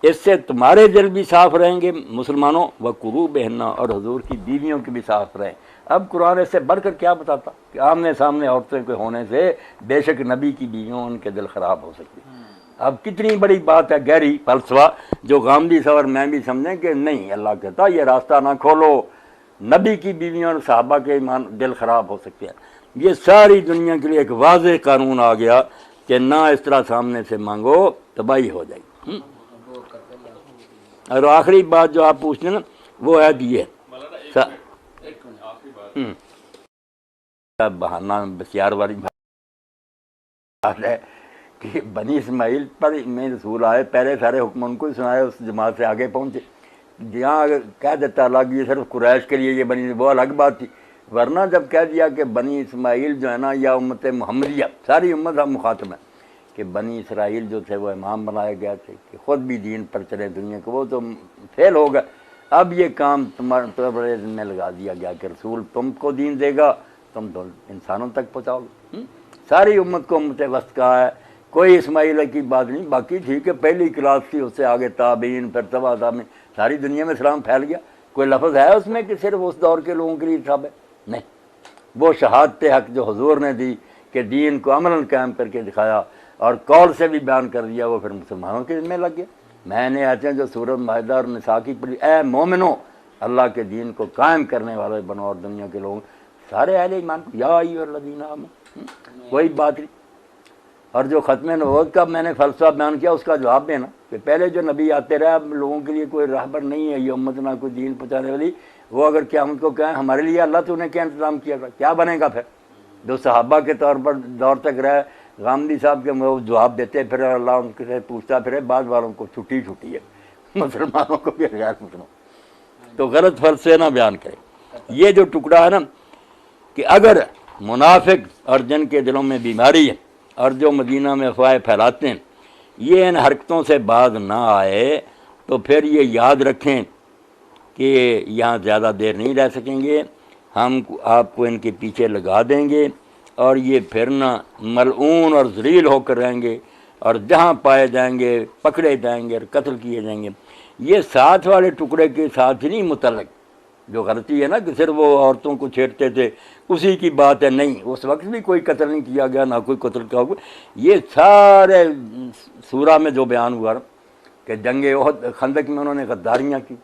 اس سے تمہارے دل بھی صاف رہیں گے مسلمانوں، وقلوبہن، اور حضور کی بیویوں کے بھی صاف رہیں۔ اب قرآن اس سے بڑھ کر کیا بتاتا کہ آمنے سامنے عورتوں کے ہونے سے بے شک نبی کی بیویوں ان کے دل خراب ہو سکتی۔ اب کتنی بڑی بات ہے، گہری فلسفہ جو غامدی صور میں بھی سمجھیں کہ نہیں، اللہ کہتا یہ راستہ نہ کھولو، نبی کی بیویوں اور صحابہ کے ایمان دل خراب ہو سکتے ہیں۔ یہ ساری دنیا کے لیے ایک واضح قانون آ گیا کہ نہ اس طرح سامنے سے مانگو، تباہی ہو جائے گی۔ اور آخری بات جو آپ پوچھتے ہیں نا وہ ہے کہ یہ بہانہ بسیار والی بات ہے کہ بنی اسماعیل پر میں رسول آئے، پہلے سارے حکم ان کو ہی سنائے، اس جماعت سے آگے پہنچے۔ جہاں اگر کہہ دیتا الگ یہ صرف قریش کے لیے یہ بنی، وہ الگ بات تھی، ورنہ جب کہہ دیا کہ بنی اسماعیل جو ہے نا یا امت محمدیہ، ساری امت ہم مخاطب ہیں کہ بنی اسرائیل جو تھے وہ امام بنائے گئے تھے کہ خود بھی دین پر چلے دنیا کو، وہ تو فیل ہو گئے۔ اب یہ کام تمہارے ذمہ میں لگا دیا گیا کہ رسول تم کو دین دے گا، تم تو انسانوں تک پہنچاؤ گے۔ ساری امت کو امت وسط کہا ہے، کوئی اسماعیل کی بات نہیں، باقی ٹھیک ہے پہلی کلاس تھی، اس سے آگے تابعین، پھر تبع تابعین، ساری دنیا میں اسلام پھیل گیا۔ کوئی لفظ ہے اس میں کہ صرف اس دور کے لوگوں کے لیے تھا؟ نہیں، وہ شہادت حق جو حضور نے دی کہ دین کو عملاً قائم کر کے دکھایا اور قول سے بھی بیان کر دیا، وہ پھر مسلمانوں کے ذمہ لگ گیا۔ میں نے آتے ہیں جو سورۃ مائدہ اور نساء کی پڑھی، اے مومنو اللہ کے دین کو قائم کرنے والے بنو، اور دنیا کے لوگ سارے اہل ایمان کو یا ایھا الذین آمنوا، کوئی بات نہیں۔ اور جو ختم نبوت کا میں نے فلسفہ بیان کیا اس کا جواب دینا کہ پہلے جو نبی آتے رہے، اب لوگوں کے لیے کوئی راہبر نہیں ہے، یہ امت نہ کوئی دین پہنچانے والی، وہ اگر قیامت کو کہیں ہمارے لیے اللہ تو نے کیا انتظام کیا تھا، کیا بنے گا؟ پھر جو صحابہ کے طور پر دور تک رہے، غامدی صاحب کے وہ جواب دیتے پھر، اللہ ان سے پوچھتا پھر، بعد والوں کو چھٹی چھٹی ہے، مسلمانوں کو بھی غیر مسلمان تو غلط فلسفے نہ بیان کرے۔ یہ جو ٹکڑا ہے نا کہ اگر منافق اور جن کے دلوں میں بیماری ہے اور جو مدینہ میں افواہیں پھیلاتے ہیں یہ ان حرکتوں سے باز نہ آئے تو پھر یہ یاد رکھیں کہ یہاں زیادہ دیر نہیں رہ سکیں گے، ہم آپ کو ان کے پیچھے لگا دیں گے اور یہ پھر نہ ملعون اور ذلیل ہو کر رہیں گے، اور جہاں پائے جائیں گے پکڑے جائیں گے اور قتل کیے جائیں گے۔ یہ ساتھ والے ٹکڑے کے ساتھ ہی نہیں متعلق، جو غلطی ہے نا کہ صرف وہ عورتوں کو چھیڑتے تھے اسی کی بات ہے، نہیں، اس وقت بھی کوئی قتل نہیں کیا گیا، نہ کوئی قتل کیا ہوا۔ یہ سارے سورہ میں جو بیان ہوا کہ جنگ احد خندق میں انہوں نے غداریاں کی،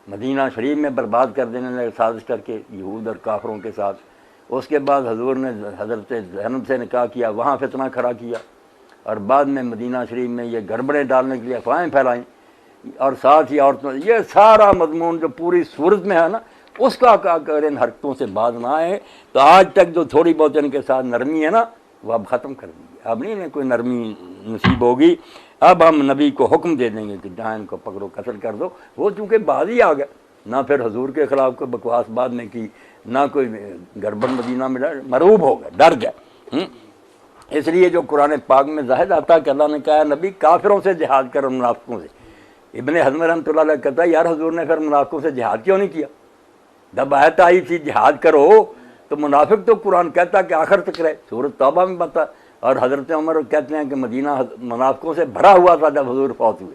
مدینہ شریف میں برباد کر دینے لگے سازش کر کے یہود اور کافروں کے ساتھ، اس کے بعد حضور نے حضرت زینب سے نکاح کیا، وہاں فتنہ کھڑا کیا، اور بعد میں مدینہ شریف میں یہ گڑبڑیں ڈالنے کے لیے افواہیں پھیلائیں، اور ساتھ ہی عورتوں، یہ سارا مضمون جو پوری صورت میں ہے نا اس کا اگر ان حرکتوں سے باز نہ آئے تو آج تک جو تھوڑی بہت ان کے ساتھ نرمی ہے نا وہ اب ختم کر دیں گے، اب نہیں انہیں کوئی نرمی نصیب ہوگی، اب ہم نبی کو حکم دے دیں گے کہ جہاں ان کو پکڑو قتل کر دو۔ وہ چونکہ باز ہی آ گئے، نہ پھر حضور کے خلاف کوئی بکواس بعد میں کی، نہ کوئی گڑبڑ مدینہ میں مرعوب ہو گئے، ڈر گئے۔ اس لیے جو قرآن پاک میں ظاہر آتا ہے کہ اللہ نے کہا نبی کافروں سے جہاد کرو، منافقوں سے۔ ابن حزم رحمۃ اللہ علیہ کہتا ہے یار حضور نے پھر منافقوں سے جہاد کیوں نہیں کیا؟ جب آیت آئی تھی جہاد کرو تو منافق تو قرآن کہتا کہ آخر تک رہے، سورۃ توبہ میں بتا، اور حضرت عمر کہتے ہیں کہ مدینہ منافقوں سے بھرا ہوا تھا جب حضور فوت ہوئے،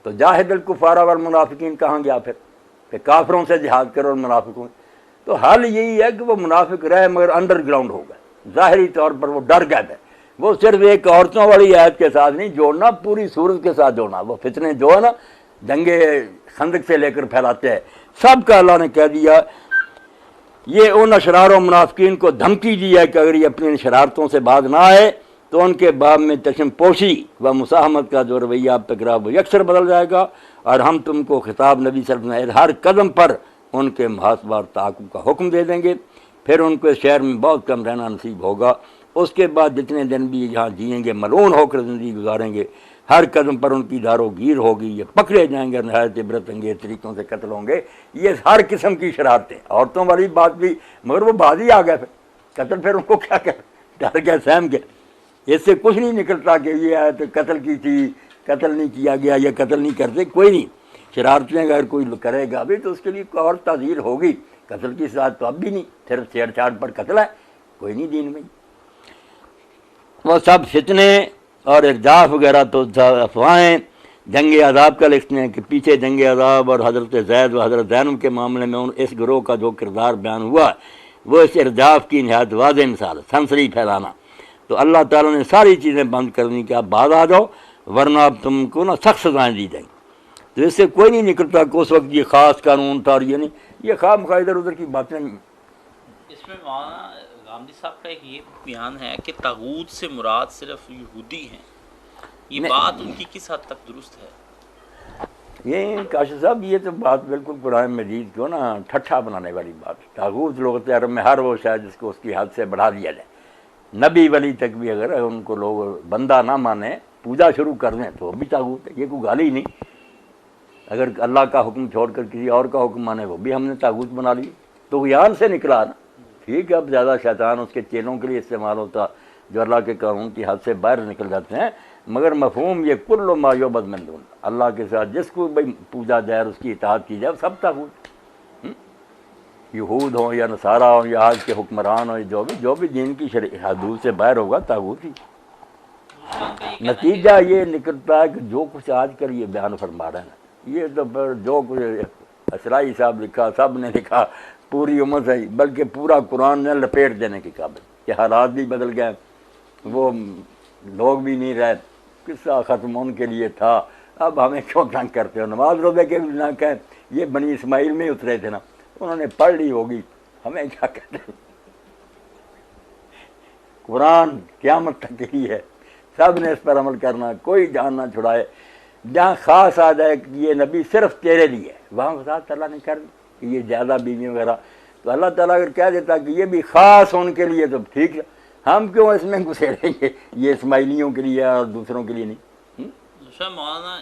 تو جاہد الکفار والمنافقین کہاں گیا پھر کہ کافروں سے جہاد کرو اور منافقوں سے؟ تو حل یہی ہے کہ وہ منافق رہے مگر انڈر گراؤنڈ ہو گئے، ظاہری طور پر وہ ڈر گئے تھے۔ وہ صرف ایک عورتوں والی آیت کے ساتھ نہیں جوڑنا، پوری صورت کے ساتھ جوڑنا۔ وہ فتنے جو ہے نا جنگ خندق سے لے کر پھیلاتے ہیں، سب کا اللہ نے کہہ دیا، یہ ان اشرار و منافقین کو دھمکی دی ہے کہ اگر یہ اپنی شرارتوں سے باز نہ آئے تو ان کے باب میں چشم پوشی و مساہمت کا جو رویہ آپ تک رہا وہ یکسر بدل جائے گا، اور ہم تم کو خطاب نبی صلی اللہ علیہ وسلم ہر قدم پر ان کے محاسبہ اور تعاقب کا حکم دے دیں گے۔ پھر ان کو اس شہر میں بہت کم رہنا نصیب ہوگا، اس کے بعد جتنے دن بھی یہاں جئیں گے ملعون ہو کر زندگی گزاریں گے، ہر قدم پر ان کی دار و گیر ہوگی، یہ پکڑے جائیں گے اور نہایت عبرت انگیز طریقوں سے قتل ہوں گے۔ یہ ہر قسم کی شرارتیں، عورتوں والی بات بھی، مگر وہ باز ہی آ گئے، پھر قتل پھر ان کو کیا کر ڈر گئے سہم کے، اس سے کچھ نہیں نکلتا کہ یہ ہے تو قتل کی تھی، قتل نہیں کیا گیا، یا قتل نہیں کرتے، کوئی نہیں۔ شرارتیں اگر کوئی کرے گا بھی تو اس کے لیے کوئی اور تعزیر ہوگی، قتل کی سزا تو اب بھی نہیں، صرف چھیڑ چھاڑ پر قتل ہے، کوئی نہیں دین میں۔ وہ سب فتنے اور ارجاف وغیرہ تو افواہیں۔ جنگ عذاب کا لکھتے ہیں کہ پیچھے جنگ عذاب اور حضرت زید و حضرت زینب کے معاملے میں اس گروہ کا جو کردار بیان ہوا وہ اس ارجاف کی نہایت واضح مثال ہے، سنسری پھیلانا۔ تو اللہ تعالیٰ نے ساری چیزیں بند کر دیں کہ آپ بعد آ جاؤ ورنہ اب تم کو نا سخت سزائیں دی جائیں۔ تو اس سے کوئی نہیں نکلتا کہ اس وقت یہ خاص قانون تھا اور یہ نہیں، یہ خواہ مخواہ ادھر ادھر کی باتیں نہیں۔ اس میں مولانا غامدی صاحب کا ایک یہ بیان ہے کہ طاغوت سے مراد صرف یہودی ہیں، یہ بات ان کی کس حد تک درست ہے؟ یہ کاشف صاحب یہ تو بات بالکل قرآن مجید کو نا ٹھٹھا بنانے والی بات ہے۔ طاغوت لغت عرب میں ہر وہ شاید جس کو اس کی حد سے بڑھا دیا جائے، نبی ولی تک بھی اگر ان کو لوگ بندہ نہ مانے، پوجا شروع کر دیں تو وہ بھی طاغوت ہے، یہ کوئی گالی نہیں۔ اگر اللہ کا حکم چھوڑ کر کسی اور کا حکم مانے وہ بھی ہم نے طاغوت بنا لی، تو یان سے نکلا نا۔ ٹھیک ہے اب زیادہ شیطان اس کے چیلوں کے لیے استعمال ہوتا جو اللہ کے قانون کی حد سے باہر نکل جاتے ہیں، مگر مفہوم یہ کل ما یعبد من دون اللہ کے ساتھ جس کو بھائی پوجا جائے اور اس کی اطاعت کی جائے سب طاغوت، یہود ہوں یا نصارہ ہوں یا آج کے حکمران ہوں، جو بھی دین کی حدود سے باہر ہوگا طاغوت ہی۔ نتیجہ یہ نکلتا ہے کہ جو کچھ آج کل یہ بیان فرما رہے ہیں، یہ تو جو کچھ اسرائی صاحب لکھا، سب نے لکھا، پوری امت ہے، بلکہ پورا قرآن نے لپیٹ دینے کے قابل کہ حالات بھی بدل گئے، وہ لوگ بھی نہیں رہے، قصہ ختم ان کے لیے تھا، اب ہمیں کیوں تنگ کرتے ہو؟ نماز روزے کے بھی نہ کہیں، یہ بنی اسماعیل میں اترے تھے نا، انہوں نے پڑھ لی ہوگی، ہمیں کیا کہتے ہیں؟ قرآن قیامت تک ہی ہے، سب نے اس پر عمل کرنا، کوئی جان نہ چھڑائے۔ جہاں خاص آ جائے کہ یہ نبی صرف تیرے لیے، وہاں وضاحت اللہ نے کر دی کہ یہ زیادہ بیوی وغیرہ، تو اللہ تعالیٰ اگر کہہ دیتا کہ یہ بھی خاص ان کے لیے تو ٹھیک ہے، ہم کیوں اس میں گھسے رہیں گے؟ یہ اسماعیلیوں کے لیے اور دوسروں کے لیے نہیں۔ دوسرا مولانا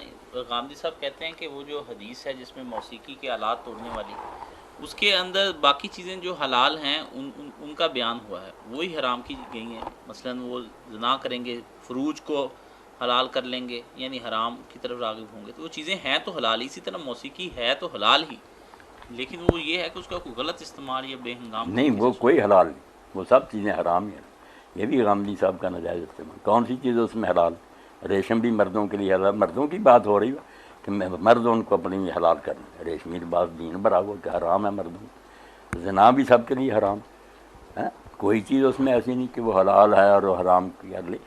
غامدی صاحب کہتے ہیں کہ وہ جو حدیث ہے جس میں موسیقی کے آلات توڑنے والی، اس کے اندر باقی چیزیں جو حلال ہیں ان کا بیان ہوا ہے، وہی حرام کی گئی ہیں، مثلا وہ زنا کریں گے، فروج کو حلال کر لیں گے، یعنی حرام کی طرف راغب ہوں گے، تو وہ چیزیں ہیں تو حلال ہی، اسی طرح موسیقی ہے تو حلال ہی، لیکن وہ یہ ہے کہ اس کا کوئی غلط استعمال یا بے ہنگام نہیں، وہ کوئی حلال نہیں، وہ سب چیزیں حرام ہی ہیں۔ یہ بھی غامدی صاحب کا ناجائز استعمال، کون سی چیز اس میں حلال؟ ریشم بھی مردوں کے لیے حلال، مردوں کی بات ہو رہی ہے کہ مرد ان کو اپنے لیے حلال کرنا، ریشمی لباس دین برابر کہ حرام ہے مردوں، زنا بھی سب کے لیے حرام ہے، کوئی چیز اس میں ایسی نہیں کہ وہ حلال ہے اور وہ حرام کر لی،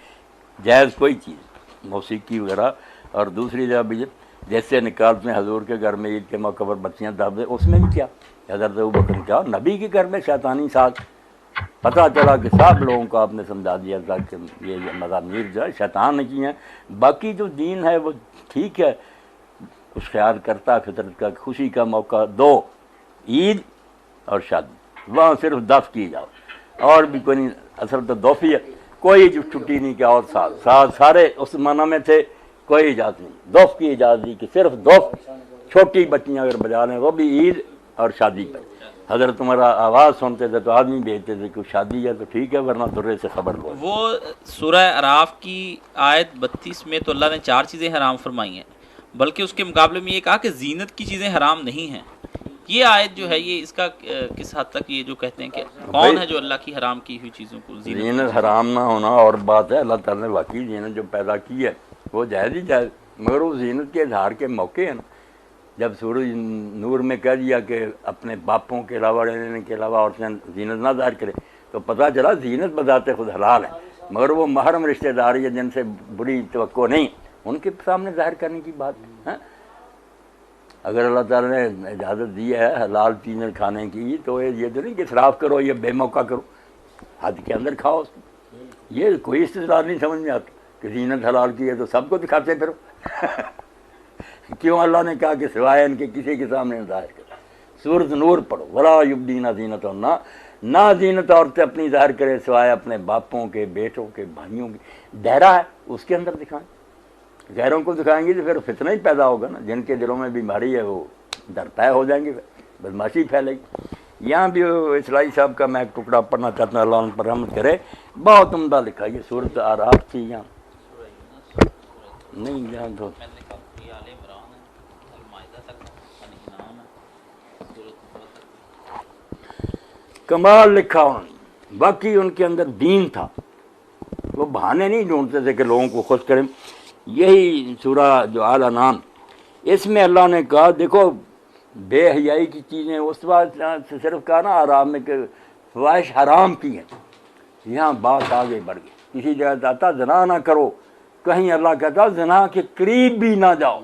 جائز کوئی چیز، موسیقی وغیرہ۔ اور دوسری جگہ بھی جیسے نکالتے ہیں حضور کے گھر میں عید کے موقع پر بچیاں دب دے، اس میں بھی کیا حضرت ابوبکر کیا نبی کے گھر میں شیطانی ساتھ، پتہ چلا کہ سب لوگوں کو آپ نے سمجھا دیا تھا کہ یہ مضامیر جو ہے شیطان نے کی ہیں، باقی جو دین ہے وہ ٹھیک ہے، کچھ خیال کرتا فطرت کا، خوشی کا موقع دو، عید اور شادی، وہاں صرف دف کی جاؤ اور بھی کوئی نہیں، اصل تو دوفی ہے، کوئی جو چھٹی نہیں کیا، اور ساتھ سارے اس زمانہ میں تھے، کوئی اجازت نہیں، دوف کی اجازت دی کہ صرف دوف چھوٹی بچیاں اگر بجا لیں وہ بھی عید اور شادی پر۔ حضرت تمہارا آواز سنتے تھے تو آدمی بھیجتے تھے کہ شادی ہے تو ٹھیک ہے ورنہ درے سے خبر لو۔ وہ سورہ اعراف کی آیت 32 میں تو اللہ نے 4 چیزیں حرام فرمائی ہیں، بلکہ اس کے مقابلے میں یہ کہا کہ زینت کی چیزیں حرام نہیں ہیں۔ یہ آیت جو ہے یہ اس کا کس حد تک یہ جو کہتے ہیں کہ کون ہے جو اللہ کی حرام کی ہوئی چیزوں کو زینت حرام نہ ہونا اور بات ہے، اللہ تعالیٰ نے واقعی زینت جو پیدا کی ہے وہ جائز ہی جائز، مگر وہ زینت کے اظہار کے موقع ہیں نا، جب سورج نور میں کہہ دیا کہ اپنے باپوں کے علاوہ رہنے کے علاوہ عورتیں زینت نہ ظاہر کرے، تو پتہ چلا زینت بذات خود حلال ہے، مگر وہ محرم رشتہ داری جن سے بری توقع نہیں ان کے سامنے ظاہر کرنے کی بات ہے۔ اگر اللہ تعالیٰ نے اجازت دی ہے حلال چیزیں کھانے کی تو یہ تو نہیں کہ اصراف کرو یا بے موقع کرو، حد کے اندر کھاؤ اس کو، یہ کوئی استدلال نہیں سمجھ میں آتا کہ زینت حلال کی ہے تو سب کو دکھاتے پھرو کیوں اللہ نے کہا کہ سوائے ان کے کسی کے سامنے ظاہر کرو؟ سورۃ نور پڑھو، ولا یبدین زینتہن، نہ زینت عورتیں اپنی ظاہر کرے سوائے اپنے باپوں کے، بیٹوں کے، بھائیوں کے، دہرا ہے اس کے اندر دکھائیں، غیروں کو دکھائیں گے تو پھر فتنہ ہی پیدا ہوگا نا، جن کے دلوں میں بیماری ہے وہ درپے ہو جائیں گے، بدماشی پھیلے گی۔ یہاں بھی اسلائی صاحب کا میں ایک ٹکڑا پڑھنا چاہتا ہوں، اللہ ان پر رحمت کرے، بہت عمدہ لکھا، یہ سورۃ اعراف تھی یہاں نہیں، یہاں تو کمال لکھا انہوں نے، باقی ان کے اندر دین تھا، وہ بہانے نہیں ڈھونڈتے تھے کہ لوگوں کو خوش کریں۔ یہی سورہ جو آل انعام، اس میں اللہ نے کہا دیکھو بے حیائی کی چیزیں اس بات سے صرف کہا نا آرام میں کہ فواہش حرام کی ہیں، یہاں بات آگے بڑھ گئی، کسی جگہ آتا زنا نہ کرو، کہیں اللہ کہتا زنا کے قریب بھی نہ جاؤ،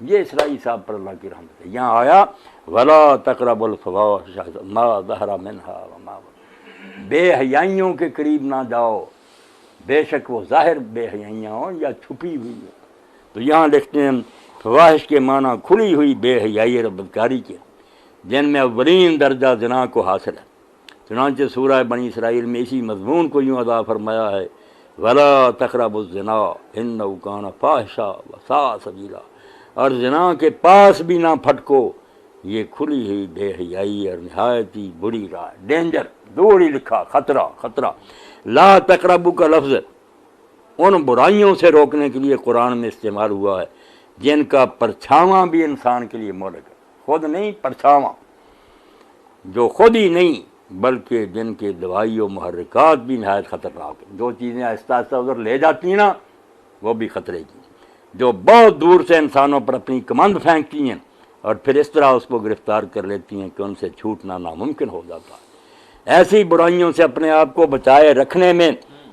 یہ اسرائیل صاحب پر اللہ کی رحمت ہے۔ یہاں آیا ولا تقربوا الفواحش ما ظہر منها وما بطن، بے حیائیوں کے قریب نہ جاؤ، بے شک وہ ظاہر بے حیائیاں ہوں یا چھپی ہوئی ہوں۔ تو یہاں لکھتے ہیں فواحش کے معنی کھلی ہوئی بے حیائی اور بدکاری کے، جن میں اولین درجہ زنا کو حاصل ہے۔ چنانچہ سورہ بنی اسرائیل میں اسی مضمون کو یوں ادا فرمایا ہے ولا تقربوا الزنا انہ کان فاحشا وساء سبیلا، اور زنا کے پاس بھی نہ پھٹکو، یہ کھلی ہوئی بے حیائی اور نہایت ہی بری راہ، ڈینجر، دور ہی لکھا، خطرہ خطرہ۔ لا تقربوا کا لفظ ان برائیوں سے روکنے کے لیے قرآن میں استعمال ہوا ہے جن کا پرچھاواں بھی انسان کے لیے مہلک ہے، خود نہیں پرچھاواں، جو خود ہی نہیں بلکہ جن کے دوائی و محرکات بھی نہایت خطرناک ہیں، جو چیزیں آہستہ آہستہ ادھر لے جاتی ہیں نا وہ بھی خطرے کی، جو بہت دور سے انسانوں پر اپنی کمند پھینکتی ہیں اور پھر اس طرح اس کو گرفتار کر لیتی ہیں کہ ان سے چھوٹنا ناممکن ہو جاتا ہے۔ ایسی برائیوں سے اپنے آپ کو بچائے رکھنے میں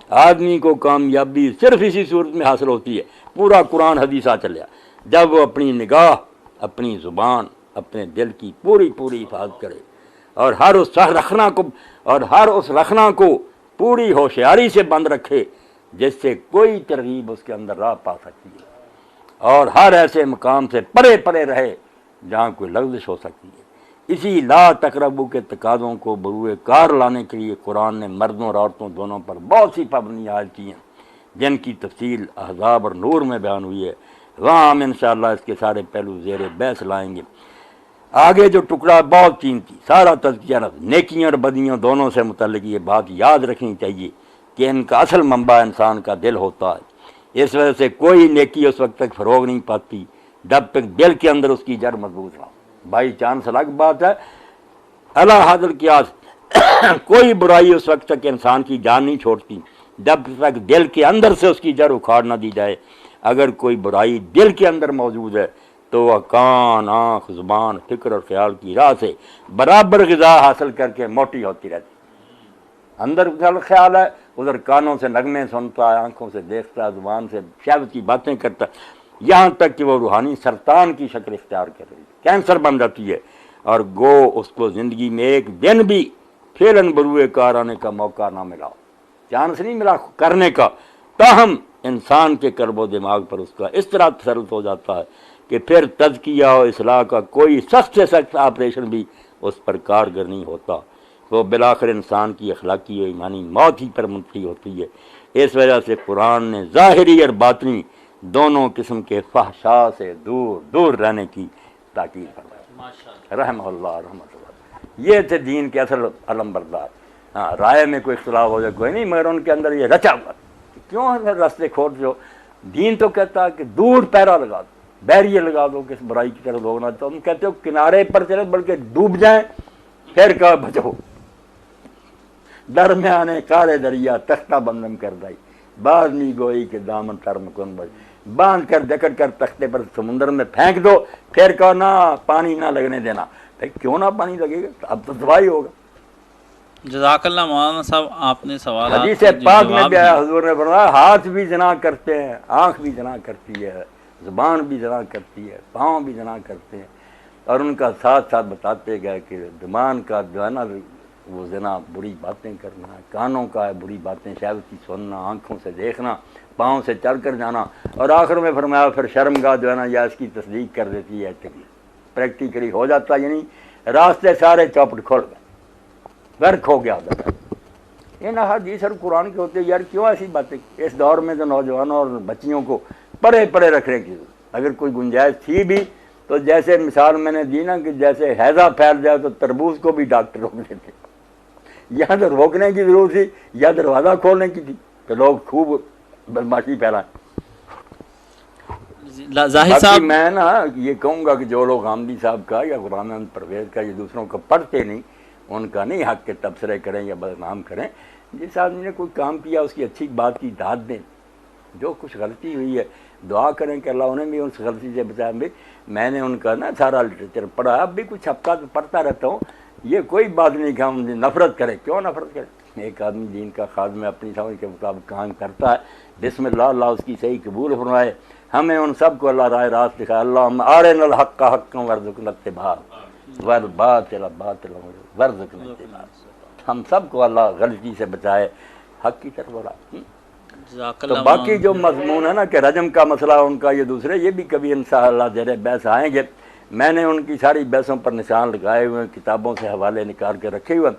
آدمی کو کامیابی صرف اسی صورت میں حاصل ہوتی ہے، پورا قرآن حدیث آ چلیا، جب وہ اپنی نگاہ، اپنی زبان، اپنے دل کی پوری حفاظت کرے اور ہر اس رخنا کو پوری ہوشیاری سے بند رکھے جس سے کوئی ترغیب اس کے اندر راہ پا سکتی ہے، اور ہر ایسے مقام سے پرے رہے جہاں کوئی لغزش ہو سکتی ہے۔ اسی لا تقربوا کے تقاضوں کو بروئے کار لانے کے لیے قرآن نے مردوں اور عورتوں دونوں پر بہت سی پابندیاں عائد کی ہیں، جن کی تفصیل احزاب اور نور میں بیان ہوئی ہے، وہاں ہم انشاءاللہ اس کے سارے پہلو زیر بحث لائیں گے۔ آگے جو ٹکڑا بہت قیمتی، سارا تزکیہ نفس، نیکیاں اور بدیاں دونوں سے متعلق یہ بات یاد رکھنی چاہیے کہ ان کا اصل منبع انسان کا دل ہوتا ہے، اس وجہ سے کوئی نیکی اس وقت تک فروغ نہیں پاتی جب تک دل کے اندر اس کی جڑ مضبوط نہ ہو۔ بائی چانس الگ بات ہے، اللہ حاضر قیاس کوئی برائی اس وقت تک انسان کی جان نہیں چھوڑتی جب تک دل کے اندر سے اس کی جڑ اکھاڑ نہ دی جائے۔ اگر کوئی برائی دل کے اندر موجود ہے تو وہ کان، آنکھ، زبان، فکر اور خیال کی راہ سے برابر غذا حاصل کر کے موٹی ہوتی رہتی، اندر خیال ہے، ادھر کانوں سے نغمے سنتا ہے، آنکھوں سے دیکھتا ہے، زبان سے شہوت کی باتیں کرتا ہے، یہاں تک کہ وہ روحانی سرطان کی شکل اختیار کر رہی ہے، کینسر بن جاتی ہے، اور گو اس کو زندگی میں ایک دن بھی فعلاً بروئے کار آنے کا موقع نہ ملا، چانس نہیں ملا کرنے کا، تاہم انسان کے قلب و دماغ پر اس کا اس طرح تسلط ہو جاتا ہے کہ پھر تزکیہ و اصلاح کا کوئی سخت سے سخت آپریشن بھی اس پر کارگر نہیں ہوتا، وہ بالآخر انسان کی اخلاقی و ایمانی موت ہی پر منتهی ہوتی ہے۔ اس وجہ سے قرآن نے ظاہری اور باطنی دونوں قسم کے فحشا سے دور رہنے کی تاکید فرمائی، رحمہ اللہ رحمۃ اللہ۔ یہ تھے دین کے اصل علم بردار۔ ہاں، رائے میں کوئی اختلاف ہو جائے کوئی نہیں، مگر ان کے اندر یہ رچا ہوا، کیوں ہے راستے کھوٹ جو دین تو کہتا ہے کہ دور پیرا لگا دو، بیریئر لگا دو کہ اس برائی کی طرف لوگ نہ، تو ہم کہتے ہو کنارے پر چلے بلکہ ڈوب جائیں، پھر کہا بچو، درمیانے کارے دریا تختہ بندم کر دائی، بعض می گوئی کہ دامن ترم کن بج، باندھ کر جکڑ کر تختے پر سمندر میں پھینک دو، پھر کہو نہ پانی نہ لگنے دینا، بھائی کیوں نہ پانی لگے گا، اب تو تباہی ہوگا۔ جزاک اللہ مولانا صاحب، آپ نے سوالات حدیث پاک میں بھی آیا، حضور نے فرمایا ہاتھ بھی زنا کرتے ہیں، آنکھ بھی زنا کرتی ہے، زبان بھی زنا کرتی ہے، پاؤں بھی زنا کرتے ہیں، اور ان کا ساتھ ساتھ بتاتے گئے کہ زبان کا جو ہے نا وہ زنا بری باتیں کرنا، کانوں کا ہے بری باتیں شاید کی سننا، آنکھوں سے دیکھنا، پاؤں سے چل کر جانا، اور آخر میں فرمایا پھر شرمگاہ جو ہے نا یا اس کی تصدیق کر دیتی ہے، پریکٹیکلی ہو جاتا، یعنی راستے سارے چوپٹ کھول گئے، غرق ہو گیا ہوتا ہے۔ ان احادیث اور قرآن کے ہوتے یار کیوں ایسی باتیں؟ اس دور میں تو نوجوانوں اور بچیوں کو پڑے پڑے رکھنے کی اگر کوئی گنجائش تھی بھی تو جیسے مثال میں نے دی نا کہ جیسے ہیضہ پھیل جائے تو تربوز کو بھی ڈاکٹر روک لیتے، یا تو روکنے کی ضرورت تھی یا دروازہ کھولنے کی تھی کہ لوگ خوب بدماشی پھیلائیں۔ ظاہر صاحب میں نا یہ کہوں گا کہ جو لوگ حامدی صاحب کا یا غلام احمد پرویز کا یہ دوسروں کو پڑھتے نہیں، ان کا نہیں حق کے تبصرے کریں یا بدنام کریں۔ جس آدمی نے کوئی کام کیا اس کی اچھی بات کی داد دیں، جو کچھ غلطی ہوئی ہے دعا کریں کہ اللہ انہیں بھی اس غلطی سے بچائیں۔ بھی میں نے ان کا نا سارا لٹریچر پڑھا، اب بھی کچھ ہفتہ تو پڑھتا رہتا ہوں، یہ کوئی بات نہیں کہ ہم نفرت کریں، کیوں نفرت کریں؟ ایک آدمی دین کا خادم اپنی سمجھ کے مطابق کام کرتا ہے، بسم اللہ، اللہ اس کی صحیح قبول فرمائے، ہمیں ان سب کو اللہ راہ راست دکھائے۔ اللہم ارنا الحق حقا وارزقنا اتباعہ والباطل باطلا وارزقنا اجتنابہ۔ ہم سب کو اللہ غلطی سے بچائے، حق کی طرف بڑھائے۔ تو باقی جو مضمون ہے نا کہ رجم کا مسئلہ ان کا یہ دوسرے، یہ بھی کبھی انشاءاللہ زیر بحث آئیں گے۔ میں نے ان کی ساری بحثوں پر نشان لگائے ہوئے، کتابوں سے حوالے نکال کے رکھے ہوئے،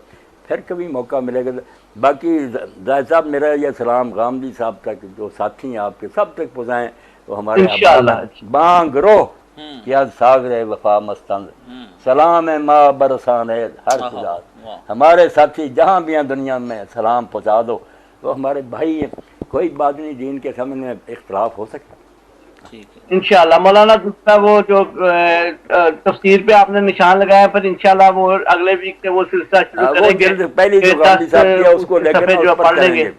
پھر کبھی موقع ملے گا۔ باقی زاہد صاحب میرا یہ سلام غامدی صاحب تک، جو ساتھی ہیں آپ کے سب تک پہنچائیں، وہ ہمارے بانگ رو کیا ساغر وفا مستند، سلام ماں برسان ہر خدا، ہمارے ساتھی جہاں بھی ہیں دنیا میں سلام پہنچا دو، وہ ہمارے بھائی ہیں۔ کوئی بات نہیں، دین کے سامنے میں اختلاف ہو سکتا ہے۔ انشاءاللہ مولانا دوسرا وہ جو تفسیر پہ آپ نے نشان لگایا، پھر انشاءاللہ وہ اگلے ویک سے وہ سلسلہ شروع کریں گے، پہلی جو غامدی صاحب کیا اس کو لے کر جو پڑھ لیں گے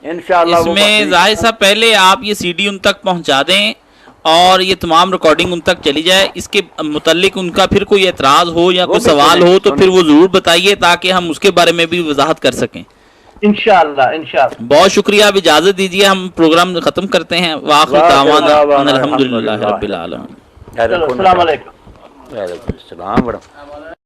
انشاءاللہ۔ اس میں ظاہر صاحب پہلے آپ یہ سی ڈی ان تک پہنچا دیں اور یہ تمام ریکارڈنگ ان تک چلی جائے، اس کے متعلق ان کا پھر کوئی اعتراض ہو یا کوئی سوال ہو تو پھر وہ ضرور بتائیے تاکہ ہم اس کے بارے میں بھی وضاحت کر سکیں۔ انشاءاللہ انشاءاللہ۔ بہت شکریہ، اب اجازت دیجیے، ہم پروگرام ختم کرتے ہیں۔ وآخر دعوانا ان الحمدللہ رب العالمین۔ السلام علیکم۔ وعلیکم السلام ورحمۃ اللہ۔